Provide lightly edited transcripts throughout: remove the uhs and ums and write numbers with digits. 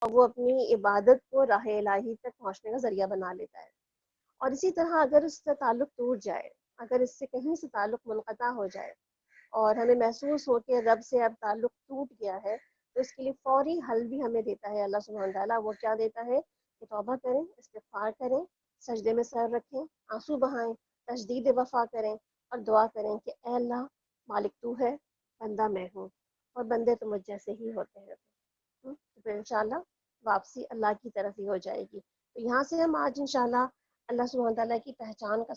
اور وہ اپنی عبادت کو راہ الہی تک پہنچنے کا ذریعہ بنا لیتا ہے. اور اسی طرح اگر اس سے تعلق ٹوٹ جائے، اگر اس سے کہیں سے تعلق منقطع ہو جائے اور ہمیں محسوس ہو کہ رب سے اب تعلق ٹوٹ گیا ہے، تو اس کے لیے فوری حل بھی ہمیں دیتا ہے اللہ سبحانہ تعالیٰ. وہ کیا دیتا ہے کہ توبہ کریں، استغفار کریں، سجدے میں سر رکھیں، آنسو بہائیں، تجدید وفا کریں اور دعا کریں کہ اے اللہ، مالک تو ہے، بندہ میں ہوں، اور بندے تو مجھ جیسے ہی ہوتے ہیں. تو پھر انشاءاللہ واپسی اللہ کی طرف ہی ہو جائے گی. تو یہاں سے ہم آج انشاءاللہ اللہ سبحانہ تعالیٰ کی پہچان کا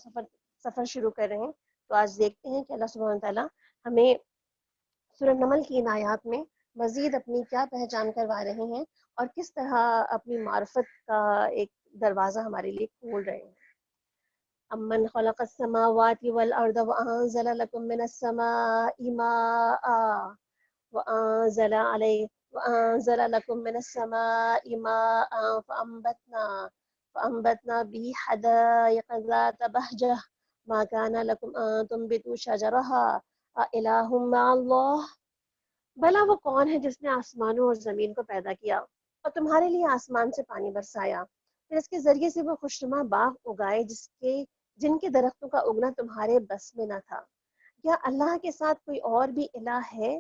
سفر شروع کر رہے ہیں. تو آج دیکھتے ہیں کہ اللہ سبحانہ تعالیٰ ہمیں سورہ نمل کی ان آیات میں مزید اپنی کیا پہچان کروا رہے ہیں اور کس طرح اپنی معرفت کا ایک دروازہ ہمارے لیے کھول رہے ہیں. امن خلق السماوات والارض وانزل لكم من السماء ماء وانزل لكم من السماء ماء فانبتنا به حدائق ذات بهجة ما كان لكم ان تنبتوا شجرها اإله مع الله. بھلا وہ کون ہے جس نے آسمانوں اور زمین کو پیدا کیا اور تمہارے لیے آسمان سے پانی برسایا، پھر اس کے ذریعے سے وہ خوشنما باغ اگائے جن کے درختوں کا اگنا تمہارے بس میں نہ تھا. کیا اللہ کے ساتھ کوئی اور بھی الہ ہے؟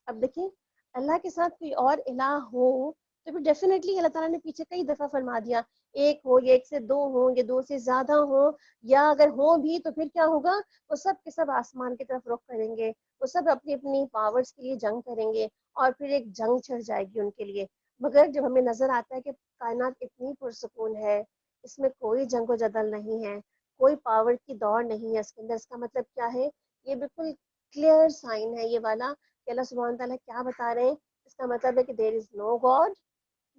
اب دیکھیں، اللہ کے ساتھ کوئی اور الہ ہو تو پھر ڈیفینیٹلی اللہ تعالیٰ نے پیچھے کئی دفعہ فرما دیا ایک ہو یا ایک سے دو ہوں یا دو سے زیادہ ہوں، یا اگر ہو بھی تو پھر کیا ہوگا، وہ سب کے سب آسمان کی طرف رخ کریں گے، وہ سب اپنی اپنی پاورز کے لیے جنگ کریں گے اور پھر ایک جنگ چھڑ جائے گی ان کے لیے. مگر جب ہمیں نظر آتا ہے کہ کائنات اتنی پرسکون ہے، اس میں کوئی جنگ و جدل نہیں ہے، کوئی پاور کی دوڑ نہیں ہے اس کے اندر، اس کا مطلب کیا ہے، یہ بالکل کلیئر سائن ہے یہ والا کہ اللہ سبحانہ تعالیٰ کیا بتا رہے ہیں. اس کا مطلب ہے کہ دیر از نو گاڈ،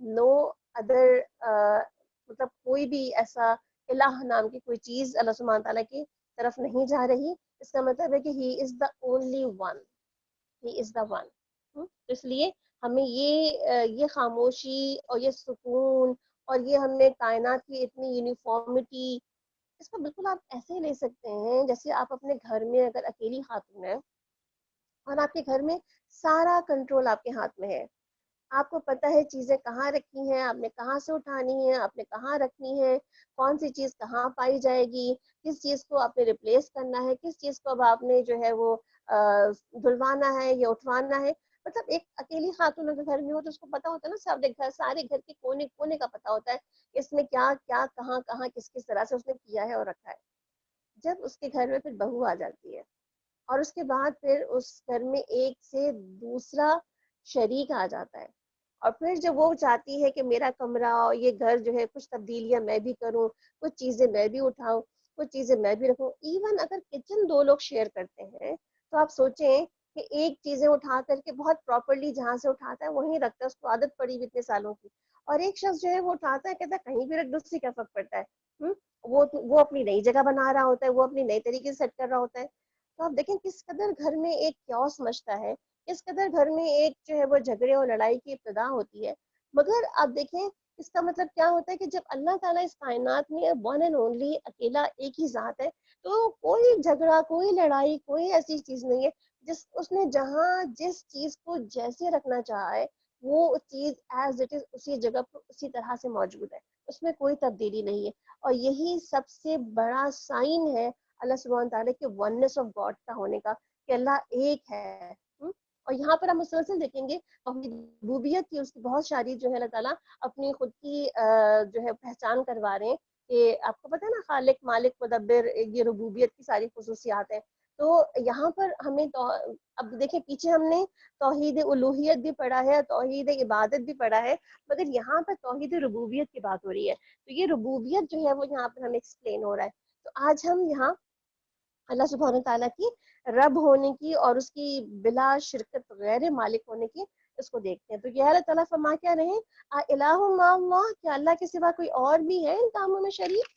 نو ادر، مطلب کوئی بھی ایسا الہ نام کی کوئی چیز اللہ سبحانہ تعالیٰ کی طرف نہیں جا رہی. اس کا مطلب ہے کہ he is the only one, he is the one. اس لیے ہمیں یہ خاموشی اور یہ سکون اور یہ ہم نے کائنات کی اتنی یونیفارمٹی، اس کو بالکل آپ ایسے ہی لے سکتے ہیں جیسے آپ اپنے گھر میں اگر اکیلی خاتون ہیں اور آپ کے گھر میں سارا کنٹرول آپ کے ہاتھ میں ہے، آپ کو پتہ ہے چیزیں کہاں رکھی ہیں، آپ نے کہاں سے اٹھانی ہے، آپ نے کہاں رکھنی ہے، کون سی چیز کہاں پائی جائے گی، کس چیز کو آپ نے ریپلیس کرنا ہے، کس چیز کو اب آپ نے جو ہے وہ دھلوانا ہے یا اٹھوانا ہے. مطلب ایک اکیلی خاتون اگر گھر میں ہو تو اس کو پتہ ہوتا ہے نا، سارے گھر کے کونے کونے کا پتہ ہوتا ہے اس میں کیا کیا کہاں کہاں کس کس طرح سے اس نے کیا ہے اور رکھا ہے. جب اس کے گھر میں پھر بہو آ جاتی ہے اور اس کے بعد پھر اس گھر میں ایک سے دوسرا شریک آ جاتا ہے، اور پھر جب وہ چاہتی ہے کہ میرا کمرہ اور یہ گھر جو ہے کچھ تبدیلیاں میں بھی کروں، کچھ چیزیں میں بھی اٹھاؤں، کچھ چیزیں میں بھی رکھوں. ایون اگر کچن دو لوگ شیئر کرتے ہیں تو آپ سوچیں کہ ایک چیزیں اٹھا کر کے بہت پراپرلی جہاں سے اٹھاتا ہے وہیں رکھتا ہے، اس کو عادت پڑی ہوئی اتنے سالوں کی، اور ایک شخص جو ہے وہ اٹھاتا ہے کہتا ہے کہیں بھی رکھ دو، اس سے کیا فرق پڑتا ہے. وہ اپنی نئی جگہ بنا رہا ہوتا ہے، وہ اپنی نئی طریقے سے سیٹ کر رہا ہوتا ہے. تو آپ دیکھیں کس قدر گھر میں ایک کیوس مچتا ہے، کس قدر گھر میں ایک جو ہے وہ جھگڑے اور لڑائی کی ابتدا ہوتی ہے. مگر آپ دیکھیں اس کا مطلب کیا ہوتا ہے کہ جب اللہ تعالیٰ اس کائنات میں ون اینڈ اونلی اکیلا ایک ہی ذات ہے تو کوئی جھگڑا، کوئی لڑائی، کوئی ایسی چیز نہیں ہے. اس نے جہاں جس چیز کو جیسے رکھنا چاہا ہے وہ چیز ایز اٹ از اسی جگہ پر اسی طرح سے موجود ہے، اس میں کوئی تبدیلی نہیں ہے. اور یہی سب سے بڑا سائن ہے اللہ سبحانہ تعالیٰ کے وننس آف گاڈ کا ہونے کا، کہ اللہ ایک ہے. اور یہاں پر ہم مسلسل دیکھیں گے ربوبیت کی اس کی بہت ساری جو ہے اللہ تعالیٰ اپنی خود کی جو ہے پہچان کروا رہے ہیں کہ آپ کو پتہ ہے نا خالق، مالک، مدبر، یہ ربوبیت کی ساری خصوصیات ہیں. تو یہاں پر ہمیں اب دیکھیں پیچھے ہم نے توحید الوہیت بھی پڑھا ہے، توحید عبادت بھی پڑھا ہے، مگر یہاں پر توحید ربوبیت کی بات ہو رہی ہے. تو یہ ربوبیت جو ہے وہ یہاں پر ہمیں ایکسپلین ہو رہا ہے. تو آج ہم یہاں اللہ سبحانہ تعالیٰ کی رب ہونے کی اور اس کی بلا شرکت غیر مالک ہونے کی اس کو دیکھتے ہیں. تو یہ اللہ تعالیٰ فرما کیا رہے ہیں، الہ مع اللہ، کیا اللہ کے سوا کوئی اور بھی ہے ان کاموں میں شریک؟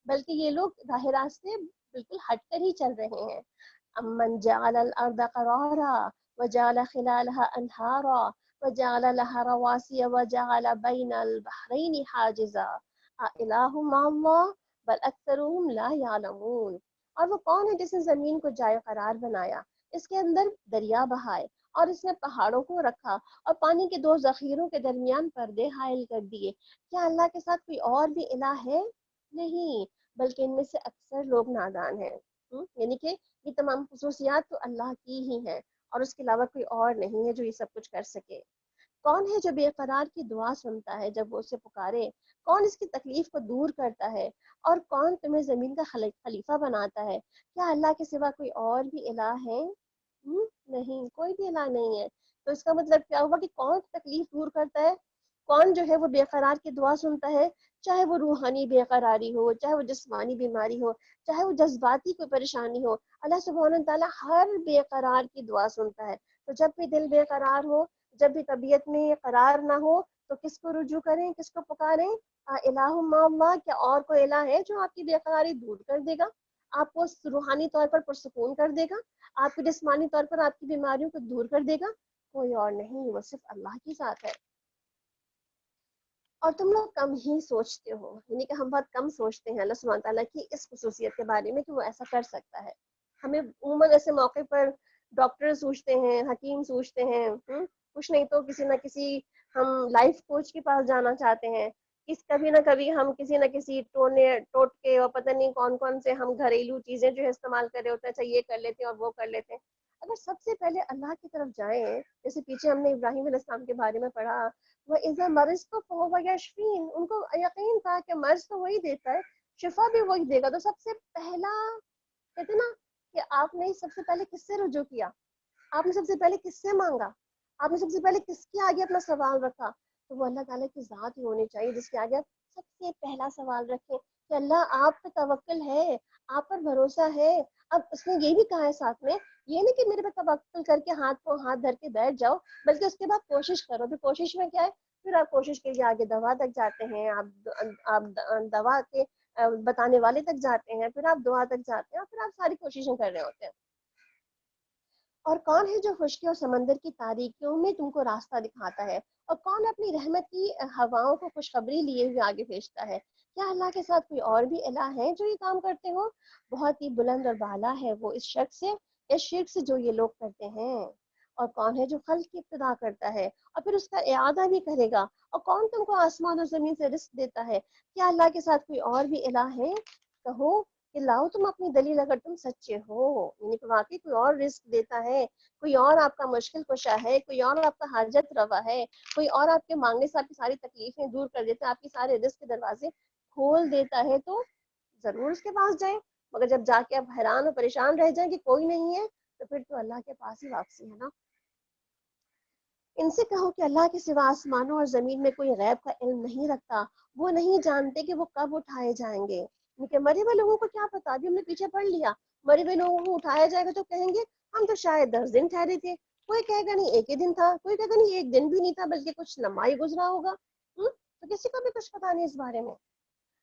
بلکہ یہ لوگ راہ راستے بالکل ہٹ کر ہی چل رہے ہیں. امن جعل الارض قرارا وجعل خلالها انہارا وجعل لها رواسي وجعل بين البحرين حاجزا الہ مع اللہ بل اکثرهم لا يعلمون. اور وہ کون ہے جس نے زمین کو جائے قرار بنایا، اس کے اندر دریا بہائے اور اس نے پہاڑوں کو رکھا اور پانی کے 2 ذخیروں کے درمیان پردے حائل کر دیے. کیا اللہ کے ساتھ کوئی اور بھی الہ ہے؟ نہیں، بلکہ ان میں سے اکثر لوگ نادان ہیں. یعنی کہ یہ تمام خصوصیات تو اللہ کی ہی ہیں اور اس کے علاوہ کوئی اور نہیں ہے جو یہ سب کچھ کر سکے. کون ہے جو بے قرار کی دعا سنتا ہے جب وہ اسے پکارے؟ کون اس کی تکلیف کو دور کرتا ہے؟ اور کون تمہیں زمین کا خلیفہ بناتا ہے؟ کیا اللہ کے سوا کوئی اور بھی الہ ہے؟ نہیں، کوئی بھی الہ نہیں ہے. تو اس کا مطلب کیا ہوا کہ کون تکلیف دور کرتا ہے؟ کون جو ہے وہ بے قرار کی دعا سنتا ہے؟ چاہے وہ روحانی بے قراری ہو، چاہے وہ جسمانی بیماری ہو، چاہے وہ جذباتی کوئی پریشانی ہو، اللہ سبحانہ تعالیٰ ہر بے قرار کی دعا سنتا ہے. تو جب بھی دل بے قرار ہو، جب بھی طبیعت میں قرار نہ ہو، تو کس کو رجوع کریں، کس کو پکاریں؟ الہ ما اللہ، کیا اور کوئی الہ ہے جو آپ کی بے قراری دور کر دے گا، آپ کو روحانی طور پر پرسکون کر دے گا، آپ کو جسمانی طور پر آپ کی بیماریوں کو دور کر دے گا؟ کوئی اور نہیں، وہ صرف اللہ کی ذات ہے. اور تم لوگ کم ہی سوچتے ہو، یعنی کہ ہم بہت کم سوچتے ہیں اللہ سبحانہ تعالیٰ کی اس خصوصیت کے بارے میں کہ وہ ایسا کر سکتا ہے. ہمیں عموماً ایسے موقع پر ڈاکٹر سوچتے ہیں، حکیم سوچتے ہیں، کچھ نہیں تو کسی نہ کسی ہم لائف کوچ کے پاس جانا چاہتے ہیں. کبھی نہ کبھی ہم کسی نہ کسی ٹوٹکے اور پتہ نہیں کون کون سے ہم گھریلو چیزیں جو ہے استعمال کر رہے ہوتے ہیں، اچھا یہ کر لیتے ہیں اور وہ کر لیتے ہیں. اگر سب سے پہلے اللہ کی طرف جائیں، جیسے پیچھے ہم نے ابراہیم علیہ السلام کے بارے میں پڑھا، وَإِذَا مَرِضْتُ فَهُوَ يَشْفِينِ، ان کو یقین تھا کہ مرض تو وہی دیتا ہے، شفا بھی وہی دے گا. تو سب سے پہلا کہتے ہیں نا کہ آپ نے سب سے پہلے کس سے رجوع کیا، آپ نے سب سے پہلے کس سے مانگا، آپ نے سب سے پہلے کس کے آگے اپنا سوال رکھا؟ تو وہ اللہ تعالیٰ کی ذات ہی ہونی چاہیے جس کے آگے آپ سب سے پہلا سوال رکھیں کہ اللہ آپ پہ توکل ہے، آپ پر بھروسہ ہے. اب اس نے یہ بھی کہا ہے ساتھ میں، یہ نہیں کہ میرے پہ توکل کر کے ہاتھ کو ہاتھ دھر کے بیٹھ جاؤ، بلکہ اس کے بعد کوشش کرو. پھر کوشش میں کیا ہے؟ پھر آپ کوشش کے لیے آگے دوا تک جاتے ہیں، آپ دوا کے بتانے والے تک جاتے ہیں، پھر آپ دعا تک جاتے ہیں، اور پھر آپ ساری کوششیں کر رہے ہوتے ہیں. اور کون ہے جو خشکی اور سمندر کی تاریکیوں میں تم کو راستہ دکھاتا ہے؟ اور کون اپنی رحمت کی ہواؤں کو خوشخبری لیے ہوئے آگے بھیجتا ہے؟ کیا اللہ کے ساتھ کوئی اور بھی الہ ہے جو یہ کام کرتے ہو؟ بہت ہی بلند اور بالا ہے وہ اس شرک سے جو یہ لوگ کرتے ہیں. اور کون ہے جو خلق کی ابتدا کرتا ہے اور پھر اس کا اعادہ بھی کرے گا؟ اور کون تم کو آسمان اور زمین سے رزق دیتا ہے؟ کیا اللہ کے ساتھ کوئی اور بھی الہ ہے؟ کہو کہ لاؤ تم اپنی دلیل اگر تم سچے ہو، یعنی کہ واقعی کوئی اور رزق دیتا ہے، کوئی اور آپ کا مشکل کشا ہے، کوئی اور آپ کا حاجت روا ہے، کوئی اور آپ کے مانگنے سے آپ کی ساری تکلیفیں دور کر دیتا ہے، آپ کی سارے رزق کے دروازے کھول دیتا ہے، تو ضرور اس کے پاس جائیں. مگر جب جا کے آپ حیران اور پریشان رہ جائیں کہ کوئی نہیں ہے، تو پھر تو اللہ کے پاس ہی واپسی ہے نا. ان سے کہو کہ اللہ کے سوا آسمانوں اور زمین میں کوئی غیب کا علم نہیں رکھتا، وہ نہیں جانتے کہ وہ کب اٹھائے جائیں گے. کیونکہ مرے ہوئے لوگوں کو کیا پتا، ابھی ہم نے پیچھے پڑھ لیا، مرے ہوئے لوگوں کو اٹھایا جائے گا تو کہیں گے ہم تو شاید 10 دن ٹھہرے تھے، کوئی کہے گا نہیں ایک ہی دن تھا، کوئی کہے گا نہیں ایک دن بھی نہیں تھا بلکہ کچھ لمحہ ہی گزرا ہوگا. تو کسی کو بھی کچھ پتا نہیں اس بارے میں.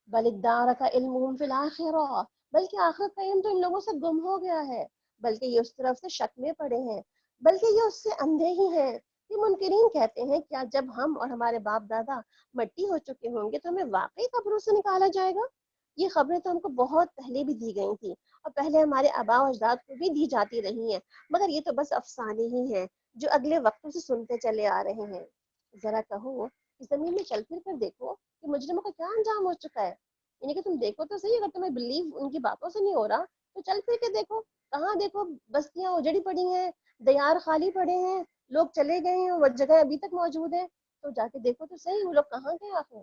بل ادارک علمہم فی الآخرہ، بلکہ آخرت کا علم تو ان لوگوں سے گم ہو گیا ہے، بلکہ یہ اس طرف سے شک میں پڑے ہیں، بلکہ یہ اس سے اندھے ہی ہیں. یہ منکرین کہتے ہیں کیا جب ہم اور ہمارے باپ دادا مٹی ہو چکے ہوں گے تو ہمیں واقعی قبروں سے نکالا جائے گا؟ یہ خبریں تو ہم کو بہت پہلے بھی دی گئی تھیں اور پہلے ہمارے آباء و اجداد کو بھی دی جاتی رہی ہیں، مگر یہ تو بس افسانے ہی ہیں جو اگلے وقتوں سے سنتے چلے آ رہے ہیں. ذرا کہو کہ زمین میں چل پھر کر دیکھو کہ مجرموں کا کیا انجام ہو چکا ہے. یعنی کہ تم دیکھو تو صحیح، اگر تمہیں بلیو ان کی باتوں سے نہیں ہو رہا تو چل پھر کے دیکھو. کہاں دیکھو، بستیاں اجڑی پڑی ہیں، دیار خالی پڑے ہیں، لوگ چلے گئے ہیں، وہ جگہ ابھی تک موجود ہے. تو جا کے دیکھو تو صحیح وہ لوگ کہاں گئے آخر.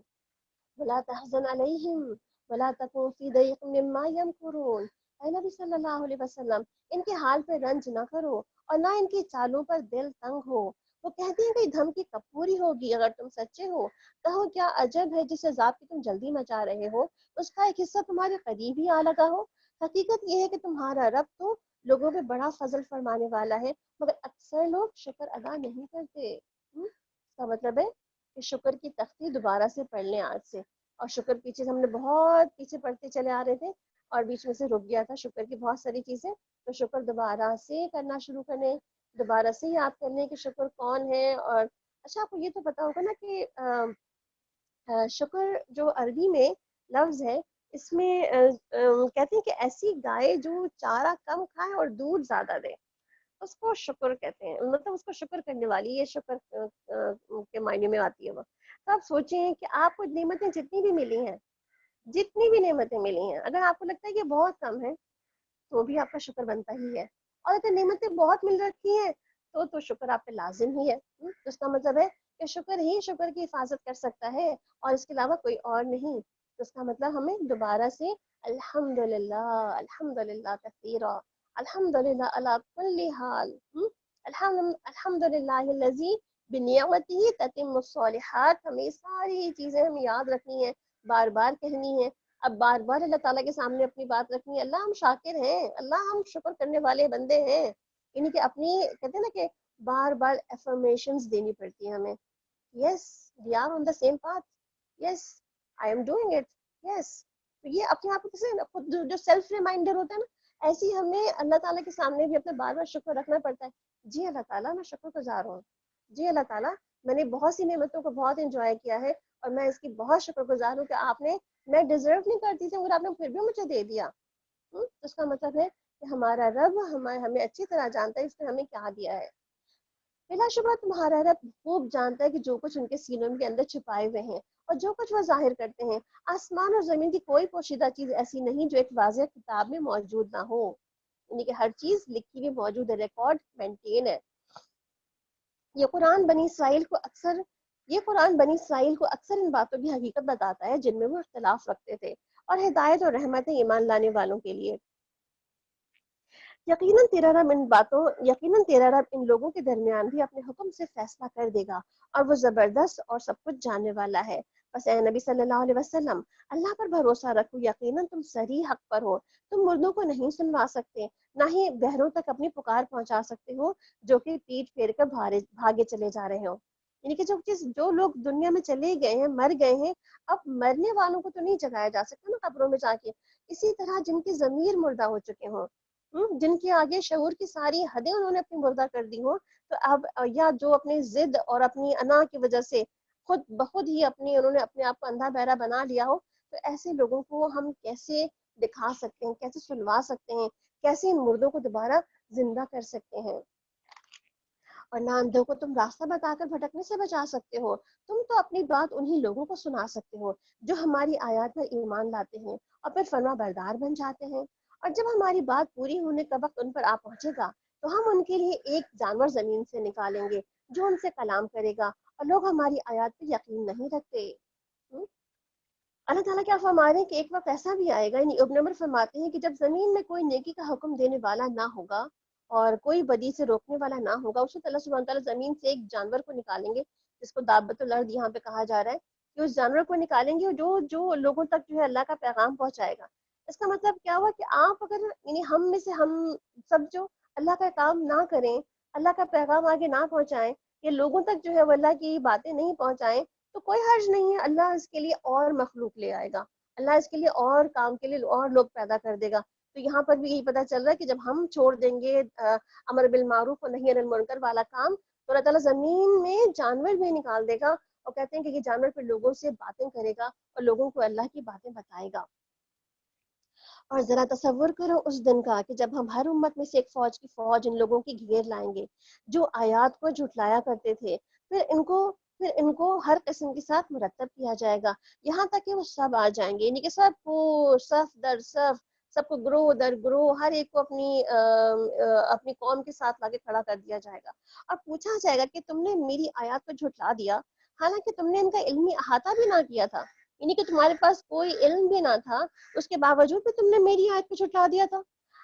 ولا تحزن علیہم ولا تکن فی ضیق مما یمکرون. اے نبی صلی اللہ علیہ وسلم، ان کے حال پہ رنج نہ کرو اور نہ ان کی چالوں پر دل تنگ ہو. وہ کہتے ہیں کہ دھمکی کب پوری ہوگی اگر تم سچے ہو. کہو کیا عجب ہے جس عذاب کی تم جلدی مچا رہے ہو، اس کا ایک حصہ تمہارے قریب ہی آ لگا ہو. حقیقت یہ ہے کہ تمہارا رب تو لوگوں پہ بڑا فضل فرمانے والا ہے، مگر اکثر لوگ شکر ادا نہیں کرتے. اس کا مطلب ہے کہ شکر کی تختی دوبارہ سے پڑھ لیں آج سے. اور شکر پیچھے ہم نے بہت پیچھے پڑھتے چلے آ رہے تھے اور بیچ میں سے رک گیا تھا شکر کی بہت ساری چیزیں. تو شکر دوبارہ سے کرنا شروع کریں، دوبارہ سے یاد کرنے کہ شکر کون ہے. اور اچھا آپ کو یہ تو پتا ہوگا نا کہ شکر جو عربی میں لفظ ہے، اس میں کہتے ہیں کہ ایسی گائے جو چارہ کم کھائے اور دودھ زیادہ دے. اس کو شکر کہتے ہیں، مطلب اس کو شکر کرنے والی، یہ شکر کے معنی میں آتی ہے وہ. تو آپ سوچیں کہ آپ کو نعمتیں جتنی بھی ملی ہیں، جتنی بھی نعمتیں ملی ہیں، اگر آپ کو لگتا ہے کہ بہت کم ہے تو بھی آپ کا شکر بنتا ہی ہے. اور اگر نعمتیں بہت مل رکھی ہیں تو شکر آپ پہ لازم ہی ہے. اس کا مطلب ہے کہ شکر ہی شکر کی حفاظت کر سکتا ہے اور اس کے علاوہ کوئی اور نہیں. تو اس کا مطلب ہمیں دوبارہ سے الحمدللہ، الحمدللہ کثیرا، الحمدللہ علی کل حال، الحمدللہ الذی بنعمتہ تتم الصالحات. ہمیں ساری چیزیں ہمیں یاد رکھنی ہیں، بار بار کہنی ہے. اب بار بار اللہ تعالیٰ کے سامنے اپنی بات رکھنی ہے، اللہ ہم شاکر ہیں، اللہ ہم شکر کرنے والے بندے ہیں. یعنی کہ اپنی کہتے ہیں نا کہ بار بار افرمیشنز دینی پڑتی ہیں ہمیں. Yes we are on the same path, yes I am doing it, yes. تو یہ اپنے آپ کو خود جو سیلف ریمائنڈر ہوتا ہے نا، ایسے ہی ہمیں اللہ تعالیٰ کے سامنے بھی اپنے بار بار شکر رکھنا پڑتا ہے. جی اللہ تعالیٰ میں شکر گزار ہوں، جی اللہ تعالیٰ میں نے بہت سی نعمتوں کو بہت انجوائے کیا ہے اور میں اس کی بہت شکر گزار ہوں کہ آپ نے، میں ڈیزرو نہیں کرتی تھی اور آپ نے پھر بھی مجھے دے دیا. اس کا مطلب ہے کہ ہمارا رب ہمیں اچھی طرح جانتا ہے اس نے ہمیں کیا دیا ہے. بلا شبہ تمہارا رب خوب جانتا ہے کہ جو کچھ ان کے سینوں کے اندر چھپائے ہوئے ہیں اور جو کچھ وہ ظاہر کرتے ہیں. آسمان اور زمین کی کوئی پوشیدہ چیز ایسی نہیں جو ایک واضح کتاب میں موجود نہ ہو. یعنی کہ ہر چیز لکھی ہوئی موجود ہے، ریکارڈ مینٹین ہے. یہ قرآن بنی اسرائیل کو اکثر ان باتوں کی حقیقت بتاتا ہے جن میں وہ اختلاف رکھتے تھے، اور ہدایت اور رحمت ایمان لانے والوں کے لیے. یقیناً تیرا رب ان لوگوں کے درمیان بھی اپنے حکم سے فیصلہ کر دے گا اور وہ زبردست اور سب کچھ جاننے والا ہے. بس اے نبی صلی اللہ علیہ وسلم اللہ پر بھروسہ رکھو، یقیناً تم صحیح حق پر ہو. تم مردوں کو نہیں سنوا سکتے، نہ ہی بہروں تک اپنی پکار پہنچا سکتے ہو جو کہ پیٹ پھیر کر بھاگے چلے جا رہے ہو. یعنی کہ جو لوگ دنیا میں چلے گئے ہیں، مر گئے ہیں، اب مرنے والوں کو تو نہیں جگایا جا سکتا نا قبروں میں جا کے. اسی طرح جن کی ضمیر مردہ ہو چکے ہوں، جن کے آگے شعور کی ساری حدیں انہوں نے اپنی مردہ کر دی ہوں، تو اب یا جو اپنی ضد اور اپنی انا کی وجہ سے خود بخود ہی انہوں نے اپنے آپ کو اندھا بہرا بنا لیا ہو، تو ایسے لوگوں کو ہم کیسے دکھا سکتے ہیں، کیسے سنوا سکتے ہیں، کیسے ان مردوں کو دوبارہ زندہ کر سکتے ہیں. اور نہ اندھوں کو تم راستہ بتا کر بھٹکنے سے بچا سکتے ہو. تم تو اپنی بات انہی لوگوں کو سنا سکتے ہو جو ہماری آیات پر ایمان لاتے ہیں اور پھر فرما بردار بن جاتے ہیں. اور جب ہماری بات پوری ہونے کا وقت ان پر آ پہنچے گا تو ہم ان کے لیے ایک جانور زمین سے نکالیں گے جو ان سے کلام کرے گا، اور لوگ ہماری آیات پر یقین نہیں رکھتے. اللہ تعالیٰ کیا فرما رہے ہیں کہ ایک وقت ایسا بھی آئے گا، یعنی ابن عمر فرماتے ہیں کہ جب زمین میں کوئی نیکی کا حکم دینے والا نہ ہوگا اور کوئی بدی سے روکنے والا نہ ہوگا، اس وقت اللہ سبحانہ تعالیٰ زمین سے ایک جانور کو نکالیں گے جس کو دابۃ الارض یہاں پہ کہا جا رہا ہے، کہ اس جانور کو نکالیں گے جو لوگوں تک جو ہے اللہ کا پیغام پہنچائے گا. اس کا مطلب کیا ہوا کہ آپ اگر یعنی ہم میں سے ہم سب جو اللہ کا کام نہ کریں، اللہ کا پیغام آگے نہ پہنچائیں، یا لوگوں تک جو ہے وہ اللہ کی باتیں نہیں پہنچائیں، تو کوئی حرج نہیں ہے. اللہ اس کے لیے اور مخلوق لے آئے گا، اللہ اس کے لیے اور کام کے لیے اور لوگ پیدا کر دے گا. تو یہاں پر بھی یہی پتہ چل رہا ہے کہ جب ہم چھوڑ دیں گے امر بالمعروف اور نہی عن المنکر والا کام، تو اللہ تعالیٰ زمین میں جانور بھی نکال دے گا اور کہتے ہیں کہ یہ جانور پھر لوگوں سے باتیں کرے گا اور لوگوں کو اللہ کی باتیں بتائے گا. اور ذرا تصور کرو اس دن کا کہ جب ہم ہر امت میں سے ایک فوج کی فوج ان لوگوں کی گھیر لائیں گے جو آیات کو جھٹلایا کرتے تھے. پھر ان کو ہر قسم کے ساتھ مرتب کیا جائے گا یہاں تک کہ وہ سب آ جائیں گے، یعنی کہ سب کو صف در صف، سب کو گروہ در گروہ، ہر ایک کو اپنی قوم کے ساتھ لا کے کھڑا کر دیا جائے گا. اور پوچھا جائے گا کہ تم نے میری آیات کو جھٹلا دیا حالانکہ تم نے ان کا علمی احاطہ بھی نہ کیا تھا، یعنی کہ تمہارے پاس کوئی علم بھی نہ تھا، اس کے باوجود بھی تم نے میری آیت کو جھٹلا دیا تھا.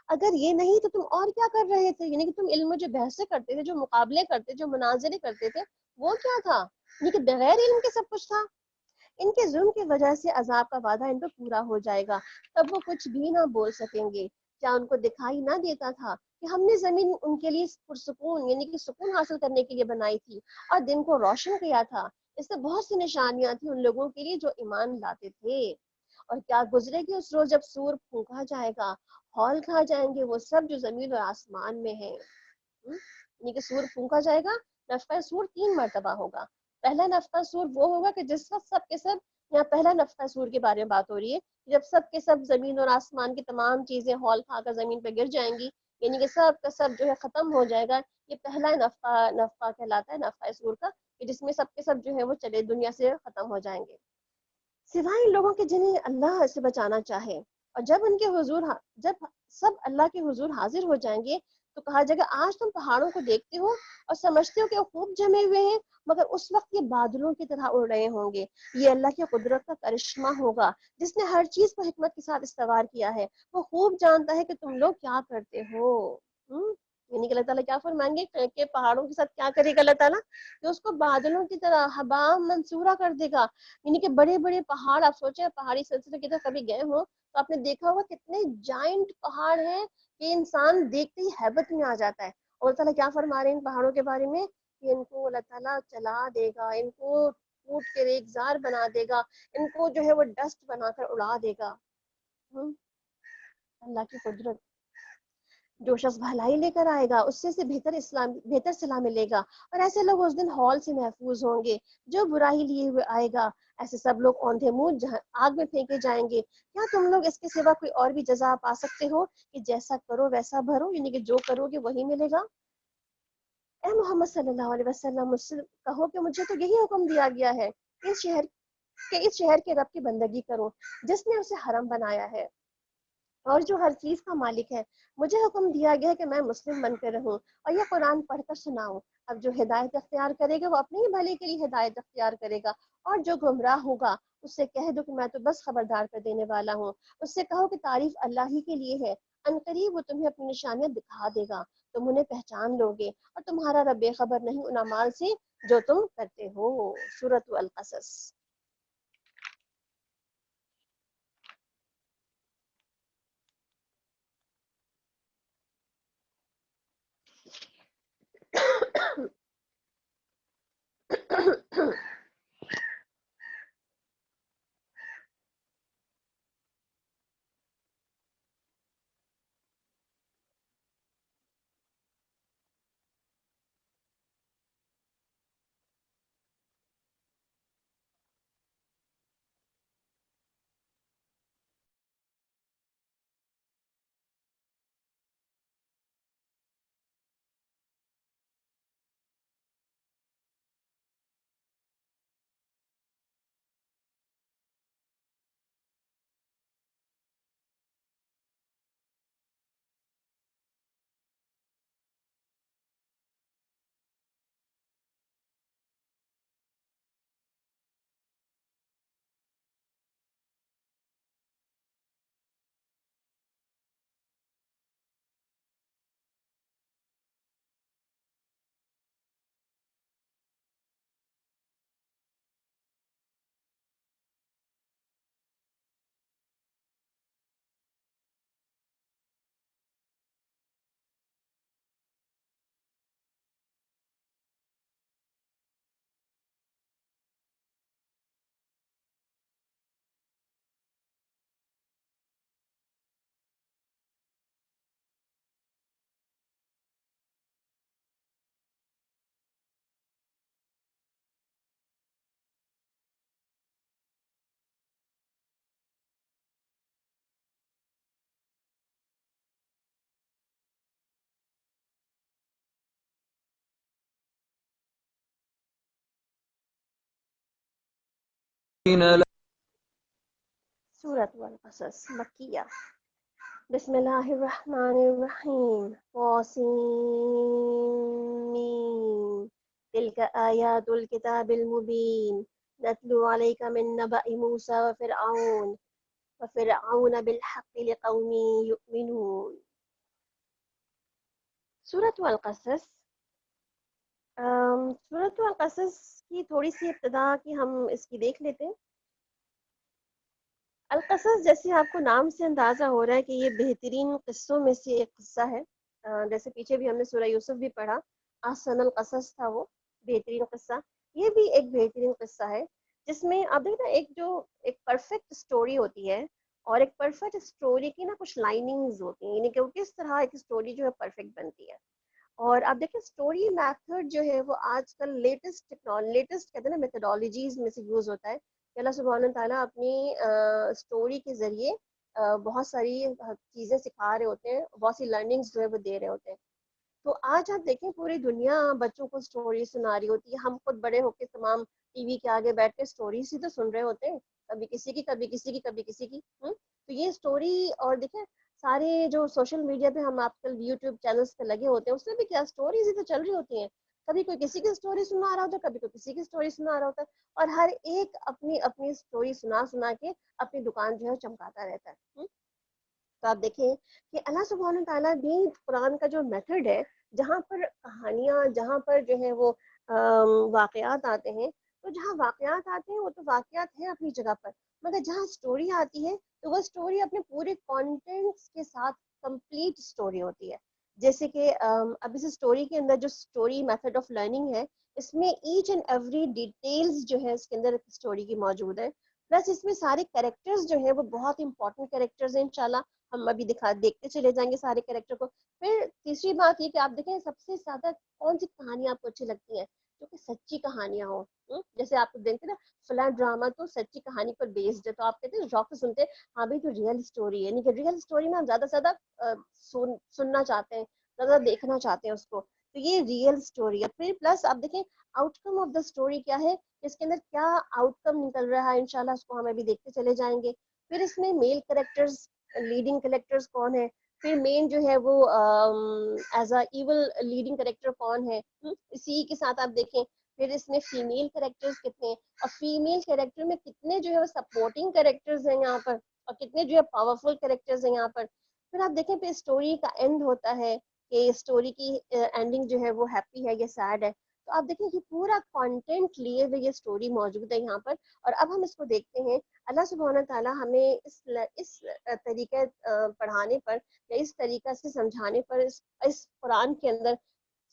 اگر یہ نہیں تو تم اور کیا کر رہے تھے؟ یعنی کہ تم علم میں جو بحثیں کرتے تھے، جو مقابلے کرتے، جو مناظرے کرتے تھے، وہ کیا تھا؟ یعنی کہ بغیر علم کے سب کچھ تھا. ان کے ظلم کی وجہ سے عذاب کا وعدہ ان پر پورا ہو جائے گا، تب وہ کچھ بھی نہ بول سکیں گے. کیا ان کو دکھائی نہ دیتا تھا کہ ہم نے زمین ان کے لیے پرسکون یعنی کہ سکون حاصل کرنے کے لیے بنائی تھی اور دن کو روشن کیا تھا؟ اس سے بہت سی نشانیاں تھیں ان لوگوں کے لیے جو ایمان لاتے تھے. اور کیا گزرے گی اس روز جب سور پھونکا جائے گا، ہول کھا جائیں گے وہ سب جو زمین اور آسمان میں ہیں. یعنی کہ سور پھونکا جائے گا، نفخہ سور 3 مرتبہ ہوگا. پہلا نفخہ سور وہ ہوگا کہ جس وقت سب کے سب، یہاں پہلا نفخہ سور کے بارے میں بات ہو رہی ہے، جب سب کے سب زمین اور آسمان کی تمام چیزیں ہول کھا کر زمین پہ گر جائیں گی. یعنی کہ سب کا سب جو ہے ختم ہو جائے گا. یہ پہلا نفقہ کہلاتا ہے, نفقہ سور کا, کہ جس میں سب کے سب جو ہے وہ چلے دنیا سے ختم ہو جائیں گے, سوائے ان لوگوں کے جنہیں اللہ سے بچانا چاہے. اور جب ان کے حضور جب سب اللہ کے حضور حاضر ہو جائیں گے تو کہا جائے گا آج تم پہاڑوں کو دیکھتے ہو اور سمجھتے ہو کہ وہ خوب جمے ہوئے ہیں, مگر اس وقت یہ بادلوں کی طرح اڑ رہے ہوں گے. یہ اللہ کی قدرت کا کرشمہ ہوگا جس نے ہر چیز کو حکمت کے ساتھ استوار کیا ہے. وہ خوب جانتا ہے کہ تم لوگ کیا کرتے ہو. یعنی کہ اللہ تعالیٰ کیا فرمائیں گے کہ پہاڑوں کے ساتھ کیا کرے گا اللہ تعالیٰ, کہ اس کو بادلوں کی طرح حبا منصورہ کر دے گا. یعنی کہ بڑے بڑے پہاڑ, آپ سوچیں پہاڑی سلسلے کی طرف کبھی گئے ہوں تو آپ نے دیکھا ہوگا کتنے جائنٹ پہاڑ ہیں کہ انسان دیکھتے ہی ہیبت میں آ جاتا ہے. اور اللہ تعالیٰ کیا فرما رہے ہیں ان پہاڑوں کے بارے میں, کہ ان کو اللہ تعالیٰ چلا دے گا, ان کو ٹوٹ کے ریگزار بنا دے گا, ان کو جو ہے وہ ڈسٹ بنا کر اڑا دے گا. اللہ کی قدرت. جو شخص بھلائی لے کر آئے گا اس سے بہتر صلاح ملے گا, اور ایسے لوگ اس دن ہال سے محفوظ ہوں گے. جو برائی لیے ہوئے آئے گا ایسے سب لوگ اوندھے منہ آگ میں پھینکے جائیں گے. کیا تم لوگ اس کے سوا کوئی اور بھی جزا پا سکتے ہو کہ جیسا کرو ویسا بھرو, یعنی کہ جو کرو گے وہی ملے گا. اے محمد صلی اللہ علیہ وسلم, مجھ سے کہو کہ مجھے تو یہی حکم دیا گیا ہے اس شہر کے رب کی بندگی کرو جس نے اسے حرم بنایا ہے اور جو ہر چیز کا مالک ہے. مجھے حکم دیا گیا ہے کہ میں مسلم بن کر رہوں اور یہ قرآن پڑھ کر سناؤں. اب جو ہدایت اختیار کرے گا وہ اپنے ہی بھلے کے لیے ہدایت اختیار کرے گا, اور جو گمراہ ہوگا اس سے کہہ دو کہ میں تو بس خبردار کر دینے والا ہوں. اس سے کہو کہ تعریف اللہ ہی کے لیے ہے, عنقریب وہ تمہیں اپنی نشانیاں دکھا دے گا, تم انہیں پہچان لو گے, اور تمہارا رب بے خبر نہیں ان اعمال سے جو تم کرتے ہو. سورۃ القصص. سورۃ القصص مکیہ. بسم اللہ الرحمن الرحیم. طاسین تلک آیات الکتاب المبین نتلو علیک من نبأ موسیٰ وفرعون بالحق لقوم یؤمنون. سورۃ القصص. سورۃ القصص کی تھوڑی سی ابتدا کی ہم اس کی دیکھ لیتے ہیں. القصص جیسے آپ کو نام سے اندازہ ہو رہا ہے کہ یہ بہترین قصوں میں سے ایک قصہ ہے. جیسے پیچھے بھی ہم نے سورہ یوسف بھی پڑھا, احسن القصص تھا وہ بہترین قصہ. یہ بھی ایک بہترین قصہ ہے جس میں آپ دیکھیں نا ایک پرفیکٹ سٹوری ہوتی ہے, اور ایک پرفیکٹ سٹوری کی نا کچھ لائننگز ہوتی ہیں, یعنی کہ وہ کس طرح ایک سٹوری جو ہے پرفیکٹ بنتی ہے. اور آپ دیکھیں سٹوری میتھڈ جو ہے وہ آج کل لیٹسٹ کہتے ہیں نا میتھڈالوجیز میں سے یوز ہوتا ہے. کہ اللہ سبحانہ تعالیٰ اپنی سٹوری کے ذریعے بہت ساری چیزیں سکھا رہے ہوتے ہیں، بہت سی لرننگز جو ہے وہ دے رہے ہوتے ہیں. تو آج آپ دیکھیں پوری دنیا بچوں کو اسٹوری سنا رہی ہوتی ہے. ہم خود بڑے ہو کے تمام ٹی وی کے آگے بیٹھ کے اسٹوریز ہی تو سن رہے ہوتے ہیں، کبھی کسی کی کبھی کسی کی کبھی کسی کی. تو یہ اسٹوری، اور دیکھیں سارے جو سوشل میڈیا پہ ہم آج کل یوٹیوب چینلز پہ لگے ہوتے ہیں، اس میں بھی کیا اسٹوریز ہی تو چل رہی ہوتی ہیں. کبھی کوئی کسی کی اسٹوری سنا رہا ہوتا ہے، کبھی کوئی کسی کی اسٹوری سنا رہا ہوتا ہے، اور ہر ایک اپنی اپنی اسٹوری سنا سنا کے اپنی دکان جو ہے چمکاتا رہتا ہے. تو آپ دیکھیں کہ اللہ سبحانہ تعالیٰ بھی قرآن کا جو میتھڈ ہے، جہاں پر کہانیاں، جہاں پر جو ہے وہ واقعات آتے ہیں، تو جہاں واقعات آتے ہیں وہ تو واقعات ہیں اپنی جگہ پر، مگر جہاں اسٹوری آتی ہے تو وہ اسٹوری اپنے پورے کانٹینٹس کے ساتھ کمپلیٹ اسٹوری ہوتی ہے. جیسے کہ اب اس اسٹوری کے اندر جو اسٹوری میتھڈ آف لرننگ ہے، اس میں ایچ اینڈ ایوری ڈیٹیلز جو ہے اس کے اندر اسٹوری کی موجود ہے. پلس اس میں سارے کریکٹرز جو ہیں وہ بہت امپورٹنٹ کریکٹرز ہیں. انشاءاللہ ہم ابھی دیکھتے چلے جائیں گے سارے کریکٹر کو. پھر تیسری بات یہ کہ آپ دیکھیں سب سے زیادہ کون سی کہانیاں آپ کو اچھی لگتی ہیں جو کہ سچی کہانیاں ہوں. جیسے آپ دیکھتے ہیں نا فلاں ڈرامہ تو سچی کہانی پر بیسڈ ہے، تو آپ کہتے ہیں شوق سے سنتے ہیں ہاں بھائی تو ریئل اسٹوری ہے. یعنی کہ ریئل اسٹوری میں ہم زیادہ سے زیادہ سننا چاہتے ہیں، زیادہ دیکھنا چاہتے ہیں اس کو. تو یہ ریئل اسٹوری ہے. پھر پلس آپ دیکھیں out come of the story کیا ہے، اس کے اندر کیا آؤٹ کم نکل رہا ہے، انشاءاللہ اس کو ہم ابھی دیکھتے چلے جائیں گے. پھر اس میں میل کریکٹرز، لیڈنگ کریکٹرز کون ہے، پھر مین جو ہے وہ as a evil leading character کون ہے. اسی کے ساتھ آپ دیکھیں پھر اس میں فیمیل کریکٹرز کتنے ہیں، اور فیمیل کریکٹر میں کتنے جو ہے وہ سپورٹنگ کریکٹرز ہیں یہاں پر، اور کتنے جو ہے پاورفل کریکٹرز ہیں یہاں پر. پھر آپ دیکھیں پھر اسٹوری کا اینڈ ہوتا ہے کہ اسٹوری کی اینڈنگ جو ہے وہ ہیپی ہے یا سیڈ ہے. تو آپ دیکھیں کہ پورا کانٹینٹ لیے ہوئے یہ اسٹوری موجود ہے یہاں پر. اور اب ہم اس کو دیکھتے ہیں، اللہ سبحانہ تعالیٰ ہمیں اس طریقے پڑھانے پر یا اس طریقہ سے سمجھانے پر اس قرآن کے اندر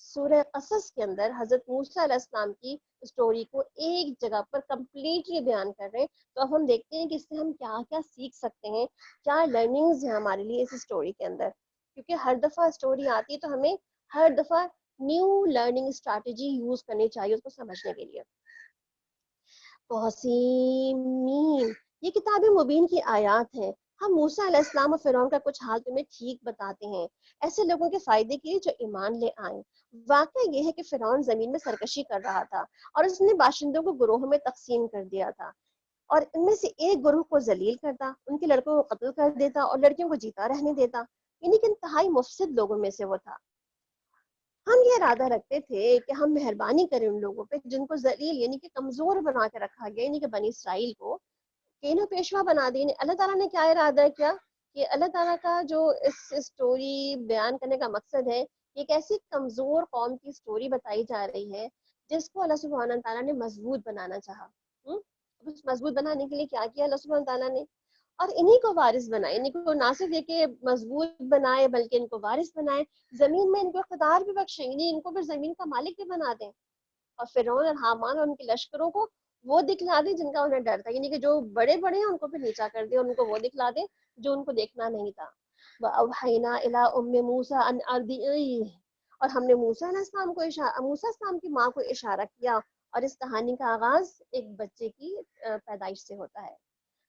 سورہ قصص کے اندر حضرت موسیٰ علیہ السلام کی اسٹوری کو ایک جگہ پر کمپلیٹلی بیان کر رہے ہیں. تو اب ہم دیکھتے ہیں کہ اس سے ہم کیا کیا سیکھ سکتے ہیں، کیا لرننگز ہیں ہمارے لیے اس اسٹوری کے اندر. کیونکہ ہر دفعہ اسٹوری آتی ہے تو ہمیں ہر دفعہ نیو لرننگ اسٹریٹجی یوز کرنی چاہیے اس کو سمجھنے کے لیے. توسیم یہ کتاب مبین کی آیات ہیں، ہم موسیٰ علیہ السلام اور فرعون کا کچھ حال تمہیں ٹھیک بتاتے ہیں ایسے لوگوں کے فائدے کے لیے جو ایمان لے آئیں. واقعہ یہ ہے کہ فرعون زمین میں سرکشی کر رہا تھا اور اس نے باشندوں کو گروہوں میں تقسیم کر دیا تھا، اور ان میں سے ایک گروہ کو ذلیل کرتا، ان کے لڑکوں کو قتل کر دیتا اور لڑکیوں کو جیتا رہنے دیتا. یعنی کہ انتہائی مفسد لوگوں میں سے وہ تھا. ہم یہ ارادہ رکھتے تھے کہ ہم مہربانی کریں ان لوگوں پہ جن کو ذلیل یعنی کہ کمزور بنا کے رکھا گیا، یعنی کہ بنی اسرائیل کو کینو پیشوا بنا دی. اللہ تعالیٰ نے کیا ارادہ کیا کہ اللہ تعالیٰ کا جو اس اسٹوری بیان کرنے کا مقصد ہے، ایک ایسی کمزور قوم کی اسٹوری بتائی جا رہی ہے جس کو اللہ سبحانہ تعالیٰ نے مضبوط بنانا چاہا. اس مضبوط بنانے کے لیے کیا کیا اللہ سبحانہ تعالیٰ نے، اور انہی کو وارث بنائے. ان کو نہ صرف یہ کہ مضبوط بنائے بلکہ ان کو وارث بنائے، زمین میں ان کو اقتدار بھی بخشیں، یعنی ان کو پھر زمین کا مالک بھی بنا دیں. اور فرعون اور حامان اور ان کے لشکروں کو وہ دکھلا دیں جن کا انہیں ڈر تھا، یعنی کہ جو بڑے بڑے ہیں ان کو پھر نیچا کر دیں اور ان کو وہ دکھلا دیں جو ان کو دیکھنا نہیں تھا. وَأَوْحَيْنَا إِلَىٰ أُمِّ مُوسَىٰ أَنْ أَرْضِعِيهِ اور ہم نے موسیٰ علیہ السلام کو موسیٰ السلام کی ماں کو اشارہ کیا. اور اس کہانی کا آغاز ایک بچے کی پیدائش سے ہوتا ہے.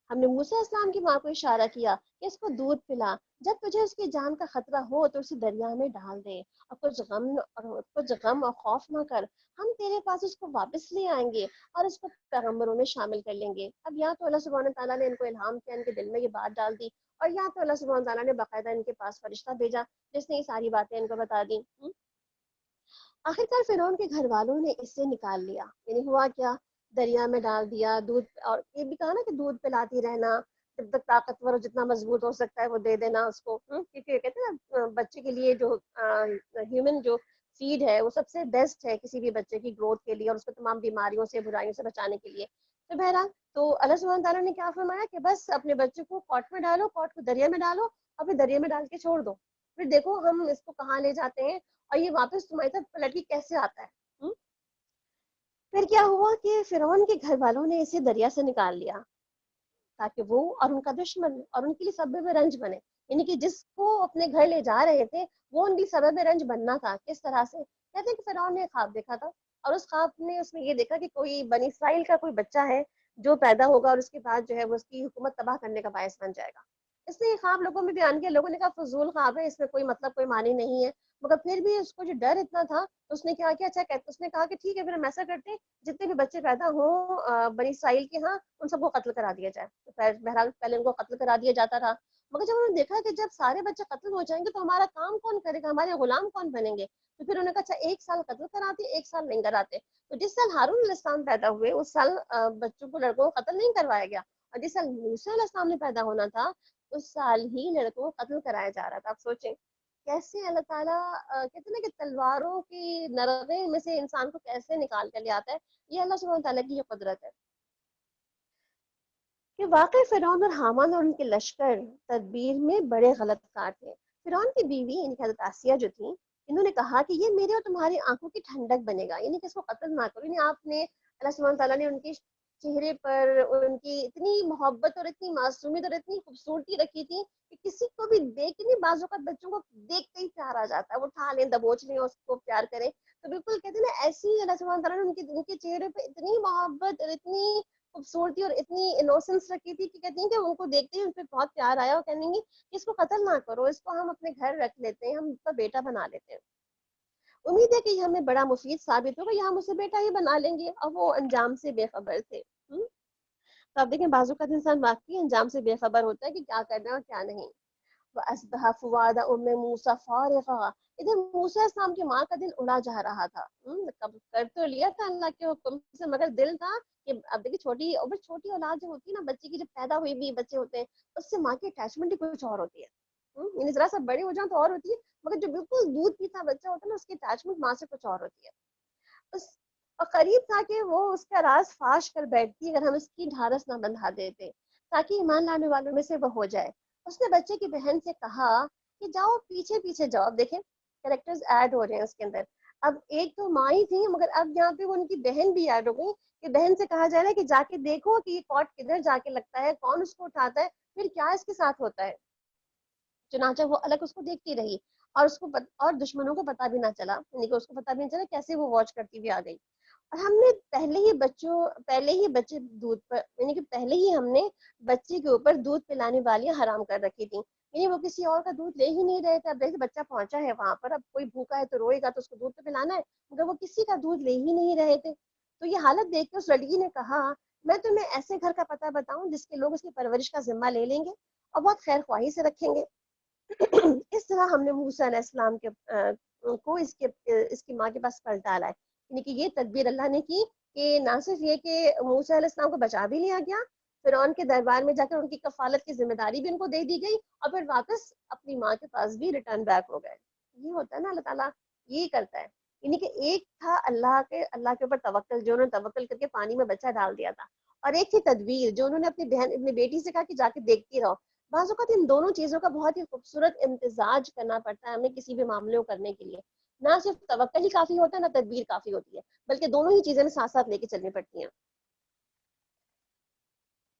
ہم نے موسیٰ السلام کی ماں کو اشارہ کیا کہ اس کو دودھ پلا، جب تجھے اس کی جان کا خطرہ ہو تو اسے دریا میں ڈال دے، اور کچھ غم اور خوف نہ کر، ہم تیرے پاس اس کو واپس لے آئیں گے اور اس کو پیغمبروں میں شامل کر لیں گے. اب یا تو اللہ سبحانہ تعالیٰ نے ان کو الہام کیا، ان کے دل میں یہ بات ڈال دی، اور یا تو اللہ سبحانہ تعالیٰ نے باقاعدہ ان کے پاس فرشتہ بھیجا جس نے یہ ساری باتیں ان کو بتا دی. آخرکار فرعون کے گھر والوں نے اس سے نکال لیا. یعنی ہوا کیا، دریا میں ڈال دیا دودھ، اور یہ بھی کہا نا کہ دودھ پلاتی رہنا جب تک طاقتور اور جتنا مضبوط ہو سکتا ہے وہ دے دینا اس کو. کیونکہ کہتے ہیں نا بچے کے لیے جو ہیومن جو فیڈ ہے وہ سب سے بیسٹ ہے کسی بھی بچے کی گروتھ کے لیے اور اس کو تمام بیماریوں سے برائیوں سے بچانے کے لیے. تو بہرحال تو اللہ سبحانہ تعالیٰ نے کیا فرمایا کہ بس اپنے بچے کو پاٹ میں ڈالو، پاٹ کو دریا میں ڈالو اور پھر دریا میں ڈال کے چھوڑ دو، پھر دیکھو ہم اس کو کہاں لے جاتے ہیں اور یہ واپس تمہاری طرف پلٹ کے کیسے آتا ہے. پھر کیا ہوا کہ فرعون کے گھر والوں نے اسے دریا سے نکال لیا تاکہ وہ اور ان کا دشمن اور ان کے لیے سبب رنج بنے. یعنی کہ جس کو اپنے گھر لے جا رہے تھے وہ ان کی سبب رنج بننا تھا. کس طرح سے؟ کہتے ہیں کہ فرعون نے خواب دیکھا تھا اور اس خواب میں اس نے یہ دیکھا کہ کوئی بنی اسرائیل کا کوئی بچہ ہے جو پیدا ہوگا اور اس کے بعد جو ہے وہ اس کی حکومت تباہ کرنے کا باعث بن جائے گا. اس نے یہ خواب لوگوں میں بیان کیا, لوگوں نے کہا فضول خواب ہے, اس میں کوئی مطلب کوئی معنی نہیں ہے, مگر پھر بھی اس کو جو ڈر اتنا تھا تو اس نے کیا کیا, اچھا اس نے کہا کہ ٹھیک ہے پھر ہم ایسا کرتے ہیں جتنے بھی بچے پیدا ہوں بنی اسرائیل کے ہاں ان سب کو قتل کرا دیا جائے. تو بہرحال پہلے ان کو قتل کرا دیا جاتا تھا, مگر جب انہوں نے دیکھا کہ جب سارے بچے قتل ہو جائیں گے تو ہمارا کام کون کرے گا, ہمارے غلام کون بنیں گے, تو پھر انہوں نے کہا اچھا ایک سال قتل کراتے ایک سال نہیں کراتے. تو جس سال ہارون علیہ السلام پیدا ہوئے اس سال بچوں کو لڑکوں کو قتل نہیں کروایا گیا, اور جس سال موسیٰ علیہ السلام نے پیدا ہونا تھا اس سال ہی لڑکوں کو قتل کرایا جا رہا تھا. آپ سوچیں کیسے اللہ تعالیٰ کہتے ہیں کہ تلواروں کی نرغے میں سے انسان کو کیسے نکال کر لے آتا ہے, یہ اللہ سبحانہ تعالیٰ کی یہ قدرت ہے. کہ واقعی فرعون اور حامان اور ان کے لشکر تدبیر میں بڑے غلط کار تھے. فرعون کی بیوی یعنی کہ حضرت آسیہ جو تھی, انہوں نے کہا کہ یہ میرے اور تمہاری آنکھوں کی ٹھنڈک بنے گا, یعنی کہ اس کو قتل نہ کرو. یعنی آپ نے اللہ سبحانہ تعالیٰ نے ان کے چہرے پر ان کی اتنی محبت اور اتنی معصومیت اور اتنی خوبصورتی رکھی تھی کہ کسی کو بھی دیکھ نہیں, بعض اوقات بچوں کو دیکھتے ہی پیار آ جاتا ہے, وہ اٹھا لیں دبوچ لیں اس کو پیار کریں. تو بالکل کہتے ہیں نا ایسی ہی اللہ سبحانہ تعالیٰ نے ان کے چہرے پہ اتنی محبت اور اتنی خوبصورتی اور اتنی انوسنس رکھی تھی کہ کہتی ہیں کہ ان کو دیکھتے ہی ان پہ بہت پیار آیا, اور کہیں گے کہ اس کو قتل نہ کرو, اس کو ہم اپنے گھر رکھ لیتے ہیں, ہم اس کا بیٹا بنا لیتے ہیں, امید ہے کہ یہ ہمیں بڑا مفید ثابت ہوگا, یا ہم اسے بیٹا ہی بنا لیں گے. اور وہ انجام سے بے خبر تھے. تو آپ دیکھیں بعض اوقات انسان واقعی انجام سے بے خبر ہوتا ہے کہ کیا کرنا ہے اور کیا نہیں. وَأَصْبَحَ فُؤَادُ أُمِّ مُوسَىٰ فَارِغًا, ادھر موسیٰ السلام کی ماں کا دل اڑا جا رہا تھا. کر تو لیا تھا اللہ کے حکم سے, مگر دل تھا کہ اب دیکھیے چھوٹی اولاد جو ہوتی ہے نا, بچے کی جب پیدا ہوئی بھی بچے ہوتے ہیں اس سے ماں کی اٹیچمنٹ ہی کچھ اور ہوتی ہے. یعنی ذرا سا بڑے ہو جاؤ تو اور ہوتی ہے, مگر جو بالکل دودھ پیتا بچہ ہوتا ہے نا اس کی اٹیچمنٹ ماں سے کچھ اور ہوتی ہے. اس اور قریب تھا کہ وہ اس کا راز فاش کر بیٹھتی اگر ہم اس کی ڈھارس نہ بندھا دیتے, تاکہ ایمان لانے والوں میں سے وہ ہو جائے. اس نے بچے کی بہن سے کہا کہ جاؤ پیچھے پیچھے جاؤ. اب دیکھیں کریکٹرز ایڈ ہو رہے ہیں اس کے اندر. اب ایک تو ماں ہی تھی, مگر اب یہاں پہ وہ ان کی بہن بھی ایڈ ہو گئی, کہ بہن سے کہا جا رہا ہے کہ جا کے دیکھو کہ یہ کاٹ کدھر جا کے لگتا ہے, کون اس کو اٹھاتا ہے, پھر کیا اس کے ساتھ ہوتا ہے. چنانچہ وہ الگ اس کو دیکھتی رہی, اور اس کو اور دشمنوں کو پتا بھی نہ چلا, یعنی کہ اس کو پتا بھی نہیں چلا کیسے وہ واچ کرتی ہوئی آ گئی. اور ہم نے پہلے ہی بچے دودھ پر, یعنی کہ پہلے ہی ہم نے بچے کے اوپر دودھ پلانے والیاں حرام کر رکھی تھی, یعنی وہ کسی اور کا دودھ لے ہی نہیں رہے تھے. اب دیکھیں بچہ پہنچا ہے وہاں پر, اب کوئی بھوکا ہے تو روئے گا تو اس کو دودھ تو پلانا ہے, مگر وہ کسی کا دودھ لے ہی نہیں رہے تھے. تو یہ حالت دیکھ کے اس لڑکی نے کہا میں تمہیں ایسے گھر کا پتہ بتاؤں جس کے لوگ اس کی پرورش کا ذمہ لے لیں گے اور بہت خیر خواہی سے رکھیں گے. اس طرح ہم نے موسیٰ علیہ السلام کو اس کی ماں کے پاس پلٹ ڈالا ہے. یعنی کہ یہ تدبیر اللہ نے کی کہ نہ صرف یہ کہ موسیٰ علیہ السلام کو بچا بھی لیا گیا, فرعون کے دربار میں جا کر ان کی کفالت کی ذمہ داری بھی ان کو دے دی گئی, اور پھر واپس اپنی ماں کے پاس بھی ریٹرن بیک ہو گئے. یہ ہوتا ہے نا اللہ تعالیٰ یہی کرتا ہے. یعنی کہ ایک تھا اللہ کے اوپر توکل, جو انہوں نے توکل کر کے پانی میں بچہ ڈال دیا تھا, اور ایک تھی تدبیر جو انہوں نے اپنی بیٹی سے کہا کہ جا کے دیکھتی رہو. بعض اوقات ان دونوں چیزوں کا بہت ہی خوبصورت امتزاج کرنا پڑتا ہے ہمیں کسی بھی معاملے کو کرنے کے لیے. نہ صرف توکل ہی کافی ہوتا ہے, نہ تدبیر کافی ہوتی ہے, بلکہ دونوں ہی چیزیں ساتھ ساتھ لے کے چلنی پڑتی ہیں,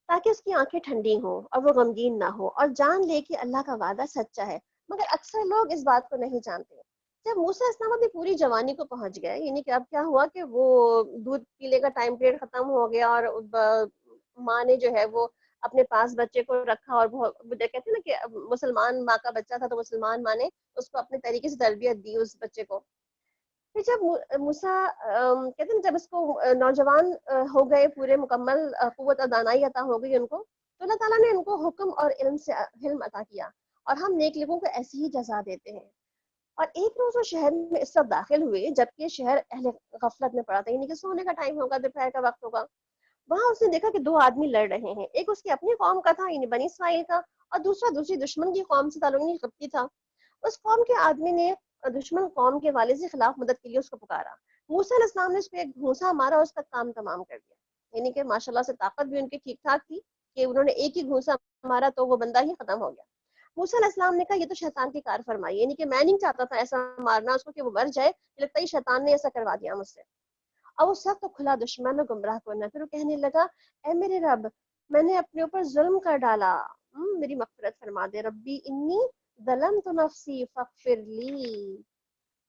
تاکہ اس کی آنکھیں ٹھنڈی ہوں اور وہ غمگین نہ ہو, اور جان لے کہ اللہ کا وعدہ سچا ہے. مگر اکثر لوگ اس بات کو نہیں جانتے. جب موسیٰ السلام اپنی پوری جوانی کو پہنچ گئے, یعنی کہ اب کیا ہوا کہ وہ دودھ پینے کا ٹائم پیریڈ ختم ہو گیا, اور ماں نے جو ہے وہ اپنے پاس بچے کو رکھا, اور کہتے ہیں نا کہ مسلمان ماں کا بچہ تھا تو مسلمان ماں نے اس کو اپنے طریقے سے تربیت دی اس بچے کو. پھر جب موسیٰ کہتے ہیں جب اس کو نوجوان ہو گئے, پورے مکمل قوت اور دانائی عطا ہو گئی ان کو, تو اللہ تعالیٰ نے ان کو حکم اور علم عطا کیا, اور ہم نیک لوگوں کو ایسی ہی جزا دیتے ہیں. اور ایک روز وہ شہر میں اس وقت داخل ہوئے جبکہ شہر اہل غفلت میں پڑا تھا, یعنی کہ سونے کا ٹائم ہوگا, دوپہر کا وقت ہوگا. وہاں اس نے دیکھا کہ دو آدمی لڑ رہے ہیں, ایک اس کی اپنی قوم کا تھا یعنی بنی اسرائیل کا, اور دوسرا دوسری دشمن کی قوم سے تعلق یعنی قبطی تھا. اس قوم کے آدمی نے دشمن قوم کے والد کے خلاف مدد کے لیے اس کو پکارا. موسیٰ علیہ السلام نے اس پہ ایک گھونسا مارا اور اس کا کام تمام کر دیا. یعنی کہ ماشاءاللہ سے طاقت بھی ان کی ٹھیک ٹھاک تھی کہ انہوں نے ایک ہی گھونسا مارا تو وہ بندہ ہی ختم ہو گیا. موسیٰ علیہ السلام نے کہا یہ تو شیطان کی کار فرمائی, یعنی کہ میں نہیں چاہتا تھا ایسا مارنا اس کو کہ وہ مر جائے, لگتا ہے شیطان نے ایسا کروا دیا مجھ سے. اور وہ سخت تو کھلا دشمن اور گمراہ کرنا. پھر وہ کہنے لگا اے میرے رب, میں نے اپنے اوپر ظلم کر ڈالا, میری مغفرت فرما دے. ربی انی ظلمت نفسی فاغفر لی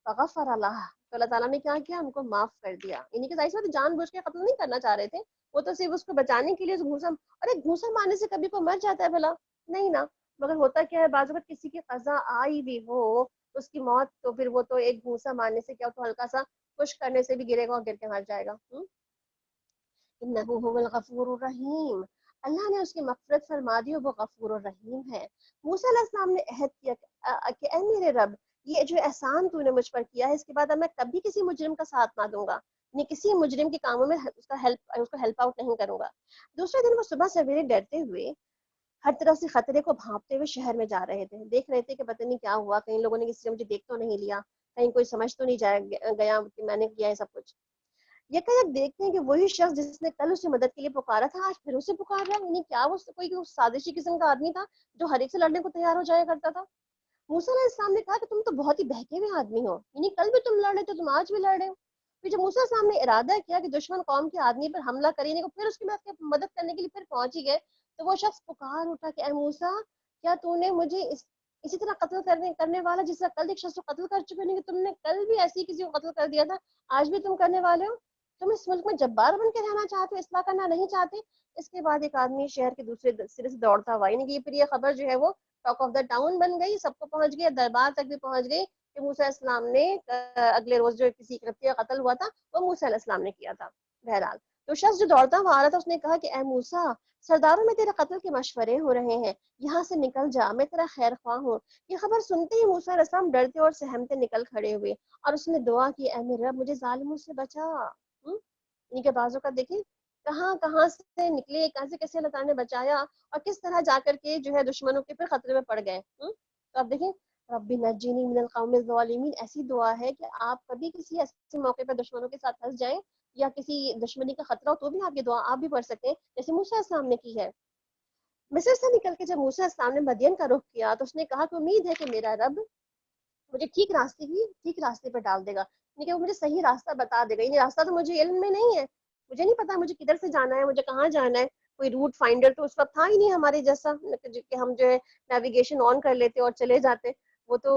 فغفر اللہ. تو اللہ تعالیٰ نے کیا کیا, ان کو معاف کر دیا. یعنی کہ ظاہر سی بات ہے جان بوجھ کے قتل نہیں کرنا چاہ رہے تھے, وہ تو صرف اس کو بچانے کے لیے گھوسا, اور ایک گھوسا مارنے سے کبھی کوئی مر جاتا ہے بھلا؟ نہیں نا. مگر ہوتا کیا ہے بعض وقت کسی کی قضا آئی بھی ہو اس کی موت تو پھر وہ تو ایک گھوسا مارنے سے کیا، تو ہلکا سا خشک کرنے سے بھی گرے گا اور گر کے مر جائے گا۔ انہ هو الغفور الرحیم، اللہ نے اس کی مغفرت فرما دی اور وہ غفور الرحیم ہے۔ موسیٰ علیہ السلام نے عہد کیا کہ اے میرے رب، یہ جو احسان تو نے مجھ پر کیا ہے اس کے بعد اب میں کبھی کسی مجرم کا ساتھ نہ دوں گا، یعنی کسی مجرم کے کاموں میں اس کو ہیلپ آؤٹ نہیں کروں گا۔ دوسرے دن وہ صبح سویرے ڈرتے ہوئے ہر طرف سے خطرے کو بھانپتے ہوئے شہر میں جا رہے تھے، دیکھ رہے تھے کہ پتہ نہیں کیا ہوا، کہیں لوگوں نے کسی نے مجھے دیکھ تو نہیں لیا، کہیں کوئی سمجھ تو نہیں گیا کہ میں نے کیا ہے سب کچھ۔ یکایک دیکھتے ہیں کہ وہی شخص جس نے کل اسے مدد کے لیے پکارا تھا آج پھر اسے پکار رہا ہے، یعنی کیا وہ کوئی سازشی قسم کا آدمی تھا جو ہر ایک سے لڑنے کو تیار ہو جایا کرتا تھا۔ موسیٰ علیہ السلام نے کہا کہ تم تو بہت ہی بہکے ہوئے آدمی ہو، یعنی کل بھی تم لڑ رہے تھے، تم آج بھی لڑ رہے ہو۔ پھر جب موسیٰ علیہ السلام نے ارادہ کیا کہ دشمن قوم کے آدمی پر حملہ کرنے کو، پھر اس کے بعد مدد کرنے کے لیے پھر پہنچ ہی گئے، تو وہ شخص پکار اٹھا کہ اے موسیٰ، کیا تو نے مجھے اسی طرح قتل کرنے والا جس طرح کل ایک شخص کو قتل کر چکے، نہیں کہ تم نے کل بھی ایسی کسی کو قتل کر دیا تھا، آج بھی تم کرنے والے ہو؟ تم اس ملک میں جبار بن کے رہنا چاہتے ہو، اصلاح کرنا نہیں چاہتے؟ اس کے بعد ایک آدمی شہر کے دوسرے سرے سے دوڑتا ہوا، یعنی کہ پھر یہ خبر جو ہے وہ ٹاک آف دا ٹاؤن بن گئی، سب کو پہنچ گئی، دربار تک بھی پہنچ گئی کہ موسیٰ علیہ السلام نے اگلے روز جو کسی قبطی کا قتل ہوا تھا وہ موسیٰ علیہ السلام نے کیا تھا۔ بہرحال تو شخص جو دوڑتا ہوا آ رہا تھا اس نے کہا کہ اے موسیٰ، سرداروں میں تیرے قتل کے مشورے ہو رہے ہیں، یہاں سے نکل جا، میں تیرا خیر خواہ ہوں۔ یہ خبر سنتے ہی موسیٰ علیہ السلام ڈرتے اور سہمتے نکل کھڑے ہوئے اور اس نے دعا کی، اے میرے رب مجھے ظالموں سے بچا۔ ان کے بازو کا دیکھیں کہاں کہاں سے نکلے، کہاں سے کیسے اللہ تعالیٰ نے بچایا اور کس طرح جا کر کے جو ہے دشمنوں کے پھر خطرے میں پڑ گئے۔ تو آپ دیکھیں رب نجنی من القوم الظالمین، ایسی دعا ہے کہ آپ کبھی کسی ایسے موقع پر دشمنوں کے ساتھ پھنس جائیں یا کسی دشمنی کا خطرہ ہو تو بھی آپ یہ دعا آپ بھی پڑھ سکتے ہیں جیسے موسیٰ علیہ السلام نے کی ہے۔ مصر سے نکل کے جب موسیٰ علیہ السلام نے مدین کا رخ کیا تو اس نے کہا کہ امید ہے کہ میرا رب مجھے ٹھیک راستے پہ ڈال دے گا، یعنی کہ وہ مجھے صحیح راستہ بتا دے گا، یعنی راستہ تو مجھے علم میں نہیں ہے، مجھے نہیں پتا مجھے کدھر سے جانا ہے، مجھے کہاں جانا ہے، کوئی روٹ فائنڈر تو اس وقت تھا ہی نہیں ہمارے جیسا کہ ہم جو ہے نیویگیشن آن کر لیتے اور چلے جاتے، وہ تو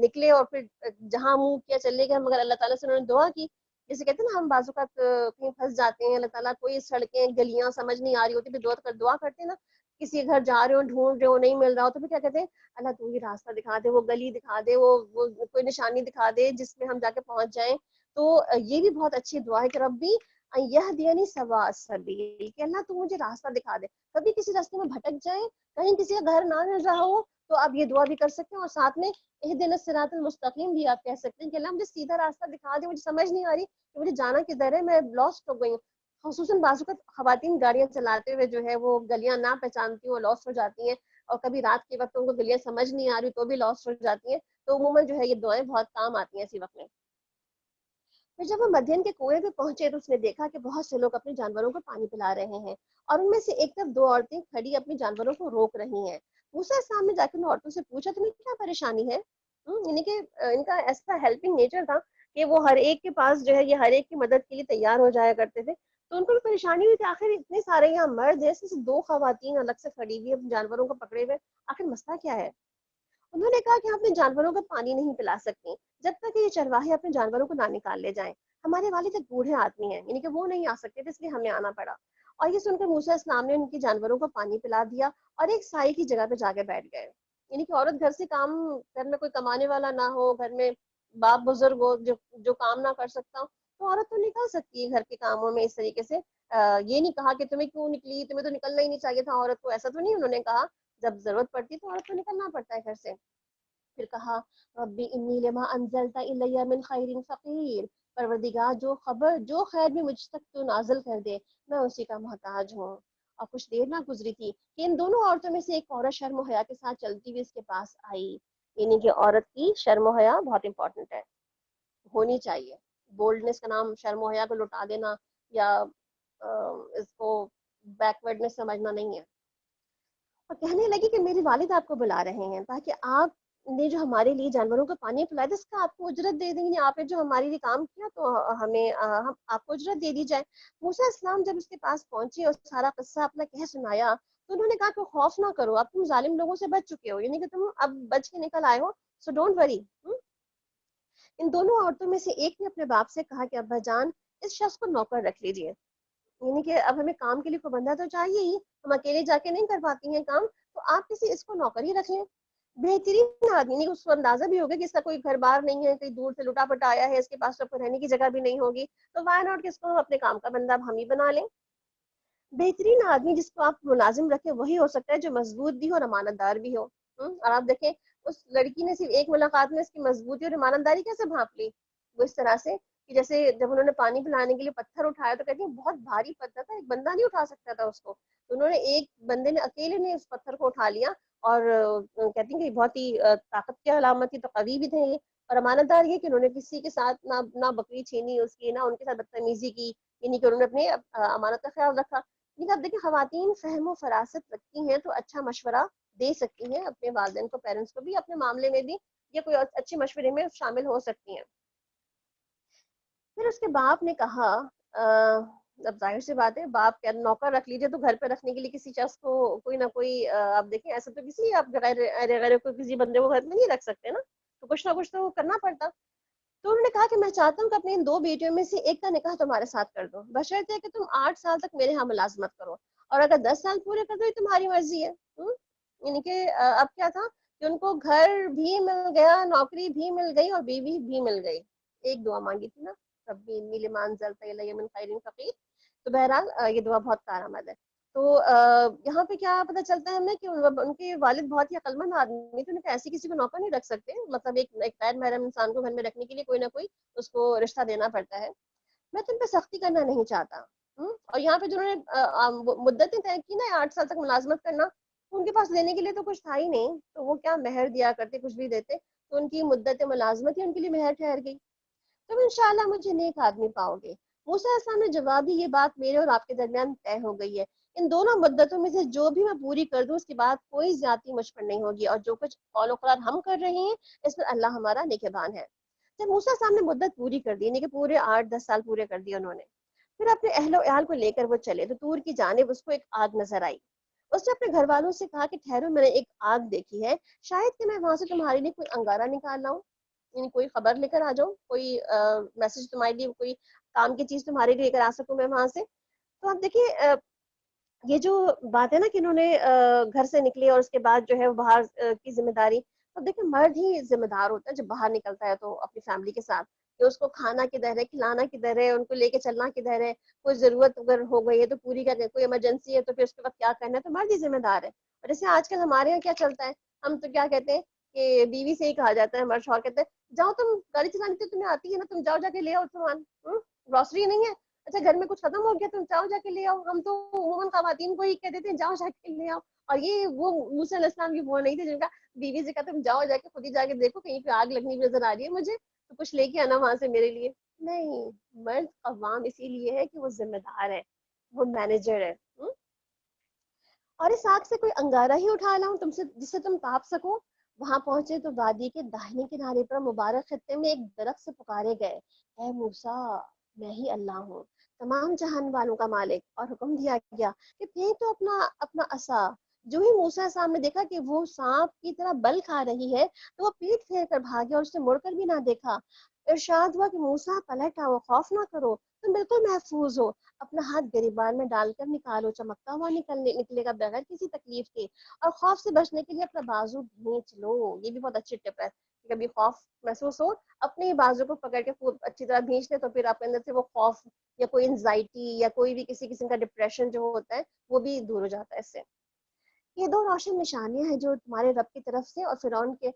نکلے اور پھر جہاں منہ کیا چلے گئے، مگر اللہ تعالیٰ سے انہوں نے دعا کی، جیسے کہتے ہیں نا ہم بعض اوقات کہیں پھنس جاتے ہیں، اللہ تعالیٰ کوئی سڑکیں گلیاں سمجھ نہیں آ رہی ہوتی، پھر دعا کرتے ہیں نا، کسی کے گھر جا رہے ہو ڈھونڈ رہے ہو نہیں مل رہا ہو تو پھر کیا کہتے ہیں، اللہ تو یہ راستہ دکھا دے، وہ گلی دکھا دے، وہ کوئی نشانی دکھا دے جس میں ہم جا کے پہنچ جائیں۔ تو یہ بھی بہت اچھی دعا ہے کہ ربی یہدینی سواء السبیل، کہ اللہ تو مجھے راستہ دکھا دے، کبھی کسی راستے میں بھٹک جائے، کہیں کسی کا گھر نہ مل رہا ہو تو آپ یہ دعا بھی کر سکتے ہیں، اور ساتھ میں اہدنا الصراط المستقیم بھی آپ کہہ سکتے ہیں کہ اللہ مجھے سیدھا راستہ دکھا دے، مجھے سمجھ نہیں آ رہی کہ مجھے جانا کدھر ہے، میں لاسٹ ہو گئی ہوں۔ خصوصاً بعض اوقات خواتین گاڑیاں چلاتے ہوئے جو ہے وہ گلیاں نہ پہچانتی ہوں اور لاسٹ ہو جاتی ہیں، اور کبھی رات کے وقت ان کو گلیاں سمجھ نہیں آ رہی تو بھی لاسٹ ہو جاتی ہیں، تو عموماً جو ہے یہ دعائیں بہت کام آتی ہیں اسی وقت میں۔ پھر جب وہ مدین کے کنویں پہ پہنچے تو اس نے دیکھا کہ بہت سے لوگ اپنے جانوروں کو پانی پلا رہے ہیں اور ان میں سے ایک طرف دو عورتیں کھڑی اپنے جانوروں کو روک رہی ہیں۔ موسیٰ السلام نے جا کے ان عورتوں سے پوچھا تمہیں کیا پریشانی ہے؟ یعنی کہ ان کا ایسا ہیلپنگ نیچر تھا کہ وہ ہر ایک کے پاس جو ہے یہ ہر ایک کی مدد کے لیے تیار ہو جایا کرتے تھے، تو ان کو بھی پریشانی ہوئی تھی آخر اتنے سارے یہاں مرد ہیں، صرف دو خواتین الگ سے کھڑی ہوئی اپنے جانوروں کو پکڑے ہوئے، آخر مسئلہ کیا ہے؟ انہوں نے کہا کہ ہم اپنے جانوروں کو پانی نہیں پلا سکتے جب تک کہ یہ چرواہے اپنے جانوروں کو نہ نکال لے جائیں، ہمارے والد ایک بوڑھے آدمی ہیں، یعنی کہ وہ نہیں آ سکتے تھے اس لیے ہمیں آنا پڑا۔ اور یہ سن کر موسیٰ السلام نے ان کی جانوروں کو پانی پلا دیا اور ایک سائے کی جگہ پہ جا کے بیٹھ گئے، یعنی کہ عورت گھر سے کام، گھر میں کوئی کمانے والا نہ ہو، گھر میں باپ بزرگ ہو جو کام نہ کر سکتا ہو تو عورت تو نکل سکتی ہے گھر کے کاموں میں اس طریقے سے۔ یہ نہیں کہا کہ تمہیں کیوں نکلی، تمہیں تو نکلنا ہی نہیں چاہیے تھا عورت کو، ایسا تو نہیں انہوں نے کہا، جب ضرورت پڑتی تو عورت کو نکلنا پڑتا ہے گھر سے۔ پھر کہا ربی انی لما انزلت الی من خیر فقیر، پروردگار جو خیر بھی مجھ تک تو نازل کر دے میں اسی کا محتاج ہوں۔ اور کچھ دیر نہ گزری تھی کہ ان دونوں عورتوں میں سے ایک عورت شرم و حیا کے ساتھ چلتی ہوئی اس کے پاس آئی، یعنی کہ عورت کی شرم و حیا بہت امپورٹنٹ ہے، ہونی چاہیے۔ بولڈنس کا نام شرم و حیا کو لٹا دینا یا اس کو بیکورڈنس سمجھنا نہیں ہے۔ اور کہنے لگی کہ میری والد آپ کو بلا رہے ہیں تاکہ آپ نے جو ہمارے لیے جانوروں کو پانی پلایا تھا اس کا آپ کو اجرت دے دیں گے، آپ نے جو ہمارے لیے کام کیا تو ہمیں آپ کو اجرت دے دی جائے۔ موسیٰ السلام جب اس کے پاس پہنچے اور سارا قصہ اپنا کہہ سنایا تو انہوں نے کہا کہ خوف نہ کرو، اب تم ظالم لوگوں سے بچ چکے ہو، یعنی کہ تم اب بچ کے نکل آئے ہو، سو ڈونٹ وری۔ ان دونوں عورتوں میں سے ایک نے اپنے باپ سے کہا کہ ابا جان اس شخص کو نوکر رکھ لیجیے، یعنی کہ اب ہمیں کام کے لیے کوئی بندہ تو چاہیے ہی، ہم اکیلے جا کے نہیں کر پاتی ہیں کام، تو تو آپ کسی اس کو نوکر ہی رکھ لیں. بہترین آدمی, نہیں اس کو اندازہ بھی ہوگا کہ اس کا کوئی گھر بار نہیں ہے, کہیں دور سے لٹا پٹا آیا ہے, اس کے پاس تو رہنے کی جگہ بھی نہیں ہوگی, تو وائی ناٹ کہ اس کو ہم اپنے کام کا بندہ ہم ہی بنا لیں. بہترین آدمی جس کو آپ ملازم رکھیں وہی ہو سکتا ہے جو مضبوط بھی ہو اور امانت دار بھی ہو. اور آپ دیکھیں اس لڑکی نے صرف ایک ملاقات میں اس کی مضبوطی اور امانت داری کیسے بھانپ لی. وہ اس طرح سے کہ جیسے جب انہوں نے پانی پلانے کے لیے پتھر اٹھایا تو کہتی ہیں بہت بھاری پتھر تھا, ایک بندہ نہیں اٹھا سکتا تھا اس کو, تو انہوں نے ایک بندے نے اکیلے نے اس پتھر کو اٹھا لیا. اور کہتی ہیں کہ بہت ہی طاقت کی علامت تھی, تو قوی بھی تھے یہ. اور امانت دار یہ کہ انہوں نے کسی کے ساتھ نہ بکری چھینی اس کی, نہ ان کے ساتھ بدتمیزی کی, یعنی کہ انہوں نے اپنے امانت کا خیال رکھا. لیکن اب دیکھیں خواتین فہم و فراست رکھتی ہیں تو اچھا مشورہ دے سکتی ہیں اپنے والدین کو, پیرنٹس کو بھی, اپنے معاملے میں بھی یا کوئی اچھے مشورے میں شامل ہو سکتی ہیں. پھر اس کے باپ نے کہا اب ظاہر سی بات ہے باپ کیا نوکر رکھ لیجیے, تو گھر پہ رکھنے کے لیے کسی شخص کو کوئی نہ کوئی آپ دیکھیں ایسا تو کسی آپ غیر کو کسی بندے کو گھر میں نہیں رکھ سکتے نا, تو کچھ نہ کچھ تو کرنا پڑتا. تو انہوں نے کہا کہ میں چاہتا ہوں کہ اپنی ان 2 بیٹیوں میں سے ایک کا نکاح تمہارے ساتھ کر دو, بشرطے کہ تم 8 سال تک میرے ہاں ملازمت کرو, اور اگر 10 سال پورے کر دو یہ تمہاری مرضی ہے. یعنی کہ اب کیا تھا کہ ان کو گھر بھی مل گیا, نوکری بھی مل گئی, اور بیوی بھی مل گئی. ایک دعا مانگی تھی نا, ربی انی لما انزلت الی من خیر فقیر, تو بہرحال یہ دعا بہت کارآمد ہے. تو یہاں پہ کیا پتہ چلتا ہے ہمیں کہ ان کے والد بہت ہی عقل مند آدمی تھے, ایسی کسی کو نوکر نہیں رکھ سکتے, مطلب ایک غیر محرم انسان کو گھر میں رکھنے کے لیے کوئی نہ کوئی اس کو رشتہ دینا پڑتا ہے. میں تم پہ سختی کرنا نہیں چاہتا. اور یہاں پہ جنہوں نے مدتیں طے کی نا 8 سال تک ملازمت کرنا, ان کے پاس لینے کے لیے تو کچھ تھا ہی نہیں, تو وہ کیا مہر دیا کرتے, کچھ بھی دیتے, تو ان کی مدت ملازمت ہی ان کے لیے مہر ٹھہر گئی. تم انشاءاللہ مجھے نیک آدمی پاؤ گے. موسیٰ علیہ السلام نے جواب دی, یہ بات میرے اور آپ کے درمیان طے ہو گئی ہے. ان دونوں مدتوں میں سے جو بھی میں پوری کر دوں اس کے بعد کوئی زیادتی مجھ پر نہیں ہوگی, اور جو کچھ قول و قرار ہم کر رہے ہیں اس پر اللہ ہمارا نگہبان ہے. جب موسیٰ علیہ السلام نے مدت پوری کر دی, یعنی کہ پورے 8-10 سال پورے کر دیے انہوں نے, پھر اپنے اہل و عیال کو لے کر وہ چلے, تو طور کی جانب اس کو ایک آگ نظر آئی. اس نے اپنے گھر والوں سے کہا کہ ٹھہرو, میں نے ایک آگ دیکھی ہے, شاید کہ میں وہاں سے تمہارے لیے کوئی انگارہ نکال لاؤں, یعنی کوئی خبر لے کر آ جاؤں, کوئی میسج تمہارے لیے, کوئی کام کی چیز تمہارے لیے لے کر آ سکوں میں وہاں سے. تو اب دیکھیے یہ جو بات ہے نا کہ انہوں نے گھر سے نکلے اور اس کے بعد جو ہے وہ باہر کی ذمہ داری, تو دیکھیں مرد ہی ذمہ دار ہوتا ہے جب باہر نکلتا ہے تو اپنی فیملی کے ساتھ, کہ اس کو کھانا کدھر ہے, کھلانا کدھر ہے, ان کو لے کے چلنا کدھر ہے, کوئی ضرورت اگر ہو گئی ہے تو پوری کرنے, کوئی ایمرجنسی ہے تو پھر اس کے بعد کیا کرنا ہے, تو مرد ہی ذمہ دار ہے. اور جیسے آج کل ہمارے یہاں کیا چلتا ہے, ہم تو کیا کہتے ہیں کہ بیوی سے ہی کہا جاتا ہے, ہمارے شوہر کہتے ہیں جاؤ تم گاڑی چلانی تو تمہیں آتی ہے نا, تم جاؤ جا کے لے آؤ سامان, گروسری نہیں ہے, اچھا گھر میں کچھ ختم ہو گیا تم جاؤ جا کے لے آؤ. ہم تو عموماً خواتین کو ہی کہہ دیتے ہیں جاؤ جا کے لے آؤ, اور یہ وہ موسیٰ علیہ السلام کی وہ نہیں تھے جن کا بیوی سے کہا تم جاؤ جا کے خود ہی جا کے دیکھو کہیں پہ آگ لگنی بھی نظر آ رہی ہے مجھے, تو کچھ لے کے آنا وہاں سے میرے لیے. نہیں, مرد قوام اسی لیے ہے کہ وہ ذمہ دار ہے, وہ مینیجر ہے. اور اس آگ سے کوئی انگارہ ہی اٹھا لاؤں تم سے جسے تم تاپ سکو. وہاں پہنچے تو وادی کے داہنے کنارے پر مبارک خطے میں ایک درخت سے پکارے گئے, اے موسیٰ میں ہی اللہ ہوں, تمام جہان والوں کا مالک. اور حکم دیا گیا کہ پھینک تو اپنا عصا. جو ہی موسیٰ صاحب نے دیکھا کہ وہ سانپ کی طرح بل کھا رہی ہے تو وہ پیٹ پھیر کر بھاگے اور اس نے مڑ کر بھی نہ دیکھا. ارشاد ہوا کہ موسیٰ پلٹ آؤ, خوف نہ کرو, تم بالکل محفوظ ہو. اپنا ہاتھ گریبان میں ڈال کر نکالو, چمکتا ہوا نکلے گا بغیر کسی تکلیف کے. اور خوف سے بچنے کے لیے اپنا بازو کھینچ لو, یہ بھی بہت اچھی ٹپ ہے. کبھی خوف محسوس ہو اپنے ہی بازو کو پکڑ کے خوب اچھی طرح کھینچ لے, تو پھر آپ کے اندر سے وہ خوف یا کوئی انزائٹی یا کوئی بھی کسی قسم کا ڈپریشن جو ہوتا ہے وہ بھی دور ہو جاتا ہے اس سے. یہ 2 روشن نشانیاں ہیں جو تمہارے رب کی طرف سے اور فرعون کے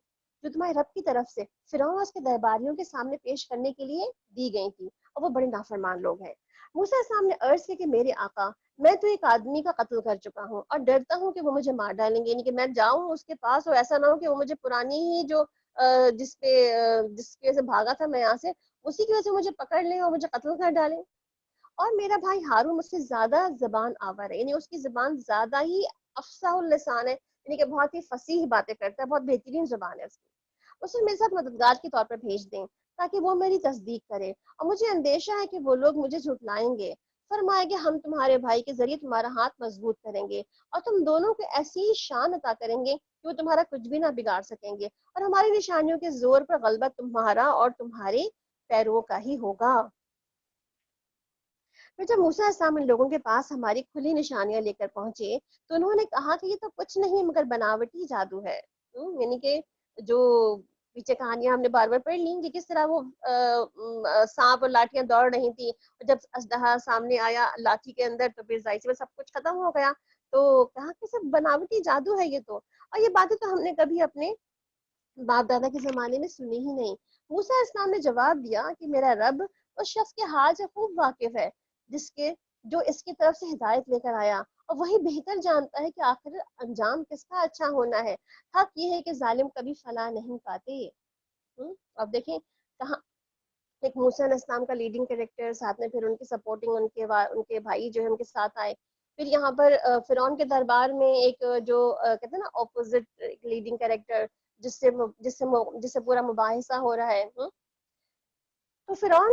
جو تمہارے رب کی طرف سے فرعون اور اس کے درباریوں کے سامنے پیش کرنے کے لیے دی گئی تھی, اور وہ بڑے نافرمان لوگ ہیں. موسیٰ السلام نے عرض کیا کہ میرے آقا, میں تو ایک آدمی کا قتل کر چکا ہوں اور ڈرتا ہوں کہ وہ مجھے مار ڈالیں گے, یعنی کہ میں جاؤں اس کے پاس اور ایسا نہ ہو کہ وہ مجھے پرانی ہی جو جس کی وجہ سے بھاگا تھا میں یہاں سے, اسی کی وجہ سے مجھے پکڑ لیں اور مجھے قتل کر ڈالیں. اور میرا بھائی ہارون مجھ سے زیادہ زبان آور ہے, یعنی اس کی زبان زیادہ ہی افصاح اللسان ہے, یعنی کہ بہت ہی فصیح باتیں کرتا ہے, بہت بہترین زبان ہے اس کی. اسے میرے ساتھ مددگار کے طور پر بھیج دیں تاکہ وہ میری تصدیق کرے, اور مجھے اندیشہ ہے کہ وہ لوگ مجھے جھٹلائیں گے. فرمائے کہ ہم تمہارے بھائی کے ذریعے تمہارا ہاتھ مضبوط کریں گے, اور تم دونوں کو ایسی شان عطا کریں گے کہ وہ تمہارا کچھ بھی نہ بگاڑ سکیں گے, اور ہماری نشانیوں کے زور پر غلبہ تمہارا اور تمہارے پیروں کا ہی ہوگا. پھر جب موسیٰ علیہ السلام ان لوگوں کے پاس ہماری کھلی نشانیاں لے کر پہنچے تو انہوں نے کہا کہ یہ تو کچھ نہیں مگر بناوٹی جادو ہے. یعنی کہ جو پیچھے کہانیاں ہم نے بار بار پڑھ لیں کہ کس طرح وہ سانپ اور لاٹیاں دوڑ رہی تھی، اور جب اژدہا سامنے آیا لاٹھی کے اندر تو پھر ظاہر سی بات سب کچھ ختم ہو گیا. تو کہا کہ سب بناوٹی جادو ہے یہ تو، اور یہ باتیں تو ہم نے کبھی اپنے باپ دادا کے زمانے میں سنی ہی نہیں. موسیٰ علیہ السلام نے جواب دیا کہ میرا رب اس شخص کے حال سے خوب واقف ہے جو اس کی طرف سے ہدایت لے کر آیا، اور وہی بہتر جانتا ہے کہ آخر انجام کس کا اچھا ہونا ہے. حق یہ ہے کہ ظالم کبھی فلاح نہیں پاتے. اب دیکھیں کہاں ایک موسیٰ علیہ السلام کا لیڈنگ کریکٹر، ساتھ میں پھر ان کی سپورٹنگ ان کے بھائی جو ہے ان کے ساتھ آئے. پھر یہاں پر فرعون کے دربار میں ایک جو کہتے ہیں نا اپوزٹ لیڈنگ کریکٹر، جس سے پورا مباحثہ ہو رہا ہے. تو فرعون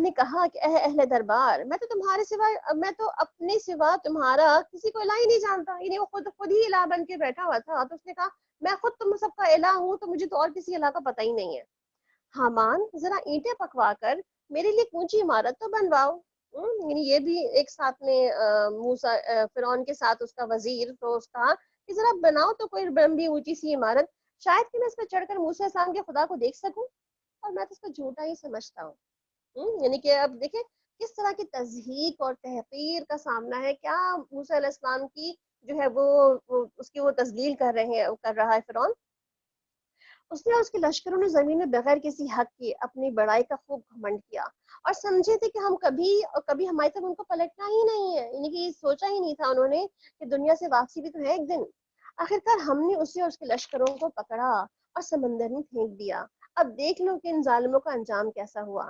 نے کہا کہ اے اہل دربار، میں تو اپنے سوا تمہارا کسی کو الہ ہی نہیں جانتا. یعنی وہ خود ہی الہ بن کے بیٹھا ہوا تھا. تو اس نے کہا میں خود تم سب کا الہ ہوں، تو مجھے تو اور کسی الہ کا پتہ ہی نہیں ہے. حامان ذرا اینٹیں پکوا کر میرے لیے اونچی عمارت تو بنواؤ. یعنی یہ بھی ایک ساتھ میں موسیٰ فرعون کے ساتھ اس کا وزیر، تو اس کا کہ ذرا بناؤ تو کوئی لمبی اونچی سی عمارت، شاید کہ میں اس پہ چڑھ کر موسیٰ علیہ السلام کے خدا کو دیکھ سکوں. اور میں تو اس کو جھوٹا ہی سمجھتا ہوں. یعنی کہ اب دیکھیں کس طرح کی تضحیق اور تحقیر کا سامنا ہے. کیا موسیٰ علیہ السلام کی جو ہے وہ اس کی وہ تذلیل کر رہا ہے فرعون. اس نے اس کے لشکروں نے زمین میں بغیر کسی حق کی اپنی بڑائی کا خوب گھمنڈ کیا، اور سمجھے تھے کہ ہم کبھی ہماری طرف ان کو پلٹنا ہی نہیں ہے. یعنی کہ سوچا ہی نہیں تھا انہوں نے کہ دنیا سے واپسی بھی تو ہے ایک دن. آخرکار ہم نے اسے اور اس کے لشکروں کو پکڑا اور سمندر میں پھینک دیا. اب دیکھ لو کہ ان ظالموں کا انجام کیسا ہوا.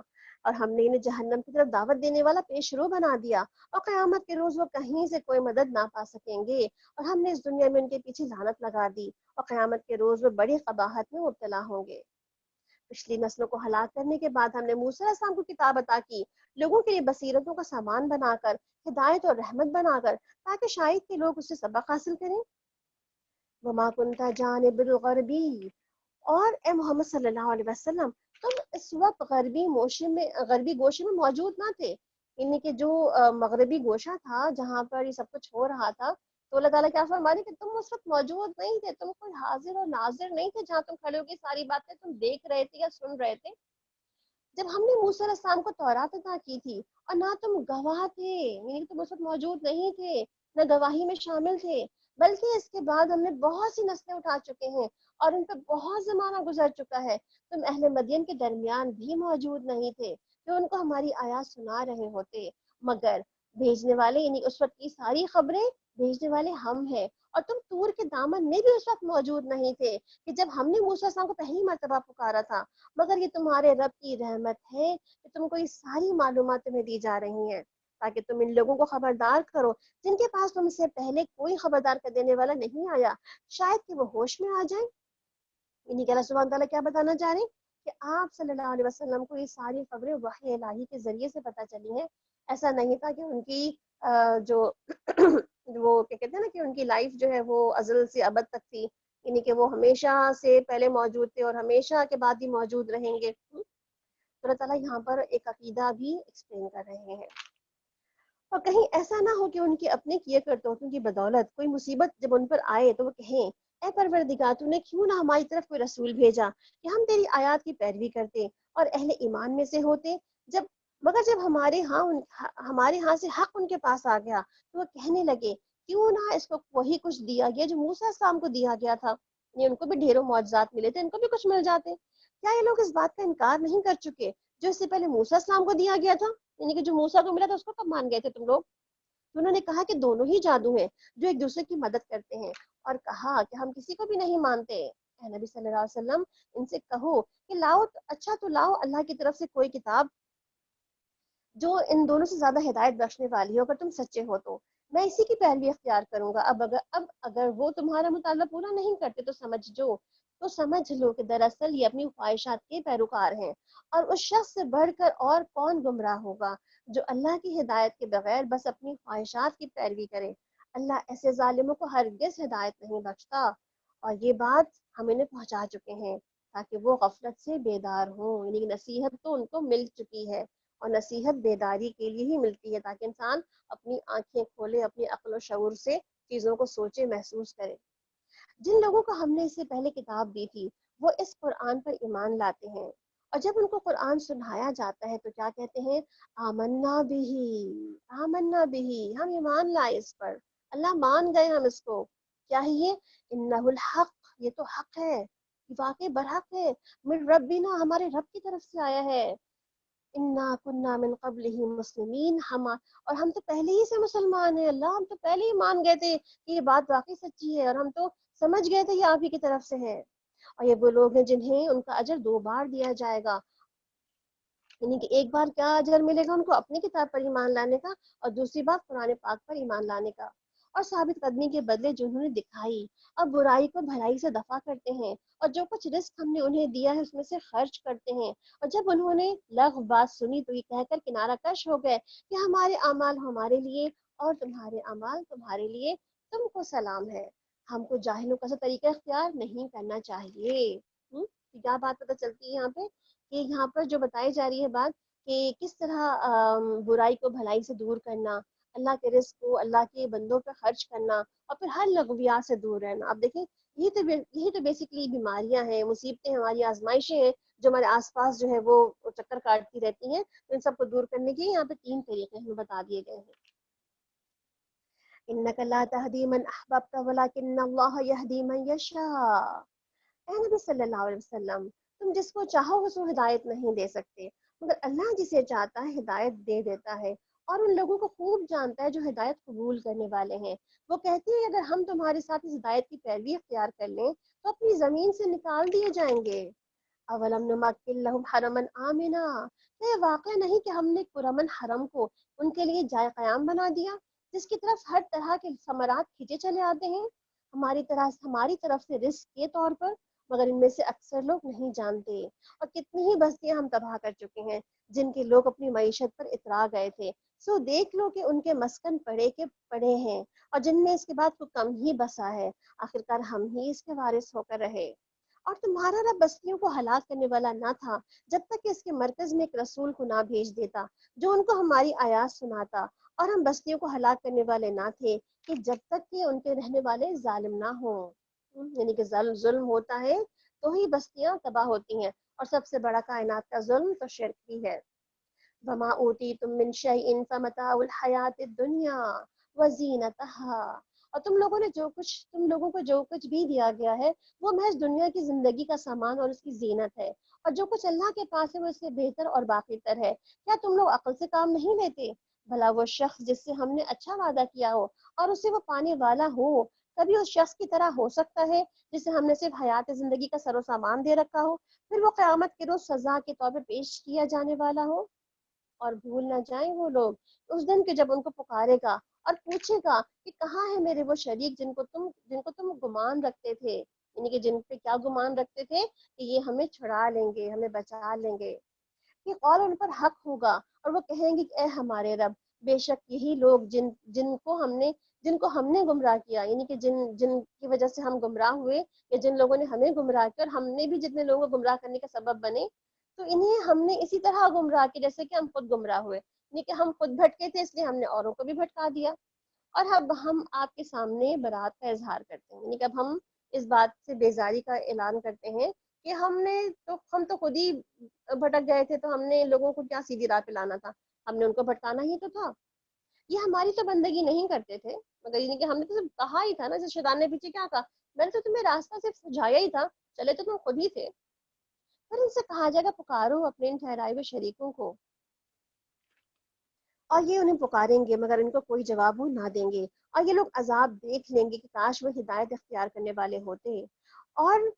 اور ہم نے انہیں جہنم کی طرف دعوت دینے والا پیش رو بنا دیا، اور قیامت کے روز وہ کہیں سے کوئی مدد نہ پا سکیں گے. اور ہم نے اس دنیا میں ان کے پیچھے لعنت لگا دی، اور قیامت کے روز وہ بڑی قباحت میں مبتلا ہوں گے. پچھلی نسلوں کو ہلاک کرنے کے بعد ہم نے موسیٰ علیہ السلام کو کتاب عطا کی، لوگوں کے لیے بصیرتوں کا سامان بنا کر، ہدایت اور رحمت بنا کر، تاکہ شاید کے لوگ اس سے سبق حاصل کریں. وما كنت جانب الغربی، اور اے محمد صلی اللہ علیہ وسلم تم اس وقت غربی گوشے میں موجود نہ تھے. یعنی کہ جو مغربی گوشہ تھا جہاں پر یہ سب کچھ ہو رہا تھا، تو اللہ تعالیٰ کیا فرما رہے کہ تم اس وقت موجود نہیں تھے، تم کوئی حاضر اور ناظر نہیں تھے جہاں تم کھڑے ہو کے ساری باتیں تم دیکھ رہے تھے یا سن رہے تھے. جب ہم نے موسیٰ علیہ السلام کو تورات عطا کی تھی، اور نہ تم گواہ تھے، یعنی کہ تم اس وقت موجود نہیں تھے، نہ گواہی میں شامل تھے، بلکہ اس کے بعد ہم نے بہت سی نسلیں اٹھا چکے ہیں اور ان پہ بہت زمانہ گزر چکا ہے. تم اہل مدین کے درمیان بھی موجود نہیں تھے کہ ان کو ہماری آیات سنا رہے ہوتے، مگر بھیجنے والے یعنی اس وقت کی ساری خبریں بھیجنے والے ہم ہیں. اور تم طور کے دامن میں بھی اس وقت موجود نہیں تھے کہ جب ہم نے موسیٰ السلام کو پہلی مرتبہ پکارا تھا، مگر یہ تمہارے رب کی رحمت ہے کہ تم کو یہ ساری معلومات تمہیں دی جا رہی ہیں تاکہ تم ان لوگوں کو خبردار کرو جن کے پاس تم سے پہلے کوئی خبردار کر دینے والا نہیں آیا، شاید کہ وہ ہوش میں آ جائیں. یعنی کہ اللہ سبحانہ تعالیٰ کیا بتانا چاہ رہے ہیں کہ آپ صلی اللہ علیہ وسلم کو یہ ساری خبریں وحی الہی کے ذریعے سے پتہ چلی ہیں. ایسا نہیں تھا کہ ان کی جو وہ کیا کہتے ہیں نا کہ ان کی لائف جو ہے وہ ازل سے ابد تک تھی، یعنی کہ وہ ہمیشہ سے پہلے موجود تھے اور ہمیشہ کے بعد بھی موجود رہیں گے. تو اللہ تعالیٰ یہاں پر ایک عقیدہ بھی ایکسپلین کر رہے ہیں. اور کہیں ایسا نہ ہو کہ ان کے اپنے کیے کرتوتوں کی بدولت کوئی مصیبت جب ان پر آئے تو وہ کہیں اے پروردگار تو نے کیوں نہ ہماری طرف کوئی رسول بھیجا کہ ہم تیری آیات کی پیروی کرتے اور اہل ایمان میں سے ہوتے. مگر جب ہمارے ہاں سے حق ان کے پاس آ گیا تو وہ کہنے لگے کیوں نہ اس کو وہی کچھ دیا گیا جو موسیٰ السلام کو دیا گیا تھا. یعنی ان کو بھی ڈھیروں معجزات ملے تھے، ان کو بھی کچھ مل جاتے. کیا یہ لوگ اس بات کا انکار نہیں کر چکے جو اس سے پہلے موسیٰ السلام کو دیا گیا تھا؟ یعنی کہ جو موسیٰ کو ملا تھا اس کو کب مان گئے تھے تم لوگ؟ تو انہوں نے کہا کہ دونوں ہی جادو ہیں جو ایک دوسرے کی مدد کرتے ہیں، اور کہا کہ ہم کسی کو بھی نہیں مانتے. اے نبی صلی اللہ علیہ وسلم ان سے کہو کہ لاؤ اللہ کی طرف سے کوئی کتاب جو ان دونوں سے زیادہ ہدایت بخشنے والی ہو. اگر تم سچے ہو تو میں اسی کی پیروی اختیار کروں گا. اب اگر وہ تمہارا مطالبہ پورا نہیں کرتے تو سمجھ لو کہ دراصل یہ اپنی خواہشات کے پیروکار ہیں، اور اس شخص سے بڑھ کر اور کون گمراہ ہوگا جو اللہ کی ہدایت کے بغیر بس اپنی خواہشات کی پیروی کرے. اللہ ایسے ظالموں کو ہرگز ہدایت نہیں بخشتا. اور یہ بات ہم انہیں پہنچا چکے ہیں تاکہ وہ غفلت سے بیدار ہوں. یعنی نصیحت تو ان کو مل چکی ہے اور نصیحت بیداری کے لیے ہی ملتی ہے، تاکہ انسان اپنی آنکھیں کھولے، اپنی عقل و شعور سے چیزوں کو سوچے، محسوس کرے۔ جن لوگوں کو ہم نے اس سے پہلے کتاب دی تھی وہ اس قرآن پر ایمان لاتے ہیں، اور جب ان کو قرآن سنایا جاتا ہے تو کیا کہتے ہیں؟ آمنا بھی، آمنا بھی، ہم ایمان لائے اس پر، اللہ مان گئے ہم اس کو۔ کیا ہے یہ؟ انہ الحق، یہ تو حق ہے، یہ واقعی برحق ہے، من ربنا، ہمارے رب کی طرف سے آیا ہے۔ انا کننا من قبلہ مسلمین، ہم تو پہلے ہی سے مسلمان ہیں اللہ، ہم تو پہلے ہی مان گئے تھے کہ یہ بات واقعی سچی ہے، اور ہم تو سمجھ گئے تھے یہ آپ ہی کی طرف سے ہے۔ اور یہ وہ لوگ ہیں جنہیں ان کا اجر 2 بار دیا جائے گا، یعنی کہ ایک بار کیا اجر ملے گا ان کو اپنی کتاب پر ایمان لانے کا، اور دوسری بار قرآن پاک پر ایمان لانے کا۔ اور ثابت قدمی کے بدلے جو انہوں نے دکھائی، اب برائی کو بھلائی سے دفع کرتے ہیں، اور جو کچھ رزق ہم نے انہیں دیا ہے اس میں سے خرچ کرتے ہیں۔ اور جب انہوں نے لغو بات سنی تو یہ کہہ کر کنارہ کش ہو گئے کہ ہمارے اعمال ہمارے لیے اور تمہارے اعمال تمہارے لیے، تم کو سلام ہے، ہم کو جاہلوں کا طریقہ اختیار نہیں کرنا چاہیے۔ کیا بات پتہ چلتی ہے یہاں پہ؟ کہ یہاں پر جو بتائی جا رہی ہے بات کہ کس طرح برائی کو بھلائی سے دور کرنا، اللہ کے رزق کو اللہ کے بندوں پہ خرچ کرنا، اور پھر ہر لغویات سے دور رہنا۔ اب دیکھیں یہی تو بیسیکلی بیماریاں ہیں، مصیبتیں، ہماری آزمائشیں ہیں جو ہمارے آس پاس جو ہے وہ چکر کاٹتی رہتی ہیں۔ تو ان سب کو دور کرنے کے یہاں پہ 3 طریقے ہمیں بتا دیے گئے ہیں۔ انک لا تہدی من احببت ولکن اللہ یہدی من یشاء، اے نبی صلی اللہ علیہ وسلم، تم جس کو چاہو اس کو ہدایت نہیں دے سکتے، مگر اللہ جسے چاہتا ہے ہدایت دے دیتا ہے، اور ان لوگوں کو خوب جانتا ہے جو ہدایت قبول کرنے والے ہیں۔ وہ کہتے ہیں اگر ہم تمہارے ساتھ اس ہدایت کی پیروی اختیار کر لیں تو اپنی زمین سے نکال دیے جائیں گے۔ اولم نمکن لہم حرما آمنا، تو یہ واقع نہیں کہ ہم نے پرامن حرم کو ان کے لیے جائے قیام بنا دیا، جس کی طرف ہر طرح کے ثمرات کھینچے چلے آتے ہیں ہماری طرف سے رزق کے طور پر، مگر ان میں سے اکثر لوگ نہیں جانتے۔ اور کتنی ہی بستیاں ہم تباہ کر چکے ہیں جن کے لوگ اپنی معیشت پر اترا گئے تھے، سو دیکھ لو کہ ان کے مسکن پڑے کے پڑے ہیں، اور جن میں اس کے بعد کو کم ہی بسا ہے، آخرکار ہم ہی اس کے وارث ہو کر رہے۔ اور تمہارا رب بستیوں کو ہلاک کرنے والا نہ تھا جب تک کہ اس کے مرکز میں ایک رسول کو نہ بھیج دیتا جو ان کو ہماری آیات سناتا، اور ہم بستیوں کو ہلاک کرنے والے نہ تھے کہ جب تک کہ ان کے رہنے والے ظالم نہ ہوں۔ یعنی کہ ظلم ہوتا ہے تو ہی بستیاں تباہ ہوتی ہیں، اور سب سے بڑا کائنات کا ظلم تو شرک ہی ہے۔ وما اوتیتم من شیء فمتاع الحیات الدنیا وزینتها، اور تم لوگوں کو جو کچھ بھی دیا گیا ہے وہ محض دنیا کی زندگی کا سامان اور اس کی زینت ہے، اور جو کچھ اللہ کے پاس ہے وہ اس سے بہتر اور باقی تر ہے۔ کیا تم لوگ عقل سے کام نہیں لیتے؟ بھلا وہ شخص جس سے ہم نے اچھا وعدہ کیا ہو اور اسے وہ پانے والا ہو، کبھی اس شخص کی طرح ہو سکتا ہے جسے ہم نے صرف حیات زندگی کا سر و سامان دے رکھا ہو، پھر وہ قیامت کے روز سزا کے طور پر پیش کیا جانے والا ہو؟ اور بھول نہ جائیں وہ لوگ اس دن کے جب ان کو پکارے گا اور پوچھے گا کہ کہاں ہے میرے وہ شریک جن کو تم گمان رکھتے تھے، یعنی کہ جن پہ کیا گمان رکھتے تھے کہ یہ ہمیں چھڑا لیں گے، ہمیں بچا لیں گے۔ یہ قول ان پر حق ہوگا، اور وہ کہیں گے کہ اے ہمارے رب، بے شک یہی لوگ جن کو ہم نے گمراہ کیا، یعنی کہ جن کی وجہ سے ہم گمراہ ہوئے، یا جن لوگوں نے ہمیں گمراہ کیا اور ہم نے بھی جتنے لوگوں کو گمراہ کرنے کا سبب بنے، تو انہیں ہم نے اسی طرح گمراہ کیا جیسے کہ ہم خود گمراہ ہوئے، یعنی کہ ہم خود بھٹکے تھے اس لیے ہم نے اوروں کو بھی بھٹکا دیا۔ اور اب ہم آپ کے سامنے برات کا اظہار کرتے ہیں، یعنی کہ اب ہم اس بات سے بیزاری کا اعلان کرتے ہیں کہ ہم تو خود ہی بھٹک گئے تھے، تو ہم نے لوگوں کو کیا سیدھی راہ پہ لانا تھا، ہم نے ان کو بھٹکانا ہی تو تھا۔ یہ ہماری تو بندگی نہیں کرتے تھے، مگر یعنی کہ ہم نے تو صرف کہا ہی تھا نا، جیسے شیطان نے پیچھے کیا کہا، میں نے تو تمہیں راستہ صرف سجھایا ہی تھا، چلے تو تم خود ہی تھے۔ پھر ان سے کہا جائے گا پکارو اپنے ان ٹھہرائے ہوئے شریکوں کو، اور یہ انہیں پکاریں گے مگر ان کو کوئی جواب وہ نہ دیں گے، اور یہ لوگ عذاب دیکھ لیں گے کہ کاش وہ ہدایت اختیار کرنے والے ہوتے۔ اور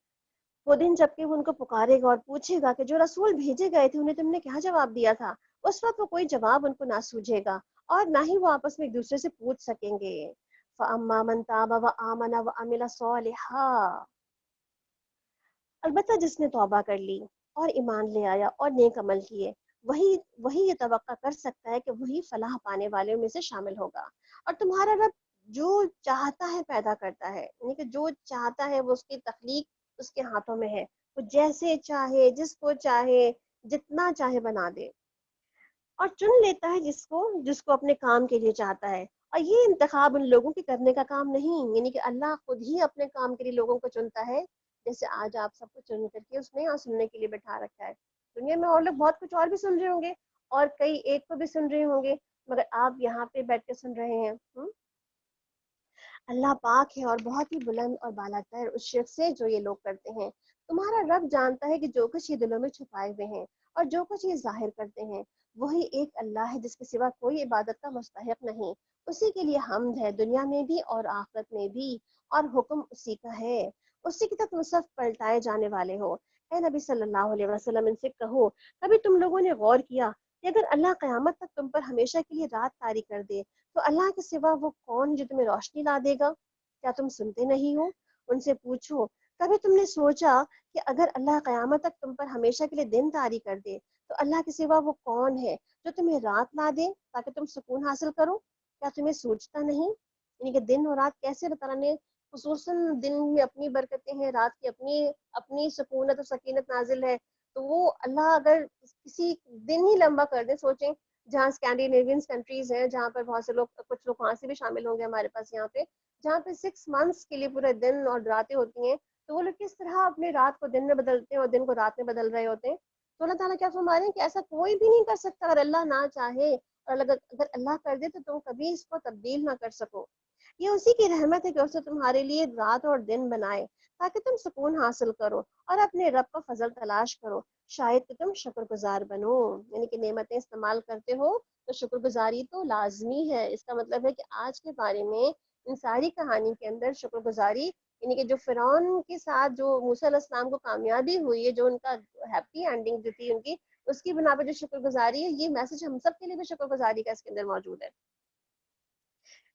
وہ دن جب کہ وہ ان کو پکارے گا اور پوچھے گا کہ جو رسول بھیجے گئے تھے انہیں تم نے کیا جواب دیا تھا، اس وقت وہ کوئی جواب ان کو نہ سوجھے گا، اور نہ ہی وہ آپس میں ایک دوسرے سے پوچھ سکیں گے۔ فَأَمَّا مَن تَابَ وَآمَنَ وَعَمِلَ صَالِحًا، البتہ جس نے توبہ کر لی اور ایمان لے آیا اور نیک عمل کیے، وہی یہ توقع کر سکتا ہے کہ وہی فلاح پانے والوں میں سے شامل ہوگا۔ اور تمہارا رب جو چاہتا ہے پیدا کرتا ہے، یعنی کہ جو چاہتا ہے وہ اس کی تخلیق اس کے ہاتھوں میں ہے، وہ جیسے چاہے، جس کو چاہے، جتنا چاہے بنا دے۔ اور چن لیتا ہے جس کو اپنے کام کے لیے چاہتا ہے. اور یہ انتخاب ان لوگوں کے کرنے کا کام نہیں، یعنی کہ اللہ خود ہی اپنے کام کے لیے لوگوں کو چنتا ہے. جیسے آج آپ سب کو چن کر کے اس نے یہاں سننے کے لیے بٹھا رکھا ہے. دنیا میں اور لوگ بہت کچھ اور بھی سن رہے ہوں گے، اور کئی ایک کو بھی سن رہے ہوں گے، مگر آپ یہاں پہ بیٹھ کے سن رہے ہیں. اللہ پاک ہے اور بہت ہی بلند اور بالاتر اس شرک سے جو یہ لوگ کرتے ہیں. تمہارا رب جانتا ہے کہ جو کچھ یہ دلوں میں چھپائے ہوئے ہیں اور جو کچھ یہ ظاہر کرتے ہیں، وہی ایک اللہ ہے جس کے سوا کوئی عبادت کا مستحق نہیں. اسی کے لیے حمد ہے دنیا میں بھی اور آخرت میں بھی، اور حکم اسی کا ہے. اسی کی طرف تم سب پلٹائے جانے والے ہو. اے نبی صلی اللہ علیہ وسلم ان سے کہو، کبھی تم لوگوں نے غور کیا کہ اگر اللہ قیامت تک تم پر ہمیشہ کے لیے رات طاری کر دے تو اللہ کے سوا وہ کون جو تمہیں روشنی لا دے گا؟ کیا تم سنتے نہیں ہو؟ ان سے پوچھو، کبھی تم نے سوچا کہ اگر اللہ قیامت تک تم پر ہمیشہ کے لیے دن طاری کر دے تو اللہ کے سوا وہ کون ہے جو تمہیں رات لا دے تاکہ تم سکون حاصل کرو؟ کیا تمہیں سوچتا نہیں؟ یعنی کہ دن اور رات کیسے اللہ تعالیٰ نے خصوصاً دن میں اپنی برکتیں ہیں، رات کی اپنی اپنی سکونت اور سکینت نازل ہے. تو وہ اللہ اگر کسی دن ہی لمبا کر دے، سوچیں جہاں اسکینڈینیوین کنٹریز ہیں جہاں پر بہت سے لوگ، کچھ لوگ وہاں سے بھی شامل ہوں گے ہمارے پاس یہاں پہ، جہاں پہ 6 months کے لیے پورے دن اور راتیں ہوتی ہیں، تو وہ لوگ کس طرح اپنے رات کو دن میں بدلتے ہیں اور دن کو رات میں بدل رہے ہوتے ہیں. تو اللہ تعالیٰ کیا فرما رہے ہیں کہ ایسا کوئی بھی نہیں کر سکتا اگر اللہ نہ چاہے، اور اگر اللہ کر دے تو تم کبھی اس کو تبدیل نہ کر سکو. یہ اسی کی رحمت ہے کہ اسے تمہارے لیے رات اور دن بنائے تاکہ تم سکون حاصل کرو اور اپنے رب کا فضل تلاش کرو، شاید کہ تم شکر گزار بنو. یعنی کہ نعمتیں استعمال کرتے ہو تو شکر گزاری تو لازمی ہے. اس کا مطلب ہے کہ آج کے بارے میں ان ساری کہانی کے اندر شکر گزاری، یعنی کہ جو فرعون کے ساتھ جو موسیٰ علیہ السلام کو کامیابی ہوئی ہے، جو ان کا ہیپی اینڈنگ جو تھی ان کی، اس کی بنا پہ جو شکر گزاری ہے، یہ میسج ہم سب کے لیے بھی شکر گزاری کا اس کے اندر موجود ہے.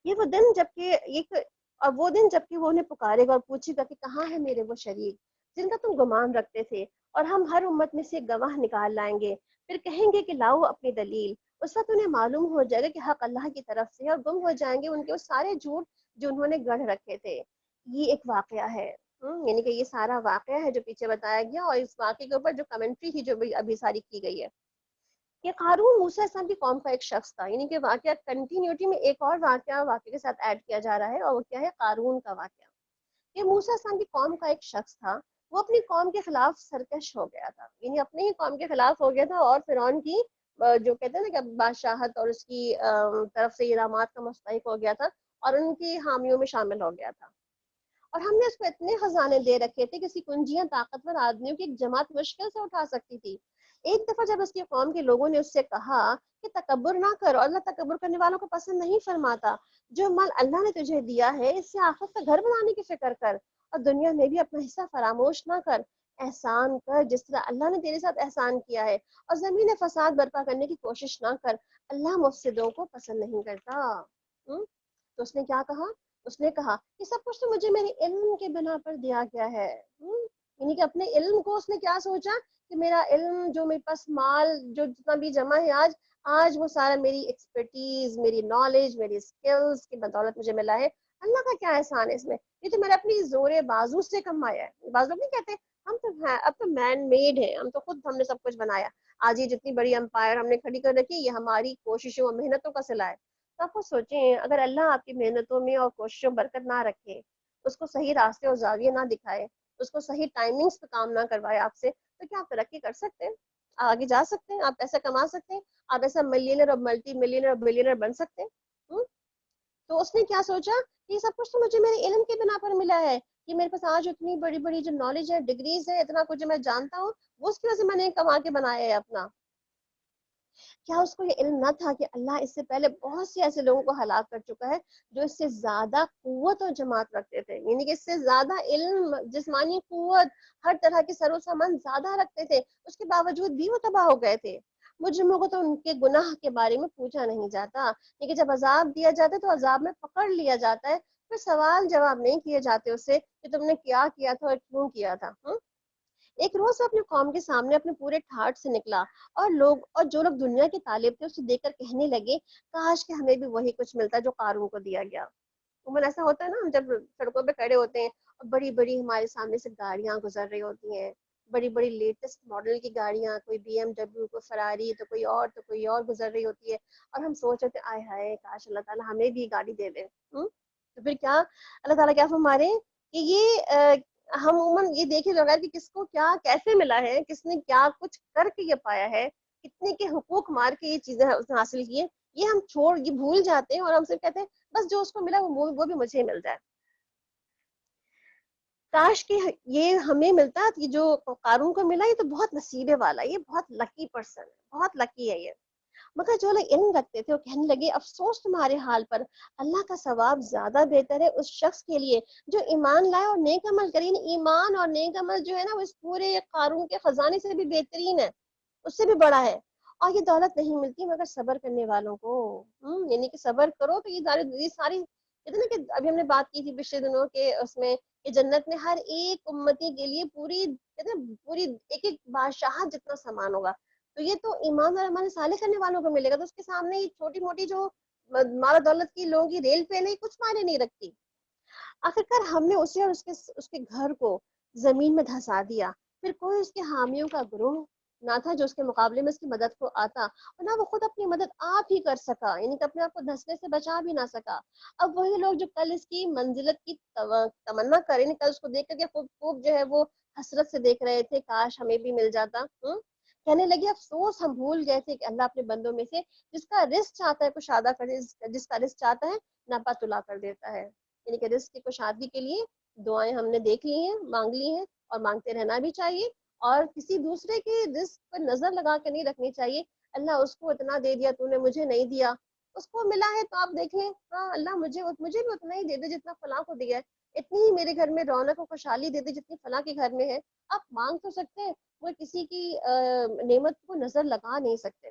یہ وہ دن جب کہ وہ انہیں پکارے گا اور پوچھے گا کہ کہاں ہے میرے وہ شریک جن کا تم گمان رکھتے تھے، اور ہم ہر امت میں سے گواہ نکال لائیں گے. پھر کہیں گے کہ لاؤ اپنی دلیل. اس وقت انہیں معلوم ہو جائے گا کہ حق اللہ کی طرف سے ہے، اور گم ہو جائیں گے ان کے وہ سارے جھوٹ جو انہوں نے گڑھ رکھے تھے. یہ ایک واقعہ ہے، یعنی کہ یہ سارا واقعہ ہے جو پیچھے بتایا گیا، اور اس واقعے کے اوپر جو کمنٹری تھی جو ابھی ساری کی گئی ہے. کہ قارون موسیٰ السلام کی قوم کا ایک شخص تھا. یعنی کہ واقعہ کنٹینیوٹی میں ایک اور واقعے کے ساتھ ایڈ کیا جا رہا ہے، اور وہ کیا ہے؟ قارون کا واقعہ. یہ موسیٰ السلام کی قوم کا ایک شخص تھا، وہ اپنی قوم کے خلاف سرکش ہو گیا تھا، یعنی اپنی ہی قوم کے خلاف ہو گیا تھا، اور فرعون کی جو کہتے ہیں نا کہ بادشاہت اور اس کی طرف سے انعامات کا مستحق ہو گیا تھا، اور ان کی حامیوں میں شامل ہو گیا تھا. اور ہم نے اس کو اتنے خزانے دے رکھے تھے کہ اس کی کنجیاں طاقتور آدمیوں کی ایک جماعت مشکل سے اٹھا سکتی تھی. ایک دفعہ جب اس کی قوم کے لوگوں نے اس سے کہا کہ تکبر نہ کرو، اللہ تکبر کرنے والوں کو پسند نہیں فرماتا. جو مال اللہ نے تجھے دیا ہے اس سے آخرت کا گھر بنانے کی فکر کر، اور دنیا میں بھی اپنا حصہ فراموش نہ کر. احسان کر جس طرح اللہ نے تیرے ساتھ احسان کیا ہے، اور زمین فساد برپا کرنے کی کوشش نہ کر، اللہ مفسدوں کو پسند نہیں کرتا. تو اس نے کیا کہا؟ اس نے کہا کہ سب کچھ تو مجھے میرے علم کے بنا پر دیا گیا ہے. یعنی کہ اپنے علم کو اس نے کیا سوچا کہ میرا علم، جو میرے پاس مال جو جتنا بھی جمع ہے آج وہ سارا میری ایکسپرٹیز، میری نالج، میری اسکلز کی بدولت مجھے ملا ہے. اللہ کا کیا احسان ہے اس میں؟ یہ تو میں نے اپنی زور بازو سے کمایا ہے. بعض لوگ نہیں کہتے ہم تو اب تو مین میڈ ہے، ہم نے سب کچھ بنایا. آج یہ جتنی بڑی امپائر ہم نے کھڑی کر رکھی، یہ ہماری کوششوں اور محنتوں کا صلہ ہے. تو آپ کو سوچیں، اگر اللہ آپ کی محنتوں میں اور کوششوں برکت نہ رکھے، اس کو صحیح راستے اور زاویے نہ دکھائے، اس کو صحیح ٹائمنگز پہ کام نہ کروائے آپ سے، تو کیا آپ ترقی کر سکتے ہیں؟ آگے جا سکتے ہیں؟ آپ پیسہ کما سکتے ہیں؟ آپ ایسا ملینر اور ملٹی ملینر اور بلینر بن سکتے ہیں؟ تو اس نے کیا سوچا کہ یہ سب کچھ تو مجھے میرے علم کے بنا پر ملا ہے، کہ میرے پاس آج اتنی بڑی بڑی جو نالج ہے، ڈگریز ہے، اتنا کچھ جو میں جانتا ہوں، وہ اس کی وجہ سے میں نے کما کے بنایا ہے اپنا. کیا اس کو یہ علم نہ تھا کہ اللہ اس سے پہلے بہت سے ایسے لوگوں کو ہلاک کر چکا ہے جو اس سے زیادہ قوت اور جماعت رکھتے تھے، یعنی کہ اس سے زیادہ علم، جسمانی قوت، ہر طرح کے سر و سامان زیادہ رکھتے تھے، اس کے باوجود بھی وہ تباہ ہو گئے تھے. مجرموں کو تو ان کے گناہ کے بارے میں پوچھا نہیں جاتا، لیکن جب عذاب دیا جاتا ہے تو عذاب میں پکڑ لیا جاتا ہے، پھر سوال جواب نہیں کیے جاتے اس سے کہ تم نے کیا کیا تھا اور کیوں کیا تھا. ایک روز وہ اپنی قوم کے سامنے اپنے پورے ٹھاٹ سے نکلا، اور جو لوگ دنیا کے طالب تھے اسے دیکھ کر کہنے لگے کاش کہ ہمیں بھی وہی کچھ ملتا جو قارون کو دیا گیا. عموماً ایسا ہوتا ہے نا، ہم جب سڑکوں پہ کھڑے ہوتے ہیں اور بڑی بڑی ہمارے سامنے سے گاڑیاں گزر رہی ہوتی ہیں، بڑی بڑی لیٹسٹ ماڈل کی گاڑیاں، کوئی BMW، کوئی فراری، تو کوئی اور گزر رہی ہوتی ہے، اور ہم سوچ رہے تھے آئے ہائے کاش اللہ تعالیٰ ہمیں بھی گاڑی دے دے۔ تو پھر کیا اللہ تعالیٰ کیا فرما رہے ہیں کہ یہ ہم عموماً یہ دیکھے بغیر کہ کس کو کیا کیسے ملا ہے، کس نے کیا کچھ کر کے یہ پایا ہے، کتنے کے حقوق مار کے یہ چیزیں اس نے حاصل کی ہیں، یہ ہم یہ بھول جاتے ہیں، اور ہم صرف کہتے ہیں بس جو اس کو ملا وہ بھی مجھے مل جائے۔ کاش کہ یہ ہمیں ملتا، یہ جو قارون کو ملا یہ تو بہت نصیبے والا، یہ بہت لکی پرسن ہے، بہت لکی ہے یہ۔ مگر جو لوگ علم رکھتے تھے وہ کہنے لگے افسوس تمہارے حال پر، اللہ کا ثواب زیادہ بہتر ہے اس شخص کے لیے جو ایمان لائے اور نیک عمل کرے۔ ایمان اور نیک عمل جو ہے نا وہ اس پورے قارون کے خزانے سے بھی بہترین ہے، اس سے بھی بڑا ہے۔ اور یہ دولت نہیں ملتی مگر صبر کرنے والوں کو۔ یعنی کہ صبر کرو تو یہ ساری کہتے ہیں نا کہ ابھی ہم نے بات کی تھی پچھلے دنوں کے اس میں کہ جنت میں ہر ایک امتی کے لیے پوری کہتے ہیں پوری ایک ایک بادشاہت جتنا سامان ہوگا، تو یہ تو ایمان اور عمل صالح کرنے والوں کو ملے گا، تو اس کے سامنے یہ چھوٹی موٹی جو مال دولت کی لوگوں کی ریل پہ نہیں کچھ معنی نہیں رکھتی۔ آخرکار ہم نے اسے اور اس کے گھر کو زمین میں دھسا دیا، پھر کوئی اس کے حامیوں کا گروہ نہ تھا جو اس کے مقابلے میں اس کی مدد کو آتا، اور نہ وہ خود اپنی مدد آپ ہی کر سکا، یعنی کہ اپنے آپ کو دھسنے سے بچا بھی نہ سکا۔ اب وہی لوگ جو کل اس کی منزلت کی تمنا کریں، کل اس کو دیکھ کر کے خوب خوب جو ہے وہ حسرت سے دیکھ رہے تھے کاش ہمیں بھی مل جاتا، کہنے لگے افسوس ہم بھول گئے تھے کہ اللہ اپنے بندوں میں سے جس کا رزق چاہتا ہے کشادہ کر، جس کا رزق چاہتا ہے نپا تلا کر دیتا ہے۔ یعنی کہ رزق کی کشادگی کے لیے دعائیں ہم نے دیکھ لی ہیں، مانگ لی ہیں، اور مانگتے رہنا بھی چاہیے، اور کسی دوسرے کے رزق پر نظر لگا کے نہیں رکھنی چاہیے۔ اللہ اس کو اتنا دے دیا تو نے مجھے نہیں دیا، اس کو ملا ہے تو آپ دیکھ لیں، ہاں اللہ مجھے بھی اتنا ہی دے دے جتنا فلاں کو دیا ہے، اتنی ہی میرے گھر میں رونق و خوشحالی دے دے جتنی فلاں کے گھر میں ہے۔ آپ مانگ تو سکتے ہیں، وہ کسی کی نعمت کو نظر لگا نہیں سکتے۔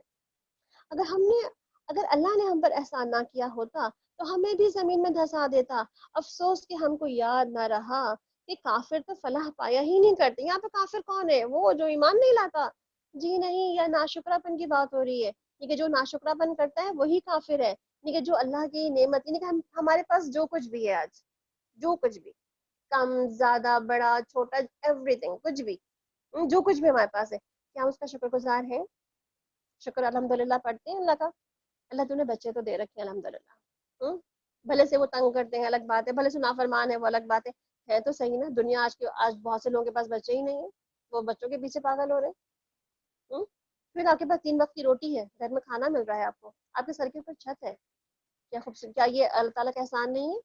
اگر اللہ نے ہم پر احسان نہ کیا ہوتا تو ہمیں بھی زمین میں دھسا دیتا۔ افسوس کہ ہم کو یاد نہ رہا کہ کافر تو فلاح پایا ہی نہیں کرتے۔ یہاں پہ کافر کون ہے؟ وہ جو ایمان نہیں لاتا؟ جی نہیں، یہ ناشکرا پن کی بات ہو رہی ہے، کہ جو ناشکرا پن کرتا ہے وہی کافر ہے، کہ جو اللہ کی نعمت، یعنی کہ ہمارے پاس جو کچھ بھی ہے آج، جو کچھ بھی، کم زیادہ بڑا چھوٹا، ایوری تھنگ، کچھ بھی، جو کچھ بھی ہمارے پاس ہے، کیا اس کا شکر گزار ہے؟ شکر الحمدللہ پڑھتے ہیں اللہ کا؟ اللہ تو نے بچے تو دے رکھے ہیں الحمدللہ، بھلے سے وہ تنگ کرتے ہیں الگ بات ہے، بھلے سے نافرمان ہے وہ الگ بات ہے تو صحیح نا، دنیا آج بہت سے لوگوں کے پاس بچے ہی نہیں ہیں، وہ بچوں کے پیچھے پاگل ہو رہے ہیں۔ پھر آپ کے پاس 3 وقت کی روٹی ہے، گھر میں کھانا مل رہا ہے، آپ کے سر کے اوپر چھت ہے، کیا خوبصورت، کیا یہ اللہ تعالیٰ کا احسان نہیں ہے؟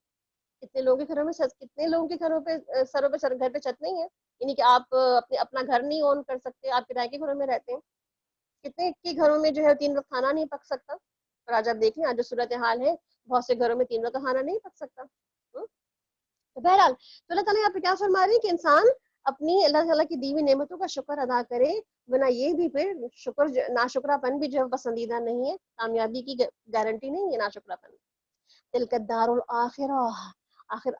کتنے لوگوں کے گھروں میں کتنے لوگوں کے گھروں پہ سروں پہ گھر پہ چھت نہیں ہے، یعنی کہ آپ اپنا گھر نہیں اون کر سکتے، آپ کرائے کے گھروں میں رہتے ہیں، کتنے کے گھروں میں جو ہے 3 وقت کھانا نہیں پک سکتا، اور آج آپ دیکھیں آج جو صورتحال ہے بہت سے گھروں میں 3 وقت کھانا نہیں پک سکتا۔ تو بہرحال تو اللہ تعالیٰ یہاں پہ کیا فرما رہے ہیں کہ انسان اپنی اللہ تعالیٰ کی دی ہوئی نعمتوں کا شکر ادا کرے، ورنہ یہ بھی پھر ناشکرا پن بھی جو ہے پسندیدہ نہیں ہے، کامیابی کی گارنٹی نہیں ہے ناشکرا پن۔ تلک الدار الآخرہ،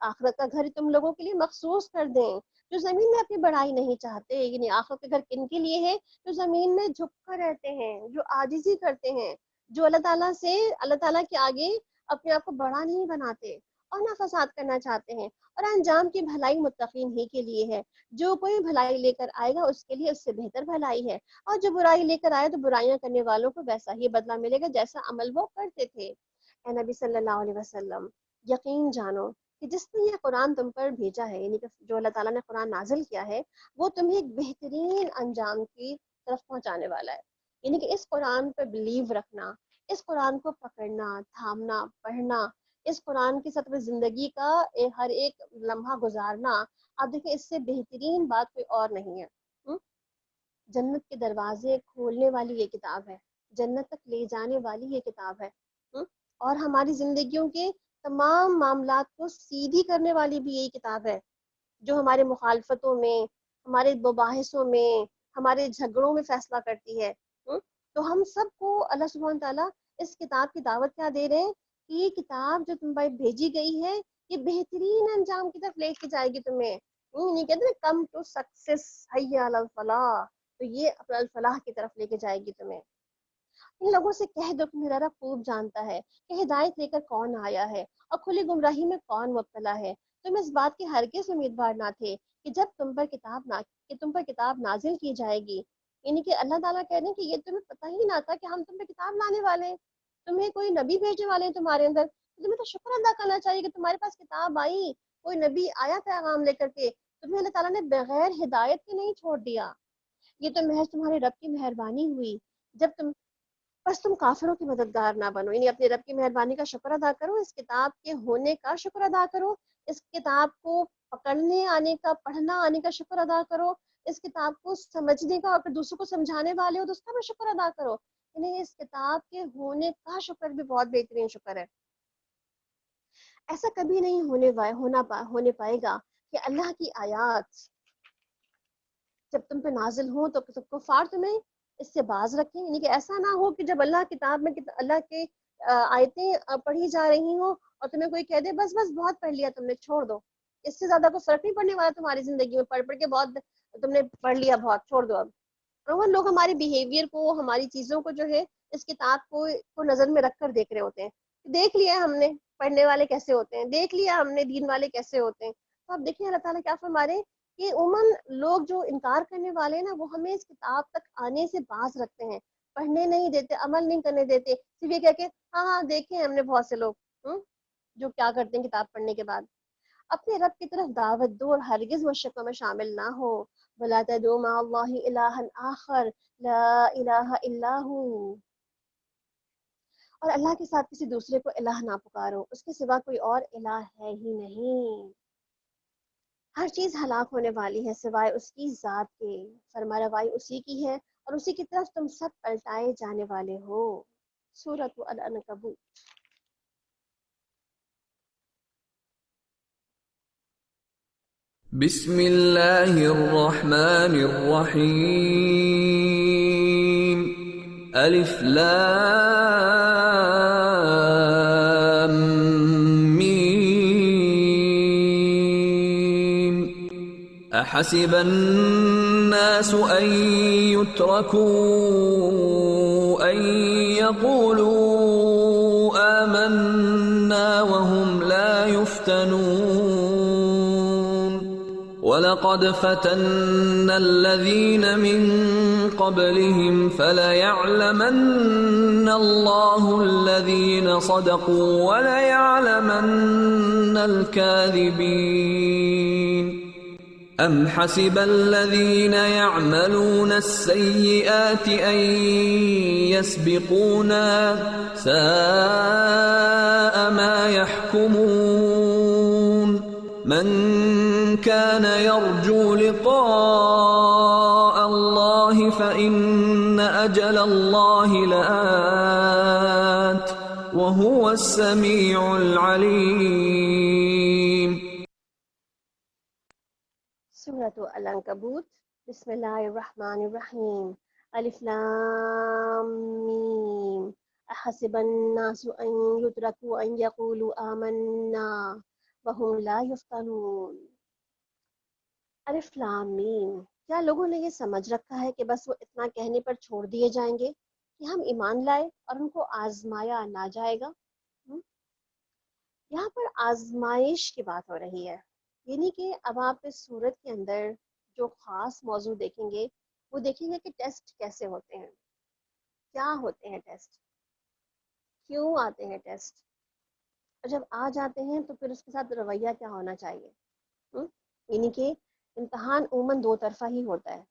آخرت کا گھر تم لوگوں کے لیے مخصوص کر دیں جو زمین میں اپنی بڑائی نہیں چاہتے۔ یعنی آخرت کا گھر کن کے لیے ہے؟ جو زمین میں جھک کر رہتے ہیں، جو عاجزی کرتے ہیں، جو اللہ تعالیٰ کے آگے اپنے آپ کو بڑا نہیں بناتے اور نہ فساد کرنا چاہتے ہیں، اور انجام کی بھلائی متقین ہی کے لیے ہے۔ جو کوئی بھلائی لے کر آئے گا اس کے لیے اس سے بہتر بھلائی ہے، اور جو برائی لے کر آئے تو برائیاں کرنے والوں کو ویسا ہی بدلہ ملے گا جیسا عمل وہ کرتے تھے۔ اے نبی صلی اللہ علیہ وسلم، یقین جانو کہ جس نے یہ قرآن تم پر بھیجا ہے، یعنی کہ جو اللہ تعالیٰ نے قرآن نازل کیا ہے، وہ تمہیں ایک بہترین انجام کی طرف پہنچانے والا ہے۔ یعنی کہ اس قرآن پہ بلیو رکھنا، اس قرآن کو پکڑنا، تھامنا، پڑھنا، اس قرآن کی سطح زندگی کا ہر ایک لمحہ گزارنا، آپ دیکھیں اس سے بہترین بات کوئی اور نہیں ہے۔ جنت کے دروازے کھولنے والی یہ کتاب ہے، جنت تک لے جانے والی یہ کتاب ہے، اور ہماری زندگیوں کے تمام معاملات کو سیدھی کرنے والی بھی یہی کتاب ہے، جو ہمارے مخالفتوں میں، ہمارے مباحثوں میں، ہمارے جھگڑوں میں فیصلہ کرتی ہے۔ تو ہم سب کو اللہ سبحانہ تعالیٰ اس کتاب کی دعوت کیا دے رہے ہیں کہ یہ کتاب جو تم پر بھیجی گئی ہے یہ بہترین انجام کی طرف لے کے جائے گی تمہیں۔ نہیں کہتے نا کم ٹو سکسیس، حی علی الفلاح، تو یہ اپنا الفلاح کی طرف لے کے جائے گی تمہیں۔ ان لوگوں سے کہہ دو کہ میرا رب خوب جانتا ہے کہ ہدایت لے کر کون آیا ہے اور کھلی گمراہی میں کون مبتلا ہے۔ تم اس بات کے ہرگز امیدوار نہ تھے کہ جب تم پر کتاب نازل کی جائے گی، یعنی کہ اللہ تعالیٰ کہہ رہے ہیں کہ یہ تمہیں پتہ ہی نہ تھا کہ ہم تم پہ کتاب لانے والے ہیں، تمہیں کوئی نبی بھیجنے والے ہیں تمہارے اندر، تمہیں تو شکر ادا کرنا چاہیے کہ تمہارے پاس کتاب آئی، کوئی نبی آیا پیغام لے کر کے، تمہیں اللہ تعالیٰ نے بغیر ہدایت کے نہیں چھوڑ دیا، یہ تو محض تمہارے رب کی مہربانی ہوئی۔ بس تم کافروں کی مددگار نہ بنو، یعنی اپنے رب کی مہربانی کا شکر ادا کرو، اس کتاب کے ہونے کا شکر ادا کرو، اس کتاب کو پکڑنے آنے کا، پڑھنا آنے کا شکر ادا کرو، اس کتاب کو سمجھنے کا اور پھر دوسروں کو سمجھانے والے ہو تو اس کا بھی شکر ادا کرو، یعنی اس کتاب کے ہونے کا شکر بھی بہت بہترین شکر ہے۔ ایسا کبھی نہیں ہونے پائے گا کہ اللہ کی آیات جب تم پہ نازل ہوں تو کفار تمہیں اس سے باز رکھیں، یعنی کہ ایسا نہ ہو کہ جب اللہ کتاب میں اللہ کے آیتیں پڑھی جا رہی ہوں اور تمہیں کوئی کہہ دے بس بہت پڑھ لیا تم نے، چھوڑ دو، اس سے زیادہ کوئی فرق نہیں پڑنے والا تمہاری زندگی میں، پڑھ کے بہت تم نے پڑھ لیا، بہت چھوڑ دو اب۔ اور وہ لوگ ہمارے بیہیویئر کو، ہماری چیزوں کو جو ہے اس کتاب کو نظر میں رکھ کر دیکھ رہے ہوتے ہیں، دیکھ لیا ہم نے پڑھنے والے کیسے ہوتے ہیں، دیکھ لیا ہم نے دین والے کیسے ہوتے ہیں۔ تو اب دیکھیں اللہ تعالیٰ کیا فرما رہے ہیں کہ عموماً لوگ جو انکار کرنے والے ہیں نا، وہ ہمیں اس کتاب تک آنے سے باز رکھتے ہیں، پڑھنے نہیں دیتے، عمل نہیں کرنے دیتے، صرف یہ کہہ کے ہاں دیکھیں ہم نے بہت سے لوگ جو کیا کرتے ہیں کتاب پڑھنے کے بعد۔ اپنے رب کی طرف دعوت دو اور ہرگز مشرکوں میں شامل نہ ہو، وَلَا تَدْعُوا مَعَ اللَّهِ إِلَٰهًا آخَرَ لَا إِلَٰهَ إِلَّا هُوَ، اور اللہ کے ساتھ کسی دوسرے کو الہ نہ پکارو، اس کے سوا کوئی اور الہ ہے ہی نہیں۔ ہر چیز ہلاک ہونے والی ہے سوائے اس کی ذات کے، فرما روائی اسی کی ہے اور اسی کی طرف تم سب پلٹائے جانے والے ہو۔ سورۃ العنکبوت۔ بسم اللہ الرحمن الرحیم، الف لام میم، احسب الناس ان يتركوا ان يقولوا آمنا وهم لا يفتنون، وَلَقَدْ فَتَنَّا الَّذِينَ مِن قَبْلِهِمْ فَلَيَعْلَمَنَّ اللَّهُ الَّذِينَ صَدَقُوا وَلَيَعْلَمَنَّ الْكَاذِبِينَ۔ أَمْ حَسِبَ الَّذِينَ يَعْمَلُونَ السَّيِّئَاتِ أَن يَسْبِقُونَا، سَاءَ مَا يَحْكُمُونَ۔ مَنْ كَانَ يَرْجُو لِقَاءَ اللَّهِ فَإِنَّ أَجَلَ اللَّهِ لَآتٍ وَهُوَ السَّمِيعُ الْعَلِيمُ۔ سورۃ العنکبوت۔ بسم اللہ الرحمن الرحیم، الف لام میم، احسب الناس ان يتركوا ان يقولوا آمنا وهم لا يفتنون۔ الف لام میم، کیا لوگوں نے یہ سمجھ رکھا ہے کہ بس وہ اتنا کہنے پر چھوڑ دیے جائیں گے کہ ہم ایمان لائے اور ان کو آزمایا نہ جائے گا؟ یہاں پر آزمائش کی بات ہو رہی ہے، یعنی کہ اب آپ اس صورت کے اندر جو خاص موضوع دیکھیں گے وہ دیکھیں گے کہ ٹیسٹ کیسے ہوتے ہیں، کیا ہوتے ہیں ٹیسٹ، کیوں آتے ہیں ٹیسٹ، اور جب آ جاتے ہیں تو پھر اس کے ساتھ رویہ کیا ہونا چاہیے۔ یعنی کہ امتحان عموماً دو طرفہ ہی ہوتا ہے،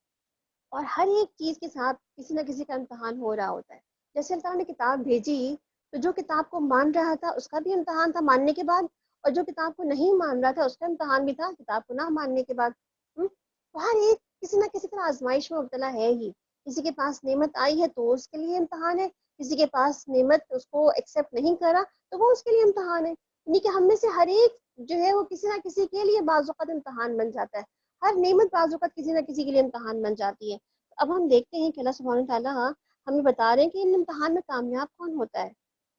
اور ہر ایک چیز کے ساتھ کسی نہ کسی کا امتحان ہو رہا ہوتا ہے۔ جیسے اللہ تعالیٰ نے کتاب بھیجی تو جو کتاب کو مان رہا تھا اس کا بھی امتحان تھا ماننے کے بعد، اور جو کتاب کو نہیں مان رہا تھا اس کا امتحان بھی تھا کتاب کو نہ ماننے کے بعد۔ تو ہر ایک کسی نہ کسی طرح آزمائش میں مبتلا ہے ہی، کسی کے پاس نعمت آئی ہے تو اس کے لیے امتحان ہے، کسی کے پاس نعمت اس کو ایکسیپٹ نہیں کرا تو وہ اس کے لیے امتحان ہے، یعنی کہ ہم میں سے ہر ایک جو ہے وہ کسی نہ کسی کے لیے بعض اوقات امتحان بن جاتا ہے، ہر نعمت بعض اوقات کسی نہ کسی کے لیے امتحان بن جاتی ہے۔ اب ہم دیکھتے ہیں کہ اللہ سبحانہ وتعالیٰ ہمیں بتا رہے ہیں کہ ان امتحان میں کامیاب کون ہوتا ہے،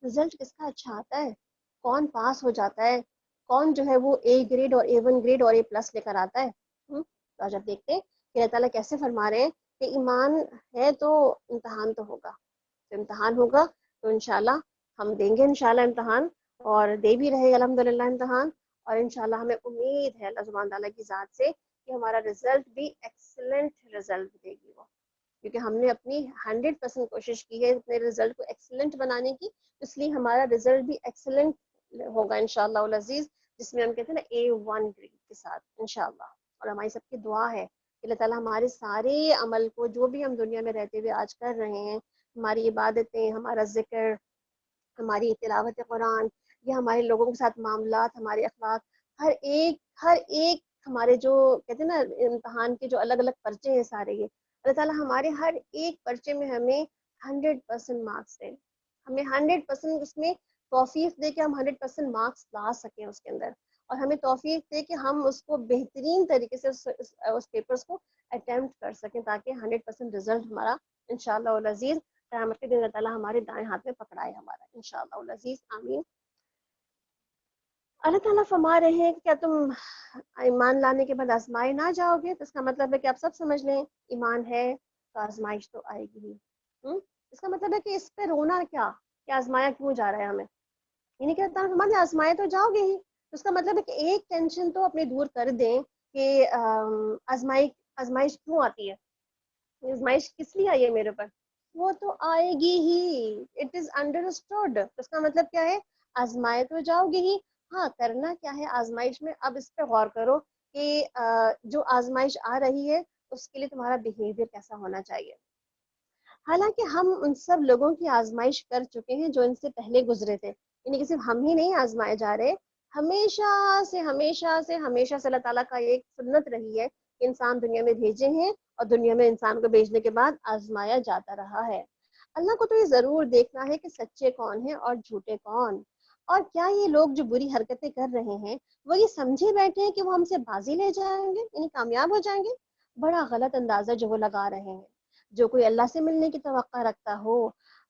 رزلٹ کس کا اچھا آتا ہے، کون پاس ہو جاتا ہے، کون جو ہے وہ اے گریڈ اور A1 گریڈ اور A+ لے کر آتا ہے۔ تو آج آپ دیکھتے ہیں کہ اللہ تعالیٰ کیسے فرما رہے ہیں کہ ایمان ہے تو امتحان تو ہوگا، تو امتحان ہوگا تو انشاءاللہ ہم دیں گے انشاءاللہ امتحان، اور دے بھی رہے الحمدللہ امتحان، اور انشاءاللہ ہمیں امید ہے اللہ سبحانہ تعالیٰ کی ذات سے کہ ہمارا رزلٹ بھی ایکسلنٹ رزلٹ دے گی وہ، کیونکہ ہم نے اپنی 100% کوشش کی ہے اپنے رزلٹ کو ایکسلنٹ بنانے کی، اس لیے ہمارا رزلٹ بھی ایکسلنٹ ہوگا انشاءاللہ العزیز، جس میں ہم کہتے ہیں نا A1 گریڈ کے ساتھ انشاءاللہ۔ اور ہماری سب کی دعا ہے کہ اللہ تعالیٰ ہمارے سارے عمل کو جو بھی ہم دنیا میں رہتے ہوئے آج کر رہے ہیں، ہماری عبادتیں، ہمارا ذکر، ہماری تلاوت قرآن، یا ہمارے لوگوں کے ساتھ معاملات، ہمارے اخلاق، ہر ایک ہمارے جو کہتے ہیں نا امتحان کے جو الگ الگ پرچے ہیں سارے، یہ اللہ تعالیٰ ہمارے ہر ایک پرچے میں ہمیں 100% مارکس دے، ہمیں 100% اس میں توفیق دے کہ ہم 100% مارکس لا سکیں اس کے اندر، اور ہمیں توفیق دے کہ ہم اس کو بہترین طریقے سے اس پیپرز کو اٹیمپٹ کر سکیں، تاکہ 100% رزلٹ ہمارا انشاءاللہ العزیز قیامت کے دن اللہ تعالیٰ ہمارے دائیں ہاتھ میں پکڑائے ہمارا انشاءاللہ العزیز، آمین۔ اللہ تعالیٰ فرما رہے ہیں کہ کیا تم ایمان لانے کے بعد آزمائے نہ جاؤ گے؟ تو اس کا مطلب ہے کہ آپ سب سمجھ لیں ایمان ہے تو آزمائش تو آئے گی ہی۔ اس کا مطلب ہے کہ اس پہ رونا کیا کہ آزمایا کیوں جا رہا ہے ہمیں، یعنی کہ اللہ فرماتے ہیں آزمائے تو جاؤ گے ہی، تو اس کا مطلب ہے کہ ایک ٹینشن تو اپنے دور کر دیں کہ آزمائش کیوں آتی ہے، آزمائش کس لیے آئی ہے میرے پر، وہ تو آئے گی ہی، اٹ از انڈرسٹوڈ۔ اس کا مطلب کیا ہے، آزمائے تو جاؤ گے ہی، ہاں کرنا کیا ہے آزمائش میں، اب اس پہ غور کرو کہ جو آزمائش آ رہی ہے اس کے لیے تمہارا بیہیویئر کیسا ہونا چاہیے۔ حالانکہ ہم ان سب لوگوں کی آزمائش کر چکے ہیں جو ان سے پہلے گزرے تھے، یعنی کہ صرف ہم ہی نہیں آزمائے جا رہے، ہمیشہ سے اللہ تعالیٰ کا ایک سنت رہی ہے کہ انسان دنیا میں بھیجے ہیں اور دنیا میں انسان کو بھیجنے کے بعد آزمایا جاتا رہا ہے۔ اللہ کو تو یہ ضرور دیکھنا ہے کہ سچے کون ہیں اور جھوٹے کون، اور کیا یہ لوگ جو بری حرکتیں کر رہے ہیں وہ یہ سمجھے بیٹھے ہیں کہ وہ ہم سے بازی لے جائیں گے، یعنی کامیاب ہو جائیں گے؟ بڑا غلط اندازہ جو وہ لگا رہے ہیں۔ جو کوئی اللہ سے ملنے کی توقع رکھتا ہو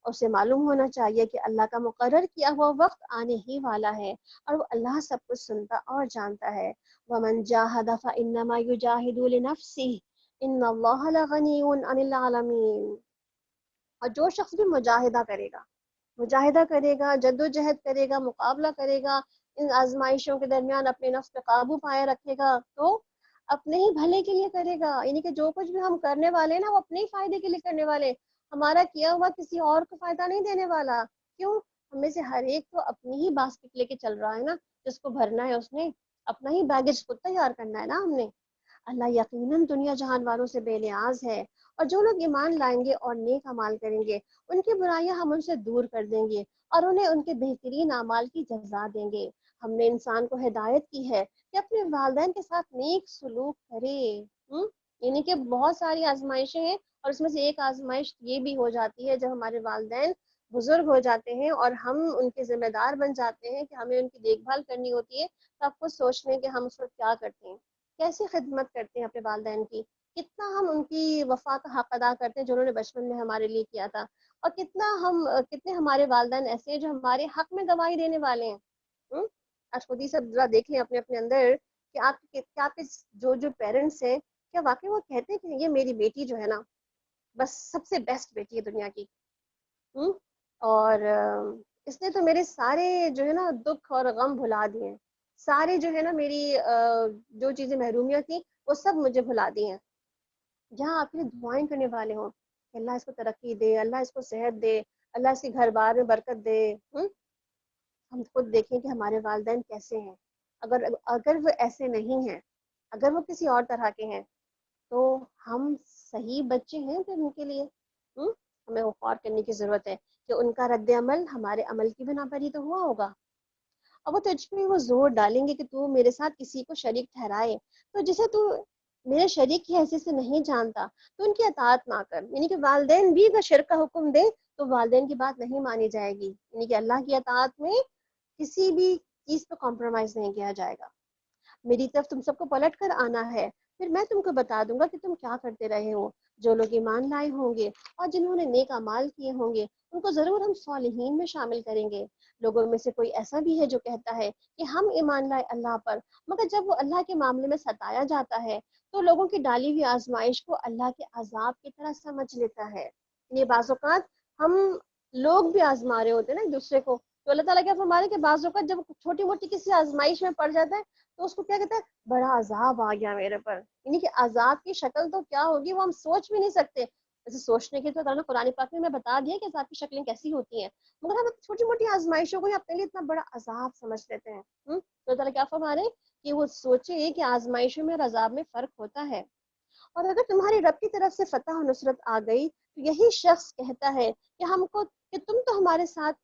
اسے معلوم ہونا چاہیے کہ اللہ کا مقرر کیا ہوا وقت آنے ہی والا ہے، اور وہ اللہ سب کچھ سنتا اور جانتا ہے۔ وَمَن جَاهَدَ فَإِنَّمَا يُجَاهِدُ لِنَفْسِهِ إِنَّ اللَّهَ لَغَنِيٌّ عَنِ الْعَالَمِينَ۔ اور جو شخص بھی مجاہدہ کرے گا، جدوجہد کرے گا، مقابلہ کرے گا، ان آزمائشوں کے درمیان اپنے نفس پہ قابو پائے رکھے گا، تو اپنے ہی بھلے کے لیے کرے گا، یعنی کہ جو کچھ بھی ہم کرنے والے نا وہ اپنے ہی فائدے کے لیے کرنے والے، ہمارا کیا ہوا کسی اور کو فائدہ نہیں دینے والا۔ کیوں؟ ہمیں سے ہر ایک تو اپنی ہی باسکٹ لے کے چل رہا ہے نا، جس کو بھرنا ہے اس نے اپنا ہی بیگیج خود تیار کرنا ہے نا ہم نے۔ اللہ یقیناً دنیا جہان والوں سے بے نیاز ہے، اور جو لوگ ایمان لائیں گے اور نیک اعمال کریں گے ان کی برائیاں ہم ان سے دور کر دیں گے اور انہیں ان کے بہترین اعمال کی جزا دیں گے۔ ہم نے انسان کو ہدایت کی ہے کہ اپنے والدین کے ساتھ نیک سلوک کرے، یعنی کہ بہت ساری آزمائشیں ہیں، اور اس میں سے ایک آزمائش یہ بھی ہو جاتی ہے جب ہمارے والدین بزرگ ہو جاتے ہیں اور ہم ان کے ذمہ دار بن جاتے ہیں کہ ہمیں ان کی دیکھ بھال کرنی ہوتی ہے، تو آپ خود سوچ لیں کہ ہم اس وقت کیا کرتے ہیں، کیسی خدمت کرتے ہیں اپنے والدین کی، کتنا ہم ان کی وفا کا حق ادا کرتے ہیں جو انہوں نے بچپن میں ہمارے لیے کیا تھا، اور کتنے ہمارے والدین ایسے ہیں جو ہمارے حق میں گواہی دینے والے ہیں۔ آج خود ہی سب ذرا دیکھ لیں اپنے اپنے اندر کہ آپ کے جو پیرنٹس ہیں، کیا واقعی وہ کہتے ہیں کہ یہ میری بیٹی جو ہے نا بس سب سے بیسٹ بیٹی ہے دنیا کی، اور اس نے تو میرے سارے جو ہے نا دکھ اور غم بھلا دیے ہیں، سارے جو ہے نا میری جو چیزیں محرومیاں تھیں وہ سب مجھے بھلا دی ہیں۔ جہاں آپ کے لیے دعائیں کرنے والے ہوں کہ اللہ اس کو ترقی دے، اللہ اس کو صحت دے، اللہ اس کے گھر بار میں برکت دے، ہم خود دیکھیں کہ ہمارے والدین کیسے ہیں، اگر وہ ایسے نہیں ہیں، اگر وہ کسی اور طرح کے ہیں، تو ہم صحیح بچے ہیں پھر ان کے لیے۔ ہمیں غور کرنے کی ضرورت ہے کہ ان کا رد عمل ہمارے عمل کی بنا پر ہی تو ہوا ہوگا، اور وہ تجھ پہ وہ زور ڈالیں گے کہ تو میرے ساتھ کسی کو شریک ٹھہرائے، تو جسے تو میرے شریک کی حیثیت سے نہیں جانتا تو ان کی اطاعت نہ کر، یعنی کہ والدین بھی اگر شرک کا حکم دے تو والدین کی بات نہیں مانی جائے گی، یعنی کہ اللہ کی اطاعت میں کسی بھی چیز پہ کمپرومائز نہیں کیا جائے گا۔ میری طرف تم سب کو پلٹ کر آنا ہے، پھر میں تم کو بتا دوں گا کہ تم کیا کرتے رہے ہو۔ جو لوگ ایمان لائے ہوں گے اور جنہوں نے نیک اعمال کیے ہوں گے ان کو ضرور ہم صالحین میں شامل کریں گے۔ لوگوں میں سے کوئی ایسا بھی ہے جو کہتا ہے کہ ہم ایمان لائے اللہ پر، مگر جب وہ اللہ کے معاملے میں ستایا جاتا ہے تو لوگوں کی ڈالی ہوئی آزمائش کو اللہ کے عذاب کی طرح سمجھ لیتا ہے۔ یہ بعض اوقات ہم لوگ بھی آزما رہے ہوتے ہیں نا ایک دوسرے کو، تو اللہ تعالیٰ کیا فرما رہے ہیں کہ بعض اوقات جب چھوٹی موٹی کسی آزمائش میں پڑ جاتا ہے تو اس کو کیا کہتا ہے، بڑا عذاب آ گیا میرے پر، یعنی کہ عذاب کی شکل تو کیا ہوگی وہ ہم سوچ بھی نہیں سکتے. ویسے سوچنے کے تو اللہ نے قرآن پاک میں بتا دیا کہ عذاب کی شکلیں کیسی ہوتی ہیں، مگر ہم چھوٹی موٹی آزمائشوں کو ہی اپنے لیے اتنا بڑا عذاب سمجھ لیتے ہیں. تو اللہ تعالیٰ کیا فرما رہے ہیں کہ وہ سوچے کہ آزمائشوں میں اور عذاب میں فرق ہوتا ہے. اور اگر تمہاری رب کی طرف سے فتح و نصرت آ گئی تو یہی شخص کہتا ہے کہ ہم کو کہ تم تو ہمارے ساتھ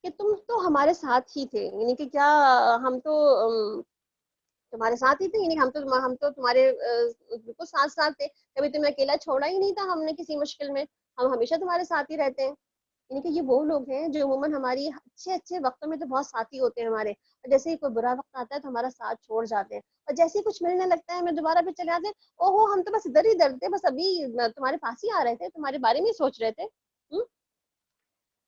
کہ تم تو ہمارے ساتھ ہی تھے، یعنی کہ کیا ہم تو تمہارے ساتھ ہی تھے، یعنی ہم تو تمہارے بالکل ساتھ ساتھ تھے، کبھی تمہیں اکیلا چھوڑا ہی نہیں تھا ہم نے کسی مشکل میں، ہم ہمیشہ تمہارے ساتھ ہی رہتے ہیں. یعنی کہ یہ وہ لوگ ہیں جو عموماً ہماری اچھے وقتوں میں تو بہت ساتھی ہوتے ہیں ہمارے، اور جیسے ہی کوئی برا وقت آتا ہے تو ہمارا ساتھ چھوڑ جاتے ہیں، اور جیسے ہی کچھ ملنے لگتا ہے ہمیں دوبارہ بھی چلے آتے ہیں، اوہو ہم تو بس ادھر ہی ڈرتے، بس ابھی تمہارے پاس ہی آ رہے تھے، تمہارے بارے میں ہی سوچ رہے تھے.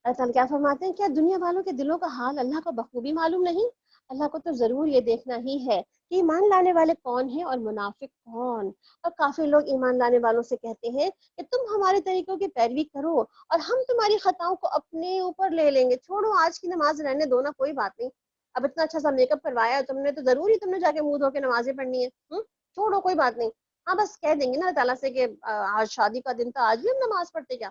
اللہ تعالیٰ کیا فرماتے ہیں، کیا دنیا والوں کے دلوں کا حال اللہ کو بخوبی معلوم نہیں؟ اللہ کو تو ضرور یہ دیکھنا ہی ہے کہ ایمان لانے والے کون ہیں اور منافق کون. اور کافی لوگ ایمان لانے والوں سے کہتے ہیں کہ تم ہمارے طریقوں کی پیروی کرو اور ہم تمہاری خطاؤں کو اپنے اوپر لے لیں گے. چھوڑو آج کی نماز رہنے دو نا، کوئی بات نہیں، اب اتنا اچھا سا میک اپ کروایا ہے تم نے تو ضروری تم نے جا کے منہ دھو کے نمازیں پڑھنی ہے. چھوڑو کوئی بات نہیں. ہاں بس کہہ دیں گے نا اللہ تعالیٰ سے کہ آج شادی کا دن تھا، آج بھی ہم نماز پڑھتے کیا.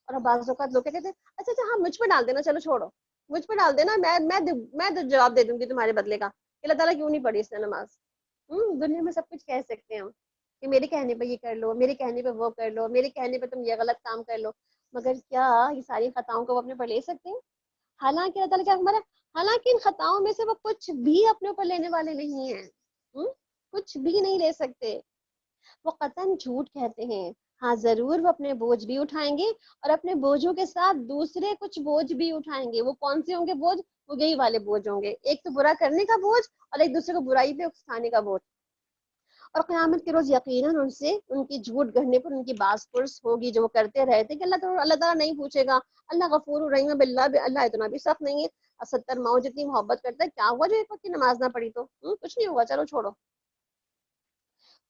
اور اب بعض اوقات لوگ کہتے ہیں اچھا ہاں مجھ پہ ڈال دینا، چلو چھوڑو مجھ پہ ڈال دینا، میں جواب دے دوں گی تمہارے بدلے کا. اللہ تعالیٰ کیوں نہیں پڑھی اس نے نماز؟ دنیا میں سب کچھ کہہ سکتے ہیں ہم کہ میرے کہنے پہ یہ کر لو، میرے کہنے پہ وہ کر لو، میرے کہنے پہ تم یہ غلط کام کر لو، مگر کیا یہ ساری خطاؤں کو وہ اپنے پر لے سکتے ہیں؟ حالانکہ اللہ تعالیٰ کیا ہمارا، حالانکہ ان خطاؤں میں سے وہ کچھ بھی اپنے اوپر لینے والے نہیں ہیں. کچھ بھی نہیں لے سکتے. وہ قطعاً جھوٹ کہتے ہیں. ہاں ضرور وہ اپنے بوجھ بھی اٹھائیں گے اور اپنے بوجھوں کے ساتھ دوسرے کچھ بوجھ بھی اٹھائیں گے. وہ کون سے ہوں گے بوجھ؟ وہ یہی والے بوجھ ہوں گے، ایک تو برا کرنے کا بوجھ اور ایک دوسرے کو برائی پہ اکسانے کا بوجھ. اور قیامت کے روز یقیناً ان سے ان کی جھوٹ گڑھنے پر ان کی باز پرس ہوگی جو وہ کرتے رہے تھے کہ اللہ تعالیٰ نہیں پوچھے گا. اللہ غفور الرحیم باللہ، اللہ اتنا بھی سخت نہیں ہے، 70 ماؤں جتنی محبت کرتا ہے، کیا ہوا جو ایک وقت کی نماز نہ پڑھی تو کچھ نہیں ہوا، چلو چھوڑو.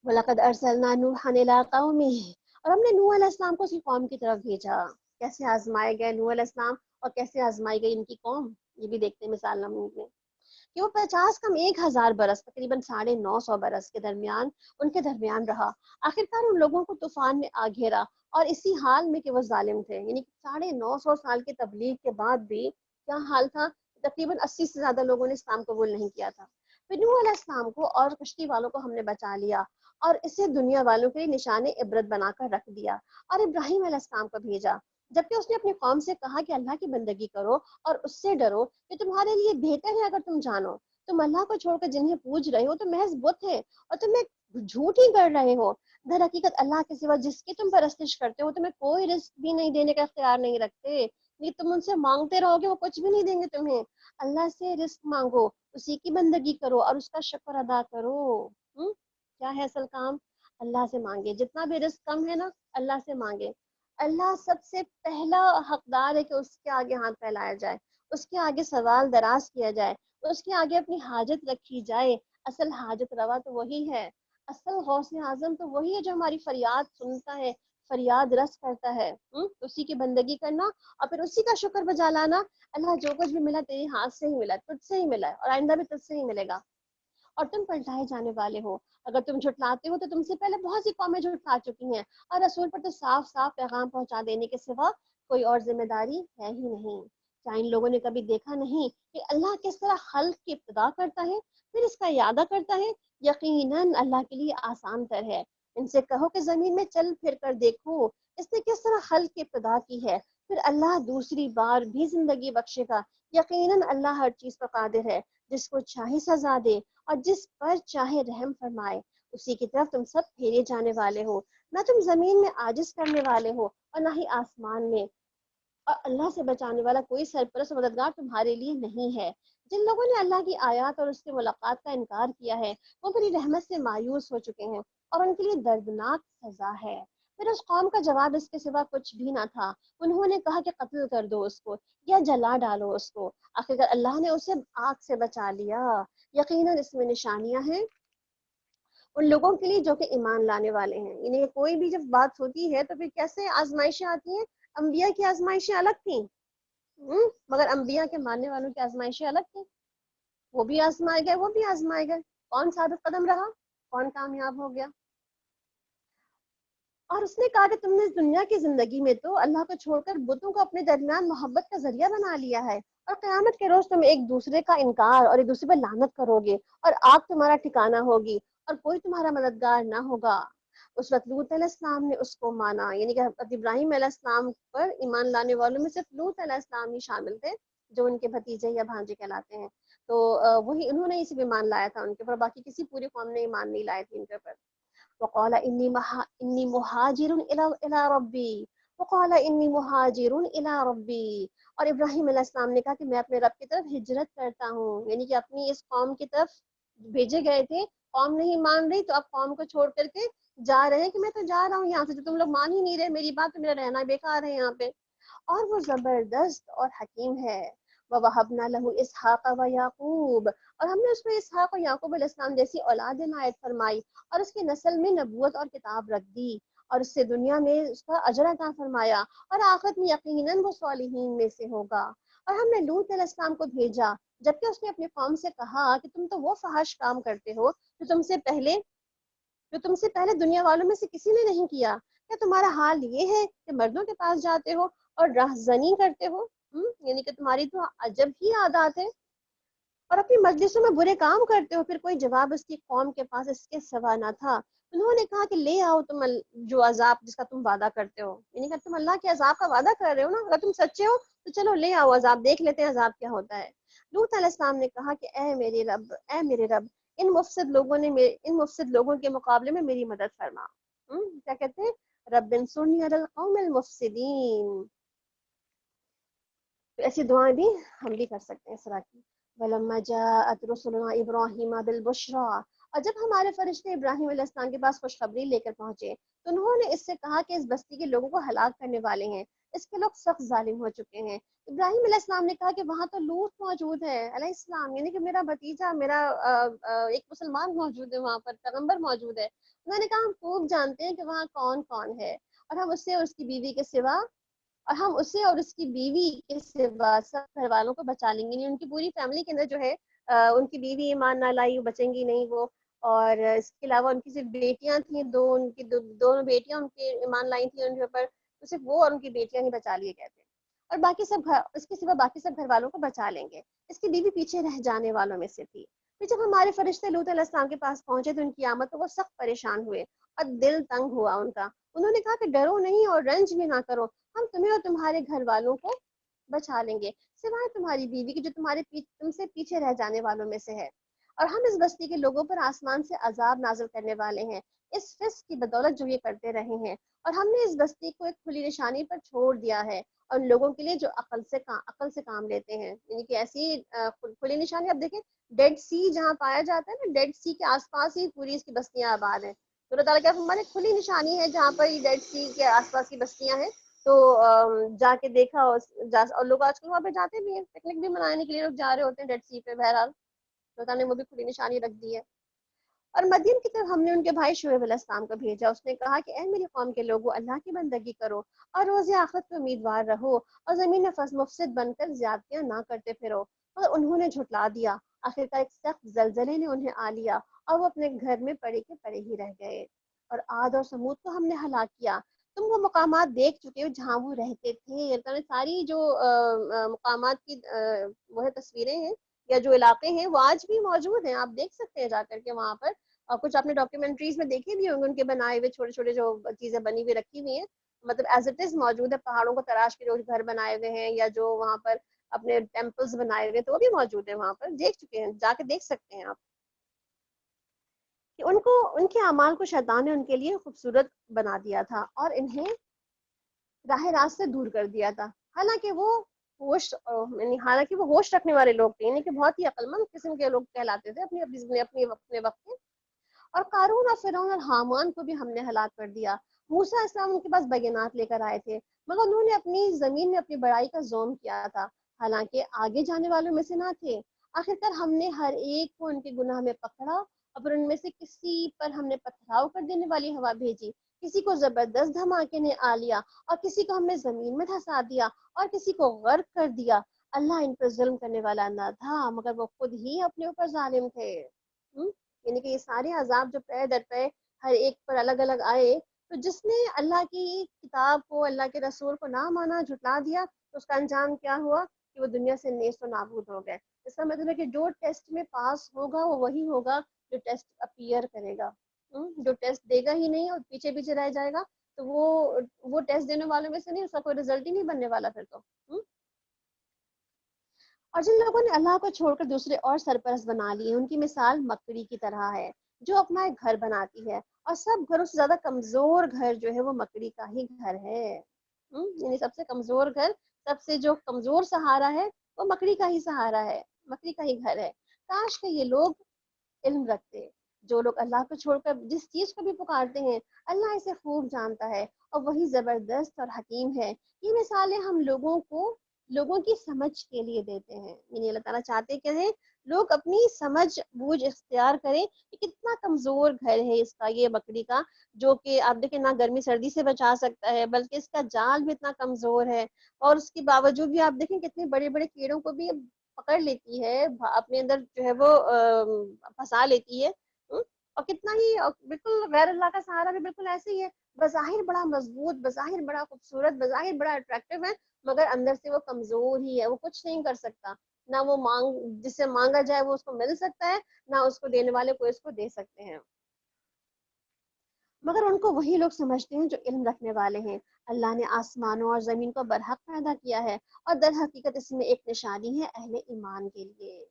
وَلَقَدْ أَرْسَلْنَا نُوحًا إِلَىٰ قَوْمِهِ، اور ہم نے نوح علیہ السلام کو اس کی قوم کی طرف بھیجا. کیسے آزمائے گئے نوح علیہ السلام اور کیسے آزمائی گئی ان کی قوم، یہ بھی دیکھتے ہیں مثال نمود میں کہ وہ 50 کم 1000 برس، تقریباً 950 برس کے درمیان ان کے درمیان رہا. آخرکار ان لوگوں کو طوفان نے آ گھیرا اور اسی حال میں کہ وہ ظالم تھے، یعنی 950 سال کی تبلیغ کے بعد بھی کیا حال تھا، تقریباً 80 سے زیادہ لوگوں نے اسلام قبول نہیں کیا تھا. پھر نوح علیہ السلام کو اور کشتی والوں کو ہم نے بچا لیا اور اسے دنیا والوں کے لیے نشان عبرت بنا کر رکھ دیا. اور ابراہیم علیہ السلام کو بھیجا جبکہ اس نے اپنی قوم سے کہا کہ اللہ کی بندگی کرو اور اس سے ڈرو کہ تمہارے لیے بہتر ہے اگر تم جانو. تم اللہ کو چھوڑ کر جنہیں پوج رہے ہو تو محض بت ہے اور تمہیں جھوٹ ہی کر رہے ہو. در حقیقت اللہ کے سوا جس کی تم پرستش کرتے ہو تمہیں کوئی رزق بھی نہیں دینے کا اختیار نہیں رکھتے. یہ تم ان سے مانگتے رہو گے وہ کچھ بھی نہیں دیں گے تمہیں. اللہ سے رزق مانگو، اسی کی بندگی کرو اور اس کا شکر ادا کرو. کیا ہے اصل کام؟ اللہ سے مانگے. جتنا بھی رزق کم ہے نا اللہ سے مانگے. اللہ سب سے پہلا حقدار ہے کہ اس کے آگے ہاتھ پھیلایا جائے، اس کے آگے سوال دراز کیا جائے، اس کے آگے اپنی حاجت رکھی جائے. اصل حاجت روا تو وہی ہے، اصل غوث اعظم تو وہی ہے جو ہماری فریاد سنتا ہے، فریاد رس کرتا ہے. اسی کی بندگی کرنا اور پھر اسی کا شکر بجا لانا. اللہ جو کچھ بھی ملا تیرے ہاتھ سے ہی ملا، تجھ سے ہی ملا ہے اور آئندہ بھی تجھ سے ہی ملے گا. اور تم پلٹائے جانے والے ہو. اگر تم جھٹلاتے ہو تو تم سے پہلے بہت سی قومیں جھٹلا چکی ہیں اور رسول پر تو صاف صاف پیغام پہنچا دینے کے سوا کوئی اور ذمہ داری ہے ہی نہیں. کیا ان لوگوں نے کبھی دیکھا نہیں کہ اللہ کس طرح خلق کی ابتدا کرتا ہے پھر اس کا اعادہ کرتا ہے؟ یقیناً اللہ کے لیے آسان تر ہے. ان سے کہو کہ زمین میں چل پھر کر دیکھو اس نے کس طرح خلق کی ابتدا کی ہے، پھر اللہ دوسری بار بھی زندگی بخشے گا. یقیناً اللہ ہر چیز پر قادر ہے، جس کو چاہے سزا دے اور جس پر چاہے رحم فرمائے. اسی کی طرف تم سب پھیرے جانے والے ہو. نہ تم زمین میں عاجز کرنے والے ہو اور نہ ہی آسمان میں، اور اللہ سے بچانے والا کوئی سرپرست و مددگار تمہارے لیے نہیں ہے. جن لوگوں نے اللہ کی آیات اور اس کی ملاقات کا انکار کیا ہے وہ میری رحمت سے مایوس ہو چکے ہیں اور ان کے لیے دردناک سزا ہے. پھر اس قوم کا جواب اس کے سوا کچھ بھی نہ تھا. انہوں نے کہا کہ قتل کر دو اس کو یا جلا ڈالو اس کو. آخرکار اللہ نے اسے آگ سے بچا لیا. یقیناً اس میں نشانیاں ہیں ان لوگوں کے لیے جو کہ ایمان لانے والے ہیں. یعنی کوئی بھی جب بات ہوتی ہے تو پھر کیسے آزمائشیں آتی ہیں؟ انبیاء کی آزمائشیں الگ تھیں مگر انبیاء کے ماننے والوں کی آزمائشیں الگ تھیں، وہ بھی آزمائے گئے، وہ بھی آزمائے گئے، کون ثابت قدم رہا، کون کامیاب ہو گیا۔ اور اس نے کہا کہ تم نے اس دنیا کی زندگی میں تو اللہ کو چھوڑ کر بتوں کو اپنے درمیان محبت کا ذریعہ بنا لیا ہے، اور قیامت کے روز تم ایک دوسرے کا انکار اور ایک دوسرے پر لعنت کرو گے، اور آگ تمہارا ٹھکانہ ہوگی، اور کوئی تمہارا مددگار نہ ہوگا۔ اس وقت لوط علیہ السلام نے اس کو مانا، یعنی کہ حضرت ابراہیم علیہ السلام پر ایمان لانے والوں میں صرف لوط علیہ السلام ہی شامل تھے جو ان کے بھتیجے یا بھانجے کہلاتے ہیں، تو وہی انہوں نے اسی پہ ایمان لایا تھا ان کے اوپر، باقی کسی پوری قوم نے ایمان نہیں لائے تھے ان کے اوپر۔ وقال انی مہاجر الی ربی، وقال انی مہاجر الی ربی، اور ابراہیم علیہ السلام نے کہا کہ میں اپنے رب کی طرف ہجرت کرتا ہوں، یعنی کہ اپنی اس قوم کی طرف بھیجے گئے تھے، قوم نہیں مان رہی تو اب قوم کو چھوڑ کر کے جا رہے ہیں کہ میں تو جا رہا ہوں یہاں سے، جو تم لوگ مان ہی نہیں رہے میری بات، تو میرا رہنا بیکار ہے یہاں پہ۔ اور وہ زبردست اور حکیم ہے۔ وَوَهَبْنَا لَهُ إِسْحَاقَ وَيَعْقُوبَ، اور ہم نے اس کو اسحاق اور یعقوب علیہ السلام جیسی اولاد عنایت فرمائی، اور اس کی نسل میں نبوت اور کتاب رکھ دی، اور اس سے دنیا میں اس کا اجر عطا فرمایا، اور آخرت میں یقیناً وہ صالحین میں سے ہوگا۔ اور ہم نے لوط علیہ السلام کو بھیجا جبکہ اس نے اپنی قوم سے کہا کہ تم تو وہ فحش کام کرتے ہو جو تم سے پہلے دنیا والوں میں سے کسی نے نہیں کیا، کیا تمہارا حال یہ ہے کہ مردوں کے پاس جاتے ہو اور راہزنی کرتے ہو، یعنی کہ تمہاری تو عجب ہی عادات ہے، اور اپنی مجلسوں میں برے کام کرتے ہو۔ پھر کوئی جواب اس کی قوم کے پاس اس کے سوا نہ تھا۔ انہوں نے کہا کہ لے آؤ تم جو عذاب جس کا تم وعدہ کرتے ہو، یعنی کہ تم اللہ کے عذاب کا وعدہ کر رہے ہو نا، اگر تم سچے ہو تو چلو لے آؤ عذاب، دیکھ لیتے ہیں عذاب کیا ہوتا ہے۔ لوط علیہ السلام نے کہا کہ اے میرے رب، ان مفسد لوگوں کے مقابلے میں میری مدد فرما۔ کیا کہتے ہیں؟ رب انصرنی علی القوم المفسدین۔ تو ایسی دعائیں بھی ہم بھی کر سکتے ہیں اس طرح کی۔ وَلَمَّا جَاءَتْ رُسُلُنَا إِبْرَاهِيمَ بِالْبُشْرَىٰ، اور جب ہمارے فرشتے ابراہیم علیہ السلام کے پاس خوشخبری لے کر پہنچے تو انہوں نے اس سے کہا کہ اس بستی کے لوگوں کو ہلاک کرنے والے ہیں، اس کے لوگ سخت ظالم ہو چکے ہیں۔ ابراہیم علیہ السلام نے کہا کہ وہاں تو لوط موجود ہے علیہ السلام، یعنی کہ میرا بھتیجا، میرا ایک مسلمان موجود ہے وہاں پر، پیغمبر موجود ہے۔ انہوں نے کہا ہم خوب جانتے ہیں کہ وہاں کون کون ہے، اور ہم اس سے اور اس کی بیوی کے سوا سب گھر والوں کو بچا لیں گے، یعنی ان کی پوری فیملی کے اندر جو ہے ان کی بیوی ایمان نہ لائی، وہ بچیں گی نہیں وہ، اور اس کے علاوہ ان کی صرف بیٹیاں تھیں، ان کی دونوں بیٹیاں ان کے ایمان لائی تھیں ان کے اوپر، تو صرف وہ اور ان کی بیٹیاں ہی بچا لیے گئے تھے، اور باقی سب اس کے سوا باقی سب گھر والوں کو بچا لیں گے۔ اس کی بیوی پیچھے رہ جانے والوں میں سے تھی۔ پھر جب ہمارے فرشتے لوط علیہ السلام کے پاس پہنچے تو ان کی آمد پر وہ سخت پریشان ہوئے اور دل تنگ ہوا ان کا۔ انہوں نے کہا کہ ڈرو نہیں اور رنج بھی نہ کرو، ہم تمہیں اور تمہارے گھر والوں کو بچا لیں گے، سوائے تمہاری بیوی کی جو تم سے پیچھے رہ جانے والوں میں سے ہے، اور ہم اس بستی کے لوگوں پر آسمان سے عذاب نازل کرنے والے ہیں اس فسق کی بدولت جو یہ کرتے رہے ہیں، اور ہم نے اس بستی کو ایک کھلی نشانی پر چھوڑ دیا ہے، اور ان لوگوں کے لیے جو عقل سے کام لیتے ہیں، یعنی کہ ایسی کھلی نشانی۔ اب دیکھیں ڈیڈ سی جہاں پایا جاتا ہے نا، ڈیڈ سی کے آس پاس ہی پوری اس کی بستیاں آباد ہیں، تو اللہ تعالیٰ کیا ہمارے کھلی نشانی ہے جہاں پر ڈیڈ سی کے آس پاس کی بستیاں ہیں، تو جا کے دیکھا، اور لوگ آج کل وہاں پہ جاتے بھی ہیں، پکنک بھی منانے کے لیے لوگ جا رہے ہوتے ہیں ڈیڈ سی پہ، بہرحال اللہ تعالیٰ نے وہ بھی کھلی نشانی رکھ دی ہے۔ اور مدین کی طرف ہم نے ان کے بھائی شعیب علیہ السلام کو بھیجا، اس نے کہا کہ اے میری قوم کے لوگوں، اللہ کی بندگی کرو اور روز آخرت کے امیدوار رہو، اور زمین میں مفسد بن کر زیادتیاں نہ کرتے پھرو۔ اور انہوں نے جھٹلا دیا، آخرکار ایک سخت زلزلے نے انہیں آ لیا اور وہ اپنے گھر میں پڑے کے پڑے ہی رہ گئے۔ اور عاد اور سمود کو ہم نے ہلاک کیا، تم وہ مقامات دیکھ چکے ہو جہاں وہ رہتے تھے، یعنی ساری جو مقامات کی وہ ہے تصویریں ہیں یا جو علاقے ہیں وہ آج بھی موجود ہیں، آپ دیکھ سکتے ہیں جا کر کے وہاں پر، اور کچھ آپ نے ڈاکیومنٹریز میں دیکھے بھی ہوں گے، ان کے بنائے ہوئے چھوٹے چھوٹے جو چیزیں بنی ہوئی رکھی ہوئی ہیں، مطلب ایز اٹ از موجود ہے، پہاڑوں کو تراش کے جو گھر بنائے ہوئے ہیں یا جو وہاں پر اپنے ٹیمپلز بنائے ہوئے تو وہ بھی موجود ہے وہاں پر، دیکھ چکے ہیں، جا کے دیکھ سکتے ہیں آپ کہ ان کے اعمال کو شیطان نے ان کے لیے خوبصورت بنا دیا تھا اور انہیں راہ راست سے دور کر دیا تھا، حالانکہ وہ ہوش رکھنے والے لوگ تھے، یعنی کہ بہت ہی عقل مند قسم کے لوگ کہلاتے تھے اپنے وقت میں۔ اور قارون اور فرعون اور حامان کو بھی ہم نے ہلاک کر دیا۔ موسیٰ علیہ السلام ان کے پاس بینات لے کر آئے تھے، مگر انہوں نے اپنی زمین میں اپنی بڑائی کا زوم کیا تھا، حالانکہ آگے جانے والوں میں سے نہ تھے۔ آخرکار ہم نے ہر ایک کو ان کے گناہ میں پکڑا، اور پھر ان میں سے کسی پر ہم نے پتھراؤ کر دینے والی ہوا بھیجی کسی کو زبردست دھماکے نے آ لیا اور کسی کو ہم نے زمین میں دھسا دیا اور کسی کو غرق کر دیا، اللہ ان پر ظلم کرنے والا نہ تھا مگر وہ خود ہی اپنے اوپر ظالم تھے۔ یعنی کہ یہ سارے عذاب جو پے در پے ہر ایک پر الگ الگ آئے، تو جس نے اللہ کی کتاب کو، اللہ کے رسول کو نہ مانا، جھٹلا دیا، تو اس کا انجام کیا ہوا کہ وہ دنیا سے نیست و نابود ہو گئے۔ اس کا مطلب ہے کہ جو ٹیسٹ میں پاس ہوگا وہ وہی ہوگا جو ٹیسٹ اپیئر کرے گا۔ جو ٹیسٹ دے گا ہی نہیں اور پیچھے پیچھے رہ جائے گا تو وہ ٹیسٹ دینے والوں میں سے نہیں، اس کا کوئی رزلٹ ہی نہیں بننے والا پھر تو۔ اور جن لوگوں نے اللہ کو چھوڑ کر دوسرے اور سرپرست بنا لیے، ان کی مثال مکڑی کی طرح ہے جو اپنا ایک گھر بناتی ہے، اور سب گھروں سے زیادہ کمزور گھر جو ہے وہ مکڑی کا ہی گھر ہے۔ یعنی سب سے کمزور گھر، سب سے جو کمزور سہارا ہے وہ مکڑی کا ہی سہارا ہے، مکڑی کا ہی گھر ہے۔ کاش کہ یہ لوگ علم رکھتے، جو لوگ اللہ کو چھوڑ کر جس چیز کو بھی پکارتے ہیں اللہ اسے خوب جانتا ہے اور وہی زبردست اور حکیم ہے۔ یہ مثالیں ہم لوگوں کی سمجھ کے لیے دیتے ہیں، یعنی اللہ تعالیٰ چاہتے کہ ہیں لوگ اپنی سمجھ بوجھ اختیار کریں کہ کتنا کمزور گھر ہے اس کا، یہ مکڑی کا، جو کہ آپ دیکھیں نہ گرمی سردی سے بچا سکتا ہے بلکہ اس کا جال بھی اتنا کمزور ہے، اور اس کے باوجود بھی آپ دیکھیں کتنے بڑے بڑے کیڑوں کو بھی پکڑ لیتی ہے، اپنے اندر جو ہے وہ پھنسا لیتی ہے۔ اور کتنا ہی بالکل غیر اللہ کا سہارا بھی بالکل ایسے ہی ہے، بظاہر بڑا مضبوط، بظاہر بڑا خوبصورت، بظاہر بڑا اٹریکٹیو ہے مگر اندر سے وہ کمزور ہی ہے، وہ کچھ نہیں کر سکتا، نہ وہ جس سے مانگا جائے وہ اس کو مل سکتا ہے، نہ اس کو دینے والے کو اس کو دے سکتے ہیں، مگر ان کو وہی لوگ سمجھتے ہیں جو علم رکھنے والے ہیں۔ اللہ نے آسمانوں اور زمین کو برحق پیدا کیا ہے اور در حقیقت اس میں ایک نشانی ہے اہل ایمان کے لیے۔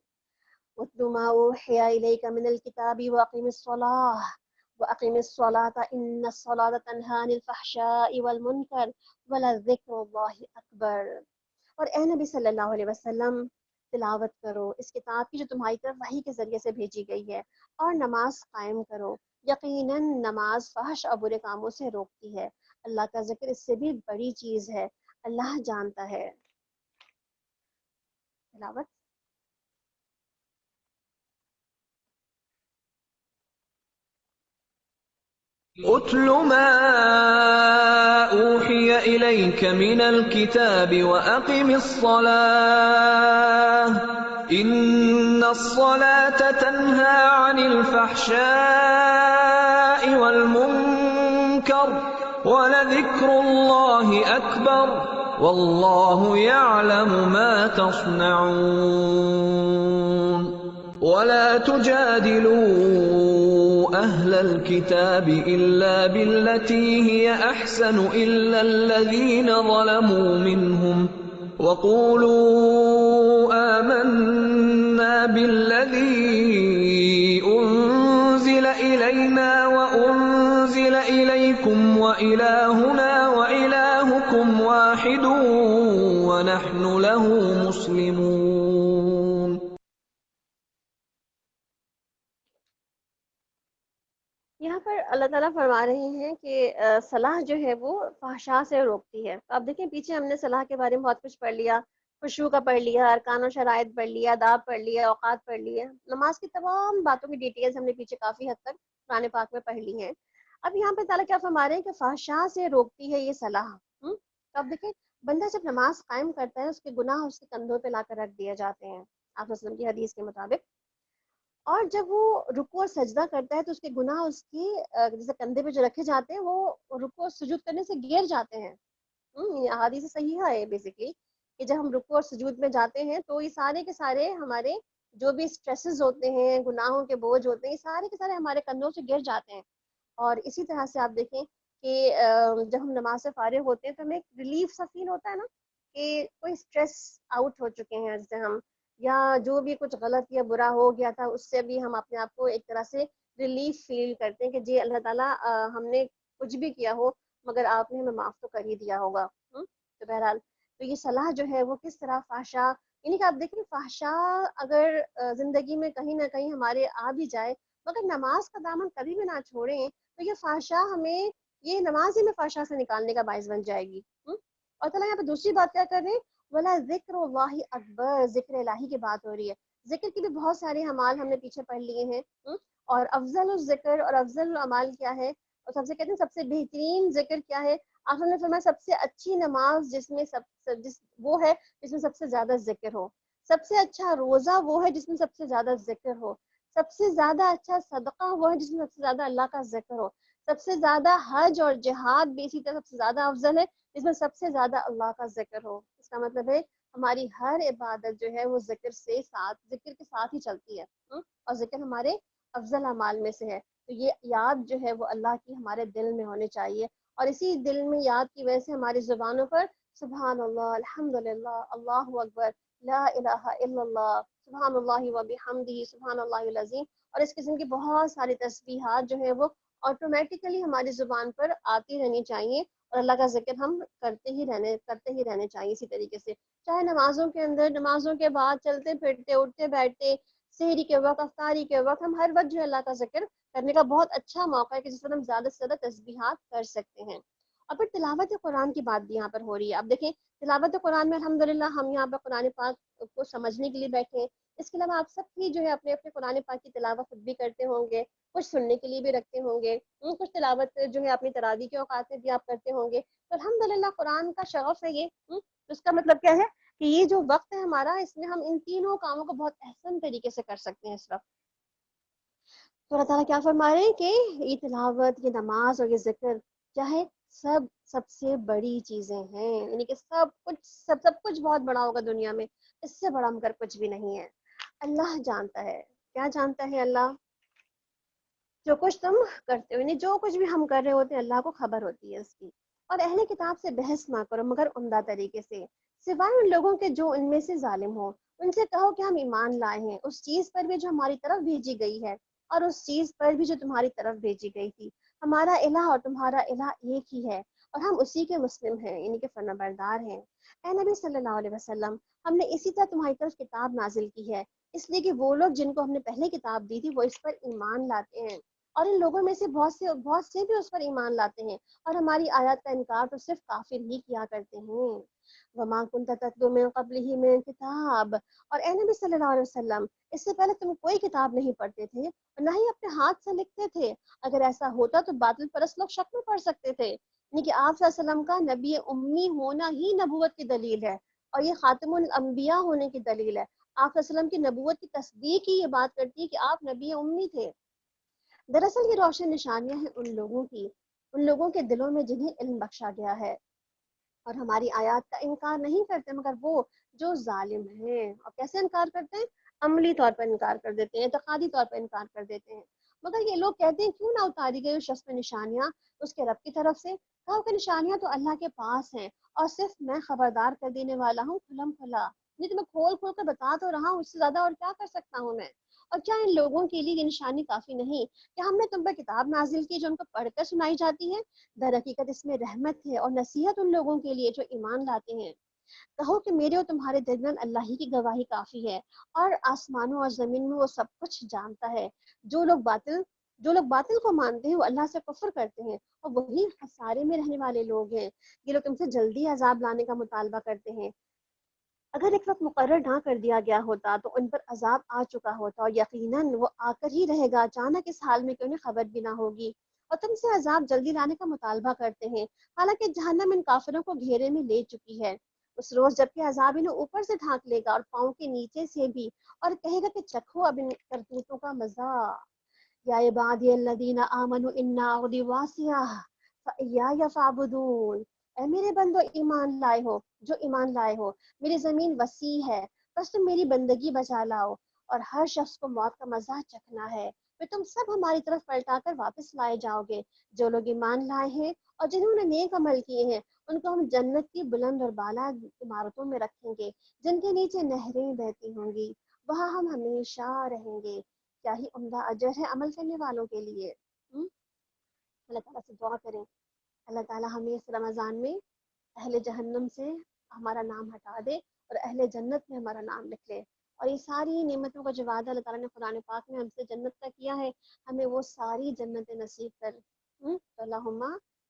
وَاتْلُ مَا أُوحِيَ إِلَيْكَ مِنَ الْكِتَابِ وَأَقِمِ الصَّلَاةَ إِنَّ الصَّلَاةَ تَنْهَىٰ عَنِ الْفَحْشَاءِ وَالْمُنكَرِ وَلَذِكْرُ اللَّهِ أَكْبَرُ۔ اور اے نبی صلی اللہ علیہ وسلم تلاوت کرو اس کتاب کی جو تمہاری طرف وحی کے ذریعے سے بھیجی گئی ہے، اور نماز قائم کرو، یقیناً نماز فحش اور برے کاموں سے روکتی ہے، اللہ کا ذکر اس سے بھی بڑی چیز ہے، اللہ جانتا ہے۔ تلاوت اتل ما اوحي اليك من الكتاب واقم الصلاه ان الصلاه تنهى عن الفحشاء والمنكر ولذكر الله اكبر والله يعلم ما تصنعون ولا تجادلوا أهل الكتاب إلا بالتي هي أحسن إلا الذين ظلموا منهم وقولوا آمنا بالذي أنزل إلينا وأنزل إليكم وإلهنا وإلهكم واحد ونحن له مسلمون۔ یہاں پر اللہ تعالیٰ فرما رہے ہیں کہ صلاح جو ہے وہ فحشاء سے روکتی ہے۔ آپ دیکھیں پیچھے ہم نے صلاح کے بارے میں بہت کچھ پڑھ لیا، خشوع کا پڑھ لیا، ارکان و شرائط پڑھ لیا، آداب پڑھ لیا، اوقات پڑھ لیے، نماز کی تمام باتوں کی ڈیٹیلز ہم نے پیچھے کافی حد تک قرآن پاک میں پڑھ لی ہیں۔ اب یہاں پہ تعالیٰ کیا فرما رہے ہیں کہ فحشاء سے روکتی ہے یہ صلاح۔ تو اب دیکھیں بندہ جب نماز قائم کرتا ہے اس کے گناہ اس کے کندھوں پہ لا کر رکھ دیے جاتے ہیں آپ وسلم کی حدیث کے مطابق، اور جب وہ رکوع اور سجدہ کرتا ہے تو اس کے گناہ اس کی جیسے کندھے پہ جو رکھے جاتے ہیں وہ رکوع اور سجود کرنے سے گر جاتے ہیں۔ یہ احادیث صحیحہ ہے بیسیکلی کہ جب ہم رکوع اور سجود میں جاتے ہیں تو یہ سارے کے سارے ہمارے جو بھی سٹریسز ہوتے ہیں، گناہوں کے بوجھ ہوتے ہیں، یہ سارے کے سارے ہمارے کندھوں سے گر جاتے ہیں۔ اور اسی طرح سے آپ دیکھیں کہ جب ہم نماز سے فارغ ہوتے ہیں تو ہمیں ایک ریلیف سا فیل ہوتا ہے نا کہ کوئی سٹریس آؤٹ ہو چکے ہیں، جیسے ہم یا جو بھی کچھ غلط یا برا ہو گیا تھا اس سے بھی ہم اپنے آپ کو ایک طرح سے ریلیف فیل کرتے ہیں کہ جی اللہ تعالیٰ ہم نے کچھ بھی کیا ہو مگر آپ نے ہمیں معاف تو کر ہی دیا ہوگا۔ تو بہرحال تو یہ صلاح جو ہے وہ کس طرح فحشاء، یعنی کہ آپ دیکھیں فحشاء اگر زندگی میں کہیں نہ کہیں ہمارے آ بھی جائے مگر نماز کا دامن کبھی بھی نہ چھوڑیں تو یہ فحشاء ہمیں، یہ نماز ہی میں فحشاء سے نکالنے کا باعث بن جائے گی۔ اور تعالیٰ یہاں پہ دوسری بات کیا کر رہے ہیں، ولا ذکر اللہ اکبر، ذکر الہی کی بات ہو رہی ہے۔ ذکر کی بھی بہت سارے اعمال ہم نے پیچھے پڑھ لیے ہیں، اور افضل الذکر اور افضل الاعمال کیا ہے، اور سب سے کہتے ہیں سب سے بہترین ذکر کیا ہے؟ آپ نے فرمایا سب سے اچھی نماز جس میں وہ ہے جس میں سب سے زیادہ ذکر ہو، سب سے اچھا روزہ وہ ہے جس میں سب سے زیادہ ذکر ہو، سب سے زیادہ اچھا صدقہ وہ ہے جس میں سب سے زیادہ اللہ کا ذکر ہو، سب سے زیادہ حج اور جہاد بھی اسی طرح سب سے زیادہ افضل ہے جس میں سب سے زیادہ اللہ کا ذکر ہو۔ اس کا مطلب ہے ہماری ہر عبادت جو ہے وہ ذکر کے ساتھ ہی چلتی ہے، اور ذکر ہمارے افضل اعمال میں سے ہے۔ تو یہ یاد جو ہے وہ اللہ کی ہمارے دل میں ہونی چاہیے، اور اسی دل میں یاد کی وجہ سے ہماری زبانوں پر سبحان اللہ، الحمدللہ، اللہ اکبر، لا الہ الا اللہ، سبحان اللہ و بحمدہ، سبحان اللہ العظیم، اور اس قسم کی بہت ساری تسبیحات جو ہے وہ آٹومیٹیکلی ہماری زبان پر آتی رہنی چاہیے، اور اللہ کا ذکر ہم کرتے ہی رہنے چاہیے اسی طریقے سے، چاہے نمازوں کے اندر، نمازوں کے بعد، چلتے پھرتے، اٹھتے بیٹھتے، سحری کے وقت، افطاری کے وقت، ہم ہر وقت جو ہے اللہ کا ذکر کرنے کا بہت اچھا موقع ہے کہ جس پر ہم زیادہ سے زیادہ تسبیحات کر سکتے ہیں۔ اور پھر تلاوت قرآن کی بات بھی یہاں پر ہو رہی ہے۔ اب دیکھیں تلاوت قرآن میں الحمدللہ ہم یہاں پر قرآن پاک کو سمجھنے کے لیے بیٹھے ہیں، اس کے علاوہ آپ سب بھی جو ہے اپنے اپنے قرآن پاک کی تلاوت خود بھی کرتے ہوں گے، کچھ سننے کے لیے بھی رکھتے ہوں گے، کچھ تلاوت جو ہے اپنی تراویح کے اوقات میں بھی آپ کرتے ہوں گے۔ تو الحمدللہ قرآن کا شغف ہے یہ، اس کا مطلب کیا ہے کہ یہ جو وقت ہے ہمارا، اس میں ہم ان تینوں کاموں کو بہت احسن طریقے سے کر سکتے ہیں اس وقت۔ تو اللہ تعالیٰ کیا فرما رہے ہیں کہ یہ تلاوت، یہ نماز اور یہ ذکر کیا ہے، سب سے بڑی چیزیں ہیں، یعنی کہ سب کچھ بہت بڑا ہوگا دنیا میں، اس سے بڑا کر کچھ بھی نہیں ہے۔ اللہ جانتا ہے، کیا جانتا ہے اللہ؟ جو کچھ تم کرتے ہو، یعنی جو کچھ بھی ہم کر رہے ہوتے ہیں اللہ کو خبر ہوتی ہے اس کی۔ اور اہل کتاب سے بحث نہ کرو مگر عمدہ طریقے سے، سوائے ان لوگوں کے جو ان میں سے ظالم ہو، ان سے کہو کہ ہم ایمان لائے ہیں اس چیز پر بھی جو ہماری طرف بھیجی گئی ہے، اور اس چیز پر بھی جو تمہاری طرف بھیجی گئی تھی، ہمارا الہ اور تمہارا الہ ایک ہی ہے، اور ہم اسی کے مسلم ہیں، یعنی کہ فرمانبردار ہیں۔ اے نبی صلی اللہ علیہ وسلم، ہم نے اسی طرح تمہاری طرف کتاب نازل کی ہے، اس لیے کہ وہ لوگ جن کو ہم نے پہلے کتاب دی تھی وہ اس پر ایمان لاتے ہیں، اور ان لوگوں میں سے بہت سے بھی اس پر ایمان لاتے ہیں، اور ہماری آیات کا انکار تو صرف کافر ہی کیا کرتے ہیں۔ وما كنت تتلو من قبله من کتاب، اور اے نبی صلی اللہ علیہ وسلم، اس سے پہلے تم کوئی کتاب نہیں پڑھتے تھے اور نہ ہی اپنے ہاتھ سے لکھتے تھے، اگر ایسا ہوتا تو باطل پرست لوگ شک میں پڑ سکتے تھے، یعنی کہ آپ صلی اللہ علیہ وسلم کا نبی امی ہونا ہی نبوت کی دلیل ہے، اور یہ خاتم الانبیاء ہونے کی دلیل ہے۔ آپ صلی اللہ علیہ وسلم کی نبوت کی تصدیق ہی یہ بات کرتی ہے کہ آپ نبی امی تھے۔ دراصل یہ روشن نشانیاں ہیں ان لوگوں کے دلوں میں جنہیں علم بخشا گیا ہے، اور ہماری آیات کا انکار نہیں کرتے مگر وہ جو ظالم ہیں۔ اور کیسے انکار کرتے ہیں؟ عملی طور پر انکار کر دیتے ہیں، اعتقادی طور پر انکار کر دیتے ہیں۔ مگر یہ لوگ کہتے ہیں کیوں نہ اتاری گئی اس شخص میں نشانیاں اس کے رب کی طرف سے؟ کہو کہ نشانیاں تو اللہ کے پاس ہیں، اور صرف میں خبردار کر دینے والا ہوں کھلم کھلا، نہیں تو میں کھول کھول کر بتا تو رہا ہوں، اس سے زیادہ اور کیا کر سکتا ہوں میں؟ اور کیا ان لوگوں کے لیے یہ نشانی کافی نہیں کہ ہم نے تم پر کتاب نازل کی جو ان کو پڑھ کر سنائی جاتی ہے؟ در حقیقت اس میں رحمت ہے اور نصیحت ان لوگوں کے لیے جو ایمان لاتے ہیں۔ کہو کہ میرے اور تمہارے درمیان اللہ ہی کی گواہی کافی ہے، اور آسمانوں اور زمین میں وہ سب کچھ جانتا ہے۔ جو لوگ باطل کو مانتے ہیں وہ اللہ سے کفر کرتے ہیں، اور وہی خسارے میں رہنے والے لوگ ہیں۔ یہ لوگ تم سے جلدی عذاب لانے کا مطالبہ کرتے ہیں، اگر ایک وقت مقرر نہ کر دیا گیا ہوتا تو ان پر عذاب آ چکا ہوتا، اور یقیناً وہ آ کر ہی رہے گا اچانک اس حال میں کہ انہیں خبر بھی نہ ہوگی، اور تم سے عذاب جلدی لانے کا مطالبہ کرتے ہیں، حالانکہ جہنم ان کافروں کو گھیرے میں لے چکی ہے۔ اس روز جب کہ عذاب انہیں اوپر سے ڈھانک لے گا اور پاؤں کے نیچے سے بھی، اور کہے گا کہ چکھو اب ان کرتوتوں کا مزہ۔ یا عبادی الذین آمنوا ان ارضی واسعہ فإیایا فاعبدون، اے میرے بندو ایمان لائے ہو، میری زمین وسیع ہے، بس تم میری بندگی بچا لاؤ، اور ہر شخص کو موت کا مزہ چکھنا ہے، پھر تم سب ہماری طرف پلٹا کر واپس لائے جاؤ گے۔ جو لوگ ایمان لائے ہیں اور جنہوں نے نیک عمل کیے ہیں ان کو ہم جنت کی بلند اور بالا عمارتوں میں رکھیں گے جن کے نیچے نہریں بہتی ہوں گی، وہاں ہم ہمیشہ رہیں گے۔ کیا ہی عمدہ اجر ہے عمل کرنے والوں کے لیے۔ اللہ تعالیٰ سے دعا کریں اللہ تعالیٰ ہمیں اس رمضان میں اہل جہنم سے ہمارا نام ہٹا دے اور اہل جنت میں ہمارا نام لکھ لے، اور یہ ساری نعمتوں کا جو وعدہ اللہ تعالیٰ نے قرآن پاک میں ہم سے جنت کا کیا ہے، ہمیں وہ ساری جنتیں نصیب کر۔ اللہم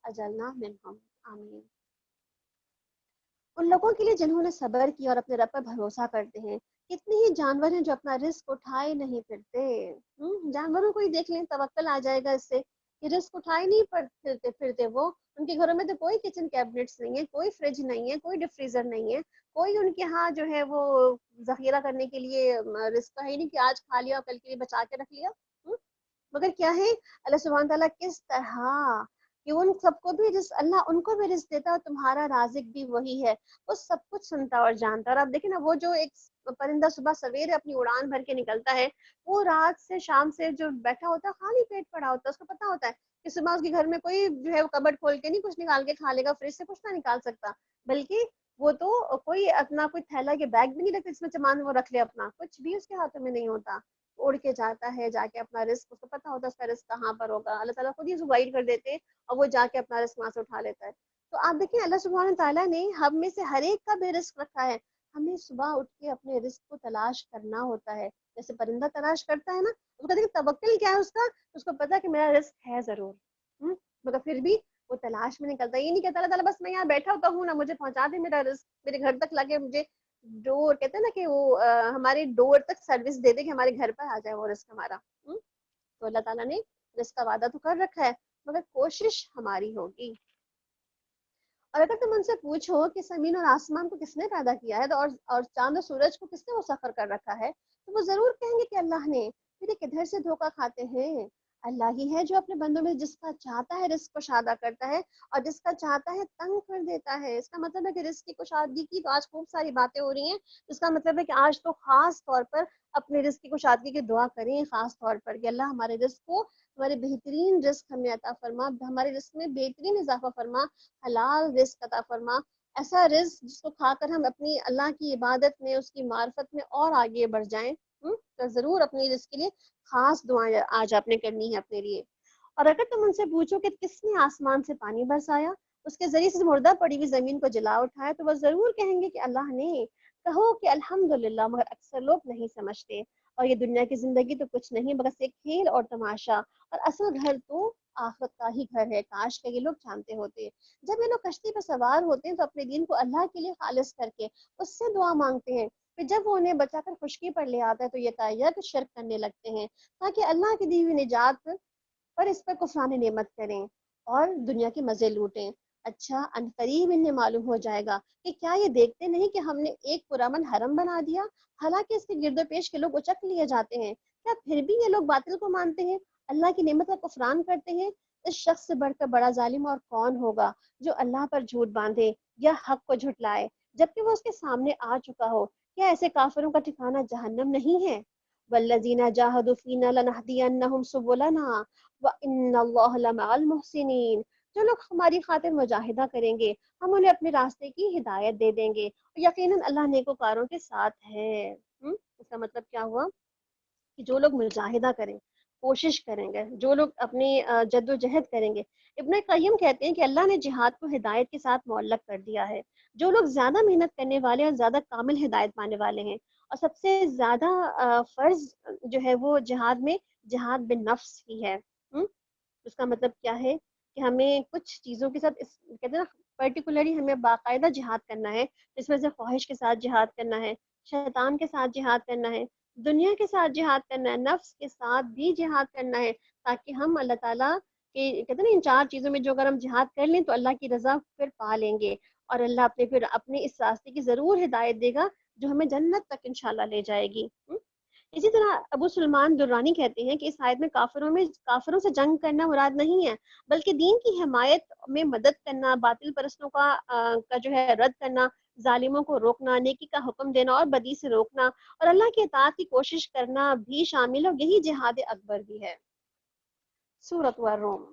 اجلنا منہم، آمین۔ ان لوگوں کے لیے جنہوں نے صبر کیا اور اپنے رب پر بھروسہ کرتے ہیں، کتنے ہی جانور ہیں جو اپنا رزق اٹھائے نہیں پھرتے۔ جانوروں کو ہی دیکھ لیں، توکل آ جائے گا اس سے یہ رزق اٹھائے نہیں پھرتے پھرتے وہ، ان کے گھروں میں تو کوئی کچن کیبنٹس نہیں ہے، کوئی فریج نہیں ہے، کوئی ڈیپ فریزر نہیں ہے، کوئی ان کے ہاں جو ہے وہ ذخیرہ کرنے کے لیے رزق ہے ہی نہیں کہ آج کھا لیا اور کل کے لیے بچا کے رکھ لیا۔ مگر کیا ہے اللہ سبحانہ تعالیٰ کس طرح کہ ان سب کو بھی اللہ ان کو بھی رزق دیتا ہے اور تمہارا رازق بھی وہی ہے، وہ سب کچھ سنتا اور جانتا ہے۔ اور آپ دیکھیں نا، وہ جو ایک پرندہ صبح سویرے اپنی اڑان بھر کے نکلتا ہے، وہ رات سے شام سے جو بیٹھا ہوتا ہے خالی پیٹ پڑا ہوتا ہے، اس کو پتا ہوتا ہے کہ صبح اس کے گھر میں کوئی جو ہے کبڈ کھول کے نہیں کچھ نکال کے کھا لے گا، فریج سے کچھ نہ نکال سکتا، بلکہ وہ تو کوئی اپنا کوئی تھیلا کے بیگ بھی نہیں رکھتا جس میں سامان وہ رکھ لے، اپنا کچھ بھی اس کے ہاتھوں میں نہیں ہوتا، اڑ کے جاتا ہے، جا کے اپنا رزق، اس کو پتا ہوتا ہے اس کا رزق کہاں پر ہوگا، اللہ تعالیٰ خود ہی گائیڈ کر دیتے ہیں اور وہ جا کے اپنا رزق وہاں سے اٹھا لیتا ہے۔ تو آپ دیکھیں اللہ سبحانہ تعالیٰ نے ہم میں سے ہر ایک کا بے رزق رکھا ہے، ہمیں صبح اٹھ کے اپنے رزق کو تلاش کرنا ہوتا ہے، جیسے پرندہ تلاش کرتا ہے نا، اس کا دیکھیں توکل کیا ہے اس کو پتا کہ میرا رزق ہے ضرور، مگر پھر بھی وہ تلاش میں نکلتا ہے، یہ نہیں کہتا اللہ تعالیٰ بس میں یہاں بیٹھا ہوتا ہوں نا، مجھے پہنچا دے میرا رزق میرے گھر تک لگے، مجھے ڈور کہتے ہیں نا کہ وہ ہمارے ڈور تک سروس دے دے کہ ہمارے گھر پر آ جائے وہ رزق ہمارا۔ تو اللہ تعالیٰ نے رزق کا وعدہ تو کر رکھا ہے، مگر کوشش ہماری ہوگی۔ اور اگر تم ان سے پوچھو کہ زمین اور آسمان کو کس نے پیدا کیا ہے اور چاند اور سورج کو کس نے مسخر کر رکھا ہے، تو وہ ضرور کہیں گے کہ اللہ نے۔ پھر یہ کدھر سے دھوکہ کھاتے ہیں، اللہ ہی ہے جو اپنے بندوں میں جس کا چاہتا ہے رزق کو شادہ کرتا ہے اور جس کا چاہتا ہے تنگ کر دیتا ہے۔ اس کا مطلب ہے کہ رزق کی کشادگی کی تو آج خوب ساری باتیں ہو رہی ہیں، اس کا مطلب ہے کہ آج تو خاص طور پر اپنے رزق کی کشادگی کی دعا کریں، خاص طور پر کہ اللہ ہمارے رزق کو، ہمارے بہترین رزق ہمیں عطا فرما، ہمارے رزق میں بہترین اضافہ فرما، حلال رزق عطا فرما، ایسا رزق جس کو کھا کر ہم اپنی اللہ کی عبادت میں، اس کی معرفت میں اور آگے بڑھ جائیں۔ تو ضرور اپنی رزق کے لیے خاص دعائیں آج آپ نے کرنی ہے اپنے لیے۔ اور اگر تم ان سے پوچھو کہ کس نے آسمان سے پانی برسایا، اس کے ذریعے سے مردہ پڑی ہوئی زمین کو جلا اٹھایا، تو وہ ضرور کہیں گے کہ اللہ نے۔ کہو کہ الحمدللہ، مگر اکثر لوگ نہیں سمجھتے، اور یہ دنیا کی زندگی تو کچھ نہیں بس ایک کھیل اور تماشا، اور اصل گھر تو آخرت کا ہی گھر ہے، کاش کہ یہ لوگ جانتے ہوتے۔ جب یہ لوگ کشتی پر سوار ہوتے ہیں تو اپنے دین کو اللہ کے لیے خالص کر کے اس سے دعا مانگتے ہیں، پھر جب وہ انہیں بچا کر خشکی پر لے آتا ہے تو یہ تائید شرک کرنے لگتے ہیں، تاکہ اللہ کی دی ہوئی نجات پر اس پر کفران نعمت کریں اور دنیا کے مزے لوٹیں۔ اچھا ان قریب انہیں معلوم ہو جائے گا کہ کیا یہ دیکھتے نہیں کہ ہم نے ایک پرامن حرم بنا دیا، حالانکہ اس کے گرد و پیش کے لوگ اچک لیے جاتے ہیں، کیا پھر بھی یہ لوگ باطل کو مانتے ہیں، اللہ کی نعمت کا کفران کرتے ہیں؟ اس شخص سے بڑھ کر بڑا ظالم اور کون ہوگا جو اللہ پر جھوٹ باندھے یا حق کو جھٹلائے جبکہ وہ اس کے سامنے آ چکا ہو؟ کیا ایسے کافروں کا ٹھکانہ جہنم نہیں ہے؟ والذین جاہدوا فینا لنہدینہم سبلنا وان اللہ لمع المحسنین۔ جو لوگ ہماری خاطر مجاہدہ کریں گے ہم انہیں اپنے راستے کی ہدایت دے دیں گے، یقیناً اللہ نیکوکاروں کے ساتھ ہے۔ اس کا مطلب کیا ہوا کہ جو لوگ مجاہدہ کریں، کوشش کریں گے، جو لوگ اپنی جد و جہد کریں گے۔ ابن قیم کہتے ہیں کہ اللہ نے جہاد کو ہدایت کے ساتھ معلق کر دیا ہے۔ جو لوگ زیادہ محنت کرنے والے اور زیادہ کامل ہدایت پانے والے ہیں، اور سب سے زیادہ فرض جو ہے وہ جہاد میں جہاد بالنفس ہی ہے۔ اس کا مطلب کیا ہے کہ ہمیں کچھ چیزوں کے ساتھ کہتے ہیں نا پرٹیکولرلی ہمیں باقاعدہ جہاد کرنا ہے، جس میں سے خواہش کے ساتھ جہاد کرنا ہے، شیطان کے ساتھ جہاد کرنا ہے، دنیا کے ساتھ جہاد کرنا ہے، نفس کے ساتھ بھی جہاد کرنا ہے، تاکہ ہم اللہ تعالیٰ کے کہتے ہیں نا ان چار چیزوں میں جو اگر ہم جہاد کر لیں تو اللہ کی رضا پھر پا لیں گے، اور اللہ اپنے اس راستے کی ضرور ہدایت دے گا جو ہمیں جنت تک انشاءاللہ لے جائے گی۔ اسی طرح ابو سلمان درانی کہتے ہیں کہ اس آیت میں کافروں سے جنگ کرنا مراد نہیں ہے، بلکہ دین کی حمایت میں مدد کرنا، باطل پرستوں کا جو ہے رد کرنا، ظالموں کو روکنا، نیکی کا حکم دینا اور بدی سے روکنا، اور اللہ کی اطاعت کی کوشش کرنا بھی شامل ہے، اور یہی جہاد اکبر بھی ہے۔ سورۃ الروم۔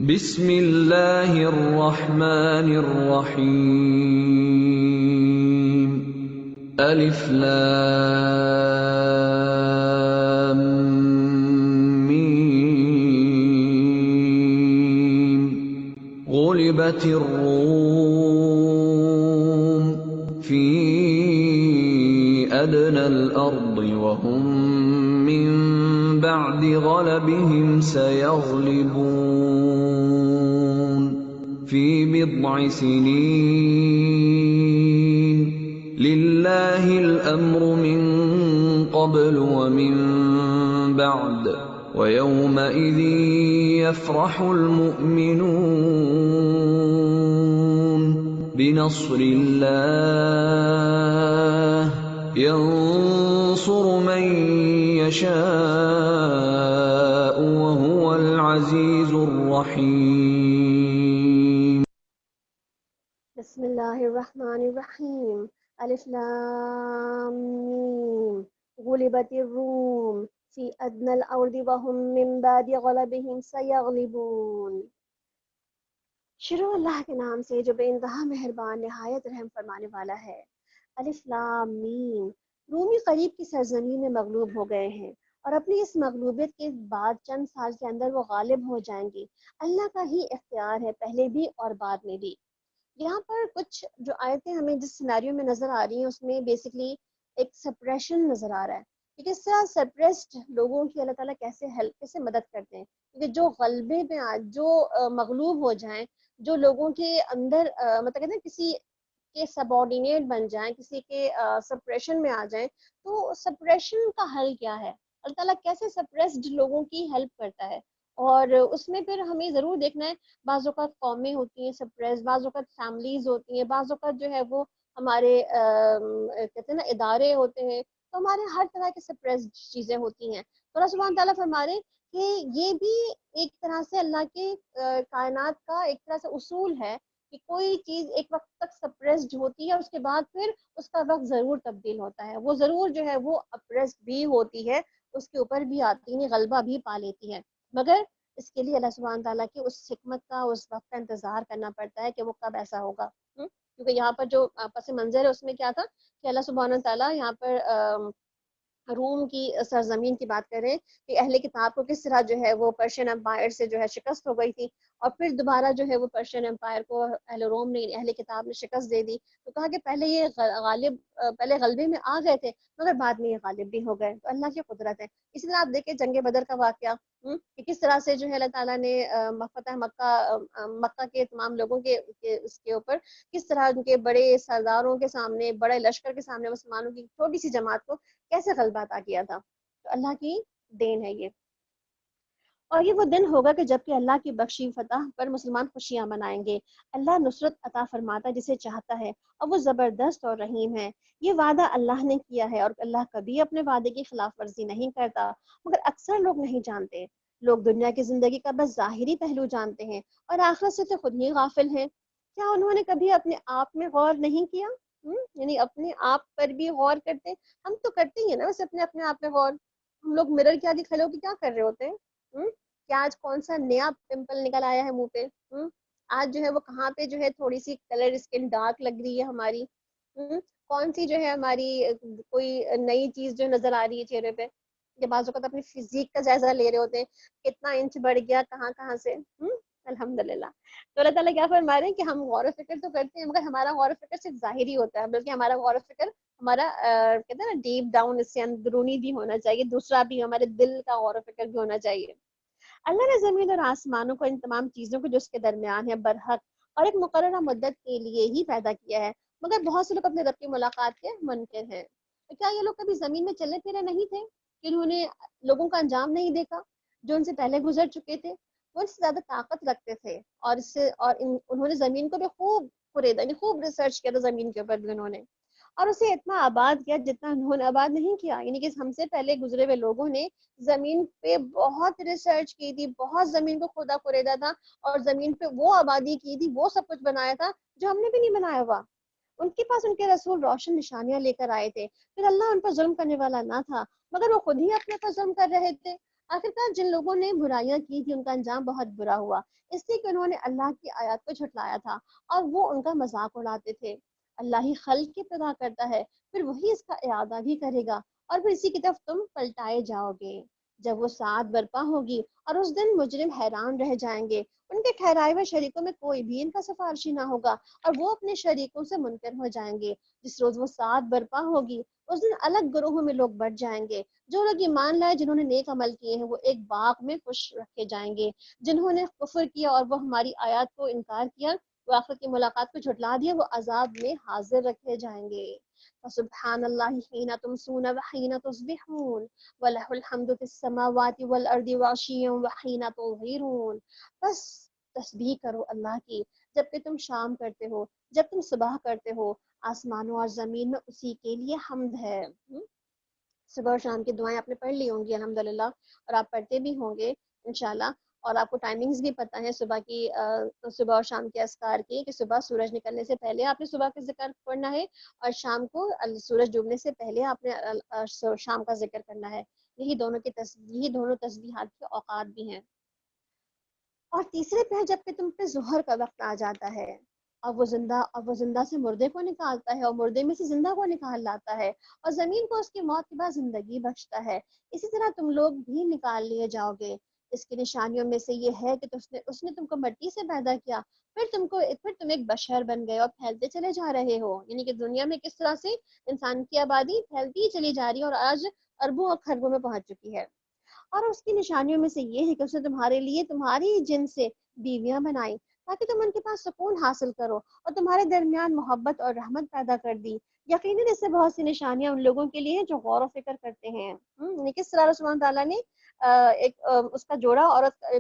بسم اللہ الرحمن الرحیم۔ الف لام میم۔ غلبت الروم فی ادنى الارض وهم من بعد غلبهم سيغلبون في بضع سنين لله الأمر من قبل ومن بعد ويومئذ يفرح المؤمنون بنصر الله ينصر من يشاء وهو العزيز الرحيم. بسم اللہ الرحمن الرحیم. الف لام میم. غلبت الروم فی ادنى الارض وهم من بعد غلبهم سیغلبون. شروع اللہ کے نام سے جو بے انتہا مہربان نہایت رحم فرمانے والا ہے. الف لام میم. رومی قریب کی سرزمین میں مغلوب ہو گئے ہیں اور اپنی اس مغلوبیت کے بعد چند سال کے اندر وہ غالب ہو جائیں گی. اللہ کا ہی اختیار ہے، پہلے بھی اور بعد میں بھی. یہاں پر کچھ جو آیتیں ہمیں جس سیناریو میں نظر آ رہی ہیں اس میں بیسکلی ایک سپریشن نظر آ رہا ہے کہ کس طرح سپریسڈ لوگوں کی اللہ تعالیٰ کیسے ہیلپ، کیسے مدد کرتے ہیں. کیونکہ جو غلبے میں جو مغلوب ہو جائیں، جو لوگوں کے اندر مطلب کہتے ہیں کسی کے سبارڈینیٹ بن جائیں، کسی کے سپریشن میں آ جائیں، تو سپریشن کا حل کیا ہے، اللہ تعالیٰ کیسے سپریسڈ لوگوں کی ہیلپ کرتا ہے. اور اس میں پھر ہمیں ضرور دیکھنا ہے، بعض اوقات قومیں ہوتی ہیں سپریس، بعض اوقات فیملیز ہوتی ہیں، بعض اوقات جو ہے وہ ہمارے کہتے ہیں نا ادارے ہوتے ہیں، تو ہمارے ہر طرح کے سپریس چیزیں ہوتی ہیں. تو اللہ سبحانہ تعالیٰ فرما رہے کہ یہ بھی ایک طرح سے اللہ کے کائنات کا ایک طرح سے اصول ہے کہ کوئی چیز ایک وقت تک سپریسڈ ہوتی ہے، اس کے بعد پھر اس کا وقت ضرور تبدیل ہوتا ہے، وہ ضرور جو ہے وہ اپریسڈ بھی ہوتی ہے، اس کے اوپر بھی آتی ہے، غلبہ بھی پا لیتی ہے. مگر اس کے لیے اللہ سبحانہ تعالیٰ کی اس حکمت کا، اس وقت کا انتظار کرنا پڑتا ہے کہ وہ کب ایسا ہوگا. کیونکہ یہاں پر جو پس منظر ہے اس میں کیا تھا کہ اللہ سبحانہ تعالیٰ یہاں پر روم کی سرزمین کی بات کریں کہ اہل کتاب کو کس طرح جو ہے وہ پرشین امپائر سے جو ہے شکست ہو گئی تھی، اور پھر دوبارہ جو ہے وہ پرشین امپائر کو اہل روم نے، اہل کتاب نے شکست دے دی. تو کہا کہ پہلے یہ پہلے غلبے میں آ گئے تھے مگر بعد میں یہ غالب بھی ہو گئے. تو اللہ کی قدرت ہے. اسی طرح آپ دیکھیں جنگ بدر کا واقعہ کہ کس طرح سے جو ہے اللہ تعالیٰ نے فتح مکہ کے تمام لوگوں کے اس کے اوپر کس طرح ان کے بڑے سرداروں کے سامنے، بڑے لشکر کے سامنے مسلمانوں کی چھوٹی سی جماعت کو کیسے غلبہ عطا کیا تھا. تو اللہ کی دین ہے یہ. اور یہ وہ دن ہوگا کہ جب کہ اللہ کی بخشی فتح پر مسلمان خوشیاں منائیں گے. اللہ نصرت عطا فرماتا جسے چاہتا ہے اور وہ زبردست اور رحیم ہے. یہ وعدہ اللہ نے کیا ہے اور اللہ کبھی اپنے وعدے کی خلاف ورزی نہیں کرتا، مگر اکثر لوگ نہیں جانتے. لوگ دنیا کی زندگی کا بس ظاہری پہلو جانتے ہیں اور آخرت سے تو خود ہی غافل ہیں. کیا انہوں نے کبھی اپنے آپ میں غور نہیں کیا؟ یعنی اپنے آپ پر بھی غور کرتے. ہم تو کرتے ہی ہیں نا ویسے اپنے آپ میں غور. ہم لوگ مرر کے آگے کھڑے ہو کے کیا کر رہے ہوتے ہیں؟ کیا آج کون سا نیا پمپل نکل آیا ہے منہ پہ؟ آج جو ہے وہ کہاں پہ جو ہے تھوڑی سی کلر اسکن ڈارک لگ رہی ہے ہماری؟ کون سی جو ہے ہماری کوئی نئی چیز جو نظر آ رہی ہے چہرے پہ؟ یہ بعض اوقات اپنی فزیک کا جائزہ لے رہے ہوتے ہیں، کتنا انچ بڑھ گیا، کہاں سے. الحمدللہ. تو اللہ تعالیٰ کیا فرما رہے ہیں کہ ہم غور و فکر تو کرتے ہیں مگر ہمارا غور و فکر صرف ظاہری ہوتا ہے، بلکہ ہمارا غور و فکر ہمارا کہتے ہیں نا ڈیپ ڈاؤن، اس سے اندرونی بھی ہونا چاہیے، دوسرا بھی ہمارے دل کا غور و فکر بھی ہونا چاہیے. اللہ نے زمین اور آسمانوں کو ان تمام چیزوں کو جو اس کے درمیان ہے برحق اور ایک مقررہ مدت کے لیے ہی پیدا کیا ہے، مگر بہت سے لوگ اپنے رب کی ملاقات کے منکر ہیں. تو کیا یہ لوگ کبھی زمین میں چلے پھرے نہیں تھے کہ انہوں نے لوگوں کا انجام نہیں دیکھا جو ان سے پہلے گزر چکے تھے؟ وہ اس سے زیادہ طاقت رکھتے تھے اور انہوں نے زمین کو بھی خوب خریدا، یعنی خوب ریسرچ کیا تھا زمین کے اوپر بھی انہوں نے، اور اسے اتنا آباد کیا جتنا انہوں نے آباد نہیں کیا. یعنی کہ ہم سے پہلے گزرے ہوئے لوگوں نے زمین پہ بہت ریسرچ کی تھی، بہت زمین کو کھودا خریدا تھا اور زمین پہ وہ آبادی کی تھی، وہ سب کچھ بنایا تھا جو ہم نے بھی نہیں بنایا ہوا. ان کے پاس ان کے رسول روشن نشانیاں لے کر آئے تھے، پھر اللہ ان پر ظلم کرنے والا نہ تھا مگر وہ خود ہی اپنے پر ظلم کر رہے تھے. آخرکار جن لوگوں نے برائیاں کی تھی ان کا انجام بہت برا ہوا، اس لیے کہ انہوں نے اللہ کی آیات کو جھٹلایا تھا اور وہ ان کا مذاق اڑاتے تھے. اللہ ہی خلق کی ابتدا کرتا ہے، پھر وہی اس کا اعادہ بھی کرے گا اور پھر اسی کی طرف تم پلٹائے جاؤ گے. جب وہ ساعت برپا ہوگی اور اس دن مجرم حیران رہ جائیں گے، ان کے ٹھہرائے ہوئے شریکوں میں کوئی بھی ان کا سفارشی نہ ہوگا اور وہ اپنے شریکوں سے منکر ہو جائیں گے. جس روز وہ ساعت برپا ہوگی اس دن الگ گروہوں میں لوگ بٹ جائیں گے. جو لوگ ایمان لائے، جنہوں نے نیک عمل کیے ہیں، وہ ایک باغ میں خوش رکھے جائیں گے. جنہوں نے کفر کیا اور وہ ہماری آیات کو انکار کیا، وہ آخرت کی ملاقات کو جھٹلا دیا، وہ عذاب میں حاضر رکھے جائیں گے. فسبحان اللہ حین تمسون وحین تصبحون وَلَهُ الْحَمْدُ فِي السَّمَاوَاتِ وَالْأَرْضِ وَعَشِيًّا وَحِينَ تُظْهِرُونَ. بس تسبیح کرو اللہ کی جب کہ تم شام کرتے ہو، جب تم صبح کرتے ہو، آسمانوں اور زمین میں اسی کے لیے حمد ہے. صبح اور شام کی دعائیں آپ نے پڑھ لی ہوں گی الحمدللہ، اور آپ پڑھتے بھی ہوں گے انشاءاللہ. اور آپ کو ٹائمنگز بھی پتہ ہے صبح کی، صبح اور شام کے اذکار کی، کہ صبح سورج نکلنے سے پہلے آپ نے صبح کا ذکر پڑھنا ہے، اور شام کو سورج ڈوبنے سے پہلے آپ نے شام کا ذکر کرنا ہے. یہی دونوں تسبیحات کے اوقات بھی ہیں. اور تیسرے پہ جب کہ تم پہ ظہر کا وقت آ جاتا ہے، اور وہ زندہ سے مردے کو نکالتا ہے، اور مردے میں سے زندہ کو نکال لاتا ہے، اور زمین کو اس کی موت کے بعد زندگی بخشتا ہے، اسی طرح تم لوگ بھی نکال لیے جاؤ گے. اس کی نشانیوں میں سے یہ ہے کہ اس نے تم کو مٹی سے پیدا کیا، پھر تم ایک بشر بن گئے اور پھیلتے چلے جا رہے ہو. یعنی کہ دنیا میں کس طرح سے انسان کی آبادی پھیلتی ہی چلی جا رہی ہے، اور آج اربوں اور خربوں میں پہنچ چکی ہے. اور اس کی نشانیوں میں سے یہ ہے کہ اس نے تمہارے لیے تمہاری جن سے بیویاں بنائی تاکہ تم ان کے پاس سکون حاصل کرو، اور تمہارے درمیان محبت اور رحمت پیدا کر دی. یقیناً اس سے بہت سی نشانیاں ان لوگوں کے لیے ہیں جو غور و فکر کرتے ہیں. یعنی کس طرح سبحانہ تعالیٰ نے اس کا جوڑا،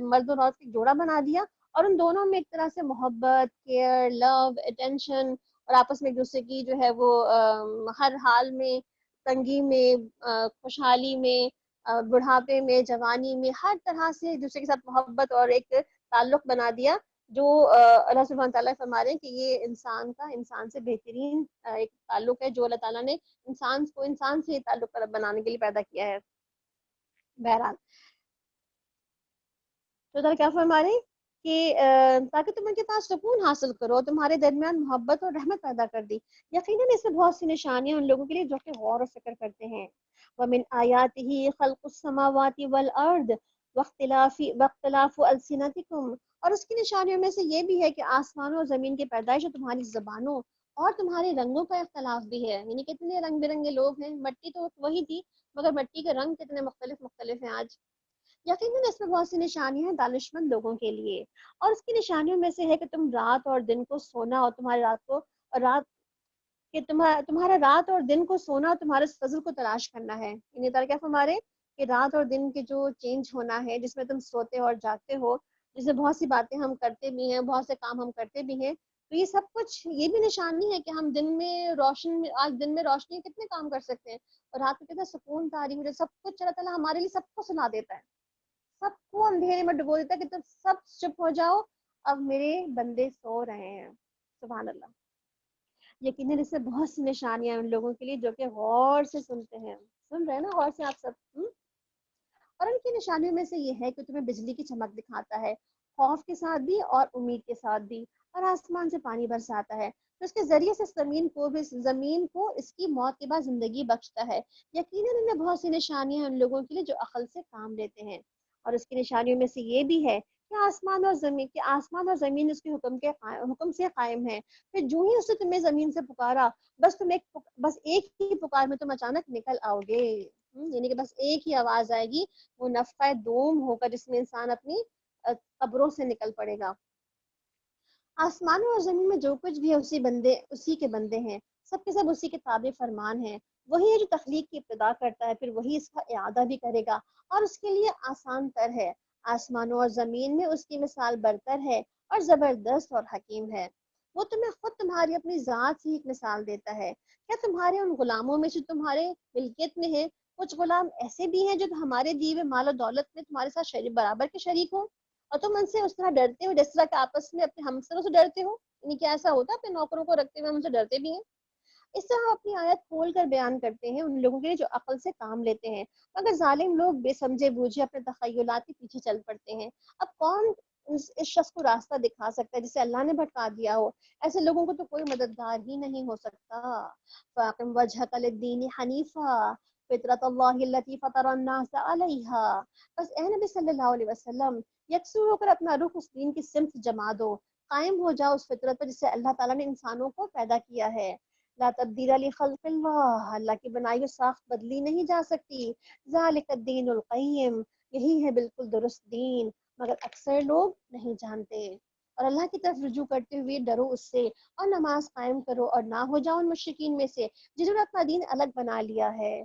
مرد اور عورت کا جوڑا بنا دیا، اور ان دونوں میں ایک طرح سے محبت، کیئر، لو، اٹینشن، اور آپس میں ایک دوسرے کی جو ہے وہ ہر حال میں، تنگی میں، خوشحالی میں، بڑھاپے میں، جوانی میں، ہر طرح سے ایک دوسرے کے ساتھ محبت اور ایک تعلق بنا دیا، جو اللہ سبحانہ تعالیٰ فرما رہے ہیں کہ یہ انسان سے بہترین ایک تعلق ہے جو اللہ تعالیٰ نے انسان سے تعلق بنانے کے لیے پیدا کیا ہے. بہرحال تو تعالیٰ کیا فرما رہے ہیں کہ تاکہ تم ان کے پاس سکون حاصل کرو، تمہارے درمیان محبت اور رحمت پیدا کر دی. یقیناً اس سے بہت سی نشانیاں ان لوگوں کے لیے جو کہ غور و فکر کرتے ہیں. وَمِنْ آيَاتِهِ خَلْقُ السَّمَاوَاتِ وَالْأَرْضِ وَاخْتِلَافُ أَلْسِنَتِكُمْ. اور اس کی نشانیوں میں سے یہ بھی ہے کہ آسمانوں اور زمین کی پیدائش اور تمہاری زبانوں اور تمہارے رنگوں کا اختلاف بھی ہے. یعنی کتنے رنگ برنگے لوگ ہیں. مٹی تو وہی تھی، مگر مٹی کے رنگ کتنے مختلف ہیں آج. یقیناً اس میں بہت سی نشانیاں ہیں دانشمند لوگوں کے لیے. اور اس کی نشانیوں میں سے ہے کہ تم رات اور دن کو سونا، اور تمہارا رات اور دن کو سونا اور تمہارے فضل کو تلاش کرنا ہے. انہیں طرح کیا ہمارے کہ رات اور دن کے جو چینج ہونا ہے، جس میں تم سوتے اور جاگتے ہو، جس میں بہت سی باتیں ہم کرتے بھی ہیں، بہت سے کام ہم کرتے بھی ہیں، تو یہ سب کچھ یہ بھی نشانی ہے کہ ہم آج دن میں روشنی کتنے کام کر سکتے ہیں، اور رات میں کتنا سکون تاری ہو جائے. سب کچھ اللہ تعالیٰ ہمارے لیے سب کو سنا دیتا ہے، سب کو اندھیرے میں ڈبو دیتا ہے کہ تم سب چپ ہو جاؤ، اب میرے بندے سو رہے ہیں. سبحان اللہ. یقیناً اس سے بہت سی نشانیاں ہیں ان لوگوں کے لیے جو کہ غور سے سنتے ہیں. سن رہے ہیں نا غور سے آپ سب؟ اور ان کی نشانیوں میں سے یہ ہے کہ تمہیں بجلی کی چمک دکھاتا ہے، خوف کے ساتھ بھی اور امید کے ساتھ بھی، اور آسمان سے پانی برساتا ہے، تو اس کے ذریعے سے زمین کو اس کی موت کے بعد زندگی بخشتا ہے. یقیناً ان میں بہت سی نشانیاں ہیں ان لوگوں کے لیے جو عقل سے کام لیتے ہیں. اور اس کی نشانیوں میں سے یہ بھی ہے کہ آسمان اور زمین اس کے حکم سے قائم ہے. پھر جو ہی اس نے تمہیں زمین سے پکارا، بس ایک ہی پکار میں تم اچانک نکل آؤ گے. یعنی کہ بس ایک ہی آواز آئے گی، وہ نفخہ دوم ہوگا جس میں انسان اپنی قبروں سے نکل پڑے گا. آسمانوں اور زمین میں جو کچھ بھی ہے اسی کے بندے ہیں، سب کے سب اسی کے تابع فرمان ہیں. وہی ہے جو تخلیق کی ابتدا کرتا ہے، پھر وہی اس کا اعادہ بھی کرے گا، اور اس کے لیے آسان تر ہے. آسمانوں اور زمین میں اس کی مثال برتر ہے اور زبردست اور حکیم ہے. وہ تمہیں خود تمہاری اپنی ذات سے ایک مثال دیتا ہے. کیا تمہارے ان غلاموں میں سے تمہارے ملکیت میں ہے کچھ غلام ایسے بھی ہیں جو ہمارے دیے مال و دولت میں تمہارے ساتھ برابر کے شریک ہوں، اور تم ان سے اس طرح ڈرتے ہو جس طرح کہ آپس میں اپنے ہمسروں سے ڈرتے ہو؟ یعنی کیا ایسا ہوتا ہے اپنے نوکروں کو رکھتے ہوئے ہم سے ڈرتے بھی ہیں؟ اس سے ہم اپنی آیت کھول کر بیان کرتے ہیں ان لوگوں کے لیے جو عقل سے کام لیتے ہیں، مگر ظالم لوگ بے سمجھے بوجھے اپنے تخیلات کے پیچھے چل پڑتے ہیں. اب کون اس شخص کو راستہ دکھا سکتا ہے جسے اللہ نے بھٹکا دیا ہو؟ ایسے لوگوں کو تو کوئی مددگار ہی نہیں ہو سکتا. فَأَقِمْ وَجْهَكَ لِلدِّينِ حَنِيفًا فِطْرَتَ اللَّهِ الَّتِي فَطَرَ النَّاسَ عَلَيْهَا. بس اے نبی صلی اللہ علیہ وسلم، یکسو ہو کر اپنا رخ اس دین کی سمت جما دو، قائم ہو جاؤ اس فطرت پر جس سے اللہ تعالیٰ نے انسانوں کو پیدا کیا ہے. لا تبدیل لخلق اللہ، اللہ کی بنائی ہوئی ساخت بدلی نہیں جا سکتی. ذالک الدین القیم، یہی ہے بالکل درست دین، مگر اکثر لوگ نہیں جانتے. اور اللہ کی طرف رجوع کرتے ہوئے ڈرو اس سے، اور نماز قائم کرو، اور نہ ہو جاؤ ان مشرکین میں سے جنہوں نے اپنا دین الگ بنا لیا ہے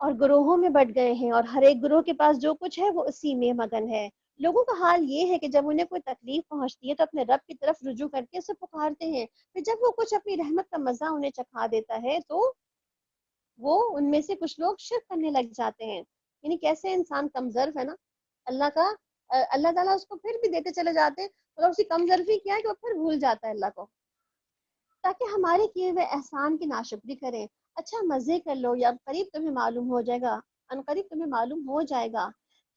اور گروہوں میں بٹ گئے ہیں، اور ہر ایک گروہ کے پاس جو کچھ ہے وہ اسی میں مگن ہے۔ لوگوں کا حال یہ ہے کہ جب انہیں کوئی تکلیف پہنچتی ہے تو اپنے رب کی طرف رجوع کر کے اسے پکارتے ہیں، پھر جب وہ کچھ اپنی رحمت کا مزہ انہیں چکھا دیتا ہے تو وہ ان میں سے کچھ لوگ شرک کرنے لگ جاتے ہیں۔ یعنی کیسے انسان کمظرف ہے نا اللہ کا، اللہ تعالیٰ اس کو پھر بھی دیتے چلے جاتے ہیں، اور اسی کمظرفی کیا ہے کہ وہ پھر بھول جاتا ہے اللہ کو، تاکہ ہمارے کیے ہوئے احسان کی ناشکری کریں۔ اچھا مزے کر لو، یا قریب تمہیں معلوم ہو جائے گا، ان قریب تمہیں معلوم ہو جائے گا،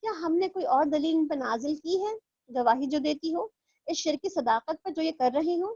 کیا ہم نے کوئی اور دلیل ان پر نازل کی ہے، گواہی جو دیتی ہو اس شرک کی صداقت پر جو یہ کر رہے ہوں۔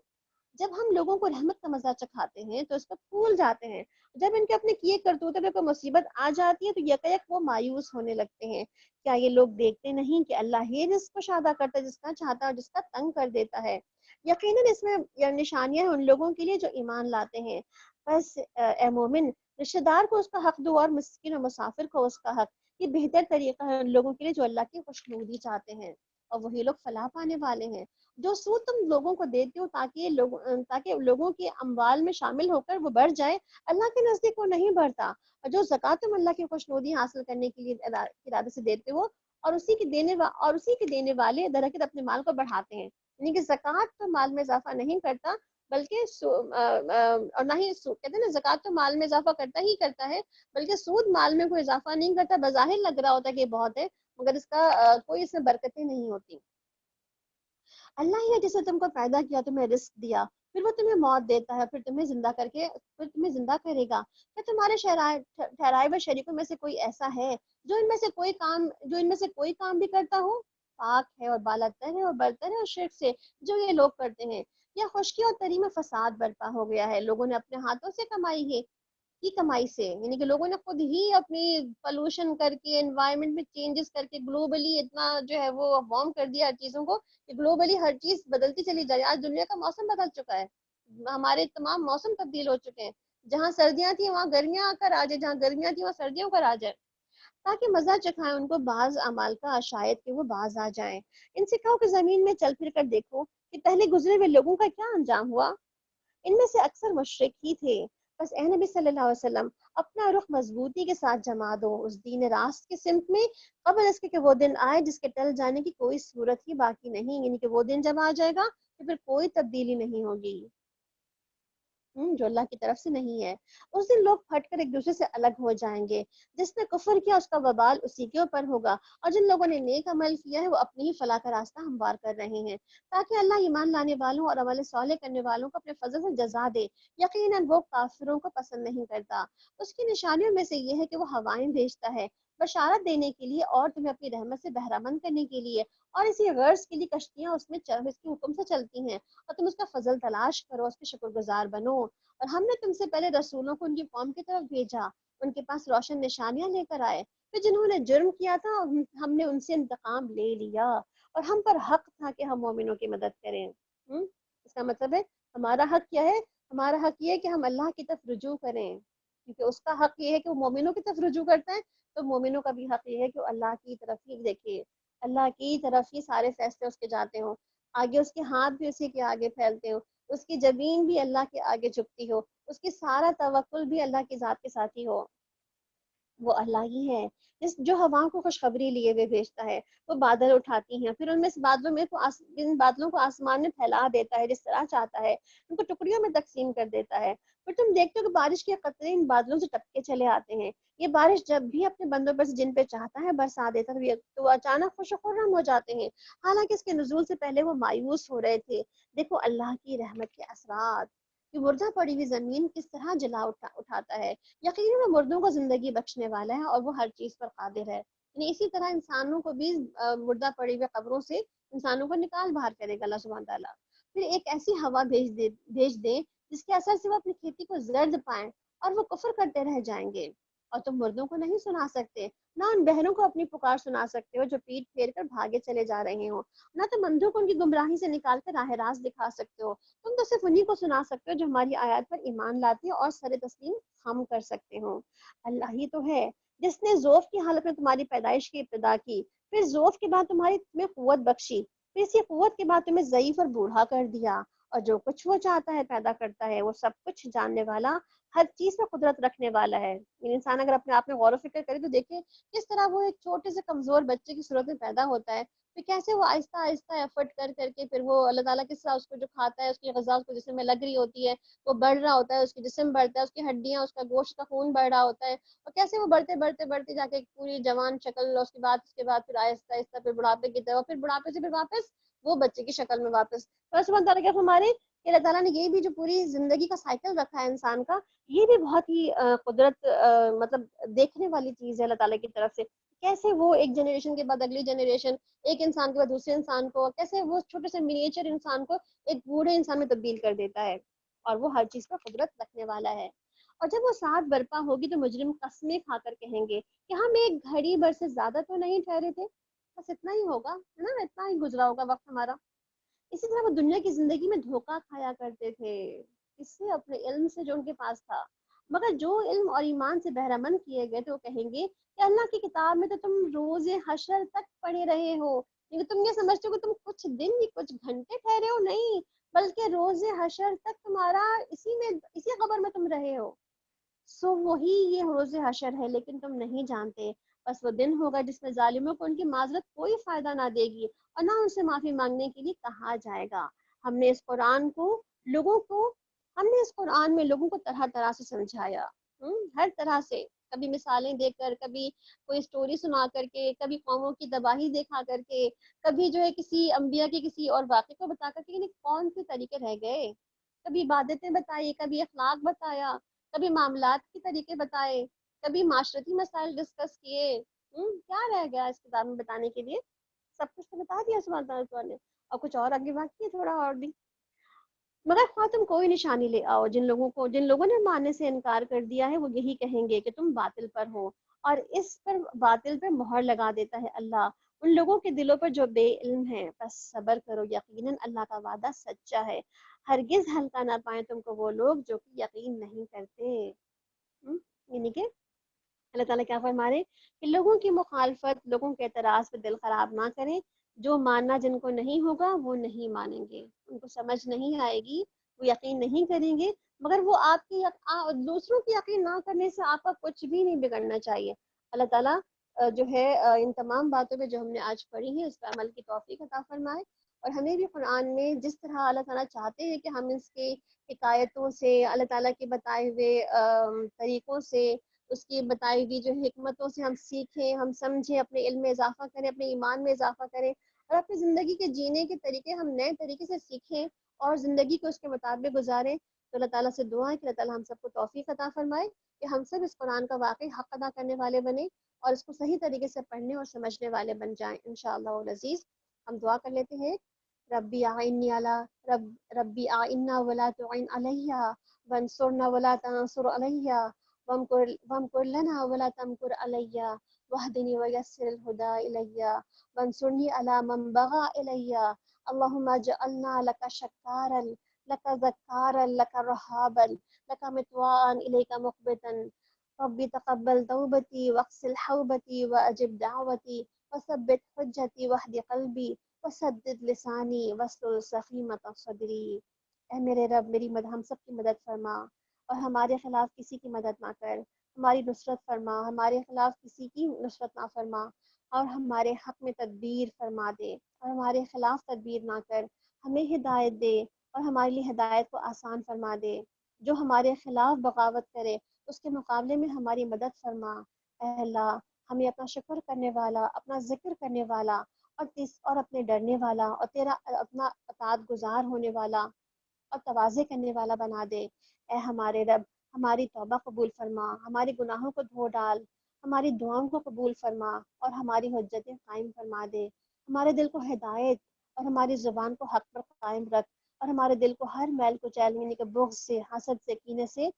جب ہم لوگوں کو رحمت کا مزہ چکھاتے ہیں تو اس پر پھول جاتے ہیں، جب ان کے اپنے کیے کرتوتوں پہ کوئی مصیبت آ جاتی ہے تو یکایک وہ مایوس ہونے لگتے ہیں۔ کیا یہ لوگ دیکھتے نہیں کہ اللہ ہی رزق کو شادہ کرتا ہے جس کا چاہتا ہے اور جس کا تنگ کر دیتا ہے۔ یقیناً اس میں نشانیاں ہیں ان لوگوں کے لیے جو ایمان لاتے ہیں۔ بس اے مومن، رشتہ دار کو اس کا حق دو اور مسکین اور مسافر کو اس کا حق۔ یہ بہتر طریقہ ہے ان لوگوں کے لیے جو اللہ کی خوشنودی چاہتے ہیں، اور وہی لوگ فلاح پانے والے ہیں۔ جو سود تم لوگوں کو دیتے ہو تاکہ لوگوں کے اموال میں شامل ہو کر وہ بڑھ جائے، اللہ کے نزدیک وہ نہیں بڑھتا۔ اور جو زکوٰۃ تم اللہ کی خوشنودی حاصل کرنے کے لیے ارادے سے دیتے ہو، اور اسی کے دینے والے درحقیقت اپنے مال کو بڑھاتے ہیں۔ یعنی کہ زکوٰۃ تو مال میں اضافہ نہیں کرتا، بلکہ اور نہ ہی کہتے ہیں نا زکوٰۃ تو مال میں اضافہ کرتا ہی کرتا ہے، بلکہ سود مال میں کوئی اضافہ نہیں کرتا۔ بظاہر لگ رہا ہوتا ہے کہ یہ بہت ہے، مگر اس کا کوئی اس میں برکتیں نہیں ہوتی۔ اللہ ہی ہے جسے تم کو پیدا کیا، تمہیں رزق دیا، پھر وہ تمہیں موت دیتا ہے، پھر تمہیں زندہ کرے گا۔ کیا تمہارے ٹھہرائے ہوئے شریکوں میں سے کوئی ایسا ہے جو ان میں سے کوئی کام بھی کرتا ہو؟ پاک ہے اور بالاتر ہے اور برتر ہے اور شرک سے جو یہ لوگ کرتے ہیں۔ یا خشکی اور تری میں فساد برپا ہو گیا ہے، لوگوں نے اپنے ہاتھوں سے کمائی سے، یعنی کہ لوگوں نے خود ہی اپنی پولوشن کر کے، انوائرمنٹ میں چینجز کر کے، گلوبلی اتنا جو ہے وہ وارم کر دیا ہر چیزوں کو کہ گلوبلی ہر چیز بدلتی چلی جا رہی ہے۔ آج دنیا کا موسم بدل چکا ہے، ہمارے تمام موسم تبدیل ہو چکے ہیں، جہاں سردیاں تھیں وہاں گرمیاں آ کر آ جائے، جہاں گرمیاں تھیں وہاں سردیوں کر آ جائے، تاکہ مزہ چکھائیں ان کو بعض اعمال کا، شاید کہ وہ باز آ جائیں۔ ان سے کہو کہ زمین میں چل پھر کر دیکھو کہ پہلے گزرے ہوئے لوگوں کا کیا انجام ہوا، ان میں سے اکثر مشرک ہی تھے۔ بس اے نبی صلی اللہ علیہ وسلم، اپنا رخ مضبوطی کے ساتھ جما دو اس دین راست کی سمت میں، قبل اس کے کہ وہ دن آئے جس کے ٹل جانے کی کوئی صورت ہی باقی نہیں، یعنی کہ وہ دن جب آ جائے گا تو پھر کوئی تبدیلی نہیں ہوگی جو اللہ کی طرف سے نہیں ہے۔ اس دن لوگ پھٹ کر ایک دوسرے سے الگ ہو جائیں گے، جس نے کفر کیا اس کا وبال اسی کے اوپر ہوگا، اور جن لوگوں نے نیک عمل کیا ہے وہ اپنی ہی فلاح کا راستہ ہموار کر رہے ہیں، تاکہ اللہ ایمان لانے والوں اور عمل صالح کرنے والوں کو اپنے فضل سے جزا دے۔ یقیناً وہ کافروں کو پسند نہیں کرتا۔ اس کی نشانیوں میں سے یہ ہے کہ وہ ہوائیں بھیجتا ہے بشارت دینے کے لیے اور تمہیں اپنی رحمت سے بہرہ مند کرنے کے لیے، اور اسی غرض کے لیے کشتیاں اس میں اس کے حکم سے چلتی ہیں، اور تم اس کا فضل تلاش کرو، اس کے شکر گزار بنو۔ اور ہم نے تم سے پہلے رسولوں کو ان کی قوم کی طرف بھیجا، ان کے پاس روشن نشانیاں لے کر آئے، پھر جنہوں نے جرم کیا تھا ہم نے ان سے انتقام لے لیا، اور ہم پر حق تھا کہ ہم مومنوں کی مدد کریں۔ اس کا مطلب ہے ہمارا حق کیا ہے؟ ہمارا حق یہ ہے کہ ہم اللہ کی طرف رجوع کریں، کیونکہ اس کا حق یہ ہے کہ وہ مومنوں کی طرف رجوع کرتا ہے، تو مومنوں کا بھی حق یہ ہے کہ وہ اللہ کی طرف ہی دیکھے، اللہ کی طرف ہی سارے فیصلے اس کے جاتے ہوں، آگے اس کے ہاتھ بھی اسی کے آگے پھیلتے ہوں، اس کی جبین بھی اللہ کے آگے جھکتی ہو، اس کی سارا توکل بھی اللہ کی ذات کے ساتھ ہی ہو۔ وہ اللہ ہی ہے جو ہواؤں کو خوشخبری لیے ہوئے بھیجتا ہے، وہ بادل اٹھاتی ہیں، پھر ان میں سے ان بادلوں کو آسمان میں پھیلا دیتا ہے جس طرح چاہتا ہے، ان کو ٹکڑیوں میں تقسیم کر دیتا ہے، پھر تم دیکھتے ہو کہ بارش کے قطرے ان بادلوں سے ٹپکے چلے آتے ہیں۔ یہ بارش جب بھی اپنے بندوں پر سے جن پہ چاہتا ہے برسا دیتا ہے تو وہ اچانک خوش و خرم ہو جاتے ہیں، حالانکہ اس کے نزول سے پہلے وہ مایوس ہو رہے تھے۔ دیکھو اللہ کی رحمت کے اثرات، کہ مردہ پڑی ہوئی زمین کس طرح جلا اٹھاتا ہے، یقیناً وہ مردوں کو زندگی بخشنے والا ہے اور وہ ہر چیز پر قادر ہے۔ یعنی اسی طرح انسانوں کو بھی مردہ پڑی ہوئے قبروں سے انسانوں کو نکال باہر کرے گا اللہ سبحانہ تعالیٰ، پھر ایک ایسی ہوا بھیج دے جس کے اثر سے وہ اپنی کھیتی کو زرد پائیں اور وہ کفر کرتے رہ جائیں گے۔ اور تم مردوں کو نہیں سنا سکتے، نہ ان بہنوں کو اپنی پکار سنا سکتے ہو جو پیٹ پھیر کر بھاگے چلے جا رہے ہوں، نہ تم اندھوں کو ان کی گمراہی سے نکال کر راہ راست دکھا سکتے ہو، تم تو صرف انہی کو سنا سکتے ہو جو ہماری آیات پر ایمان لاتے ہیں اور سر تسلیم خم کر سکتے ہوں۔ اللہ ہی تو ہے جس نے ذوف کی حالت میں تمہاری پیدائش کی ابتدا کی، پھر ذوف کے بعد تمہیں قوت بخشی، پھر اسی قوت کے بعد تمہیں ضعیف اور بوڑھا کر دیا، اور جو کچھ وہ چاہتا ہے پیدا کرتا ہے، وہ سب کچھ جاننے والا، ہر چیز پر قدرت رکھنے والا ہے۔ یعنی انسان اگر اپنے آپ میں غور و فکر کرے تو دیکھیں کس طرح وہ ایک چھوٹے سے کمزور بچے کی صورت میں پیدا ہوتا ہے، پھر کیسے وہ آہستہ آہستہ ایفرٹ کر کر کے پھر وہ اللہ تعالیٰ کس طرح اس کو جو کھاتا ہے، اس کی غذا اس کو جسم میں لگ رہی ہوتی ہے، وہ بڑھ رہا ہوتا ہے، اس کی جسم بڑھتا ہے، اس کی ہڈیاں، اس کا گوشت کا خون بڑھ رہا ہوتا ہے، اور کیسے وہ بڑھتے بڑھتے بڑھتے جا کے ایک پوری جوان شکل، اور اس کے بعد پھر آہستہ آہستہ پھر بڑھاپے کی طرف، پھر بڑھاپے سے پھر واپس وہ بچے کی شکل میں واپس۔ تو سبحانہ تعالیٰ کے ہمارے کہ اللہ تعالیٰ نے یہ بھی جو پوری زندگی کا سائیکل رکھا ہے انسان کا، یہ بھی بہت ہی قدرت مطلب دیکھنے والی چیز ہے اللہ تعالیٰ کی طرف سے، کیسے وہ ایک جنریشن کے بعد اگلی جنریشن، ایک انسان کے بعد دوسرے انسان کو، کیسے وہ چھوٹے سے منیچر انسان کو ایک بوڑھے انسان میں تبدیل کر دیتا ہے، اور وہ ہر چیز پر قدرت رکھنے والا ہے۔ اور جب وہ ساتھ برپا ہوگی تو مجرم قسمیں کھا کر کہیں گے کہ ہم ایک گھڑی بھر سے زیادہ تو نہیں ٹھہرے تھے، بس اتنا ہی ہوگا، ہے نا، اتنا ہی گزرا ہوگا وقت ہمارا۔ اسی طرح وہ دنیا کی زندگی میں دھوکہ کھایا کرتے تھے، اس سے اپنے علم سے جو ان کے پاس تھا، مگر جو علم اور ایمان سے بہرہ مند کیے گئے تھے وہ کہیں گے کہ اللہ کی کتاب میں تو تم روز حشر تک پڑھے رہے ہو، لیکن تم یہ سمجھتے ہو کہ تم کچھ دن ہی کچھ گھنٹے ٹھہرے ہو، نہیں بلکہ روز حشر تک تمہارا اسی قبر میں تم رہے ہو۔ سو وہی یہ روز حشر ہے، لیکن تم نہیں جانتے۔ بس وہ دن ہوگا جس میں ظالموں کو ان کی معذرت کوئی فائدہ نہ دے گی، اور نہ ان سے معافی مانگنے کے لیے کہا جائے گا۔ ہم نے اس قرآن کو لوگوں کو ہم نے اس قرآن میں لوگوں کو طرح طرح سے سمجھایا، ہر طرح سے، کبھی مثالیں دے کر، کبھی کوئی سٹوری سنا کر کے، کبھی قوموں کی تباہی دکھا کر کے، کبھی جو ہے کسی انبیاء کے کسی اور واقعے کو بتا کر کے، یعنی کون سے طریقے رہ گئے، کبھی عبادتیں بتائی، کبھی اخلاق بتایا، کبھی معاملات کے طریقے بتائے، کبھی معاشرتی مسائل ڈسکس کیے، کیا رہ گیا اس کتاب میں بتانے کے لیے؟ سب کچھ تو بتا دیا سبحانہ تعالیٰ نے، اور کچھ اور آگے باقی ہے تھوڑا اور بھی۔ مگر خواہ تم کوئی نشانی لے آؤ، جن لوگوں نے ماننے سے انکار کر دیا ہے وہ یہی کہیں گے کہ تم باطل پر ہو، اور اس پر باطل پر مہر لگا دیتا ہے اللہ ان لوگوں کے دلوں پر جو بے علم ہیں۔ بس صبر کرو، یقیناً اللہ کا وعدہ سچا ہے، ہرگز ہلکا نہ پائیں تم کو وہ لوگ جو کہ یقین نہیں کرتے۔ یعنی کہ اللہ تعالیٰ کیا فرما رہے ہیں کہ لوگوں کی مخالفت، لوگوں کے اعتراض پہ دل خراب نہ کریں، جو ماننا جن کو نہیں ہوگا وہ نہیں مانیں گے، ان کو سمجھ نہیں آئے گی، وہ یقین نہیں کریں گے، مگر وہ آپ کی دوسروں کی یقین نہ کرنے سے آپ کا کچھ بھی نہیں بگڑنا چاہیے۔ اللہ تعالیٰ جو ہے ان تمام باتوں پہ جو ہم نے آج پڑھی ہیں اس پر عمل کی توفیق عطا فرمائے، اور ہمیں بھی قرآن میں جس طرح اللہ تعالیٰ چاہتے ہیں کہ ہم اس کے حکایتوں سے، اللہ تعالیٰ کے بتائے ہوئے طریقوں سے، اس کی بتائی ہوئی جو حکمتوں سے ہم سیکھیں، ہم سمجھیں، اپنے علم میں اضافہ کریں، اپنے ایمان میں اضافہ کریں، اور اپنی زندگی کے جینے کے طریقے ہم نئے طریقے سے سیکھیں اور زندگی کو اس کے مطابق گزاریں۔ تو اللہ تعالیٰ سے دعا ہے کہ اللہ تعالیٰ ہم سب کو توفیق عطا فرمائے کہ ہم سب اس قرآن کا واقعی حق ادا کرنے والے بنیں، اور اس کو صحیح طریقے سے پڑھنے اور سمجھنے والے بن جائیں انشاءاللہ العزیز۔ ہم دعا کر لیتے ہیں، ربی اعنی علی ربی اعنا ولا تعن علیہ، وانصرنا ولا تنصر علیہ، وامکر لنا ولا تمکر علیہ، واہدنی ویسر الہدى الیہ، وانصرنی علی من بغى الیہ، اللہم اجعلنا لک شکارا، لک ذکارا، لک رہابا، لک متواعا، الیک مخبتا، ربی تقبل توبتی واغسل حوبتی واجب دعوتی وثبت حجتی واہد قلبی وسدد لسانی واسلل سخیمۃ صدری۔ اے میرے رب، میری ہم سب کی مدد فرما، اور ہمارے خلاف کسی کی مدد نہ کر، ہماری نصرت فرما، ہمارے خلاف کسی کی نصرت نہ فرما، اور ہمارے حق میں تدبیر فرما دے، اور ہمارے خلاف تدبیر نہ کر، ہمیں ہدایت دے، اور ہمارے لیے ہدایت کو آسان فرما دے، جو ہمارے خلاف بغاوت کرے اس کے مقابلے میں ہماری مدد فرما۔ اے اللہ، ہمیں اپنا شکر کرنے والا، اپنا ذکر کرنے والا، اور اپنے ڈرنے والا، اور تیرا اپنا اطاعت گزار ہونے والا اور تواضع کرنے والا بنا دے۔ اے ہمارے رب، ہماری توبہ قبول فرما، ہمارے گناہوں کو دھو ڈال، ہماری دعاؤں کو قبول فرما، اور ہماری حجتیں قائم فرما دے۔ ہمارے دل کو ہدایت اور ہماری زبان کو حق پر قائم رکھ، اور ہمارے دل کو ہر میل کچیل، یعنی کہ بغض سے، حسد سے، کینے سے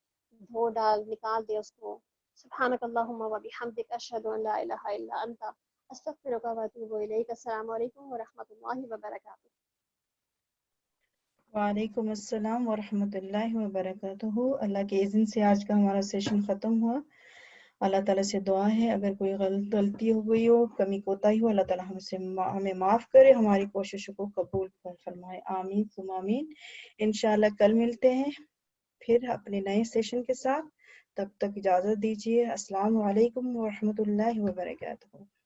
دھو ڈال، نکال دے اس کو۔ سبحانک اللہم و بحمدک، اشہد ان لا الہ الا انت، استغفرک و اتوب الیک۔ السلام علیکم ورحمۃ اللہ وبرکاتہ۔ وعلیکم السلام ورحمۃ اللہ وبرکاتہ۔ اللہ کے اذن سے آج کا ہمارا سیشن ختم ہوا، اللہ تعالیٰ سے دعا ہے اگر کوئی غلطی ہو گئی ہو، کمی کوتاہی ہو، اللہ تعالیٰ ہمیں معاف کرے، ہماری کوششوں کو قبول فرمائے، آمین ثم آمین۔ انشاءاللہ کل ملتے ہیں پھر اپنے نئے سیشن کے ساتھ، تب تک اجازت دیجیے، السلام علیکم ورحمۃ اللہ وبرکاتہ۔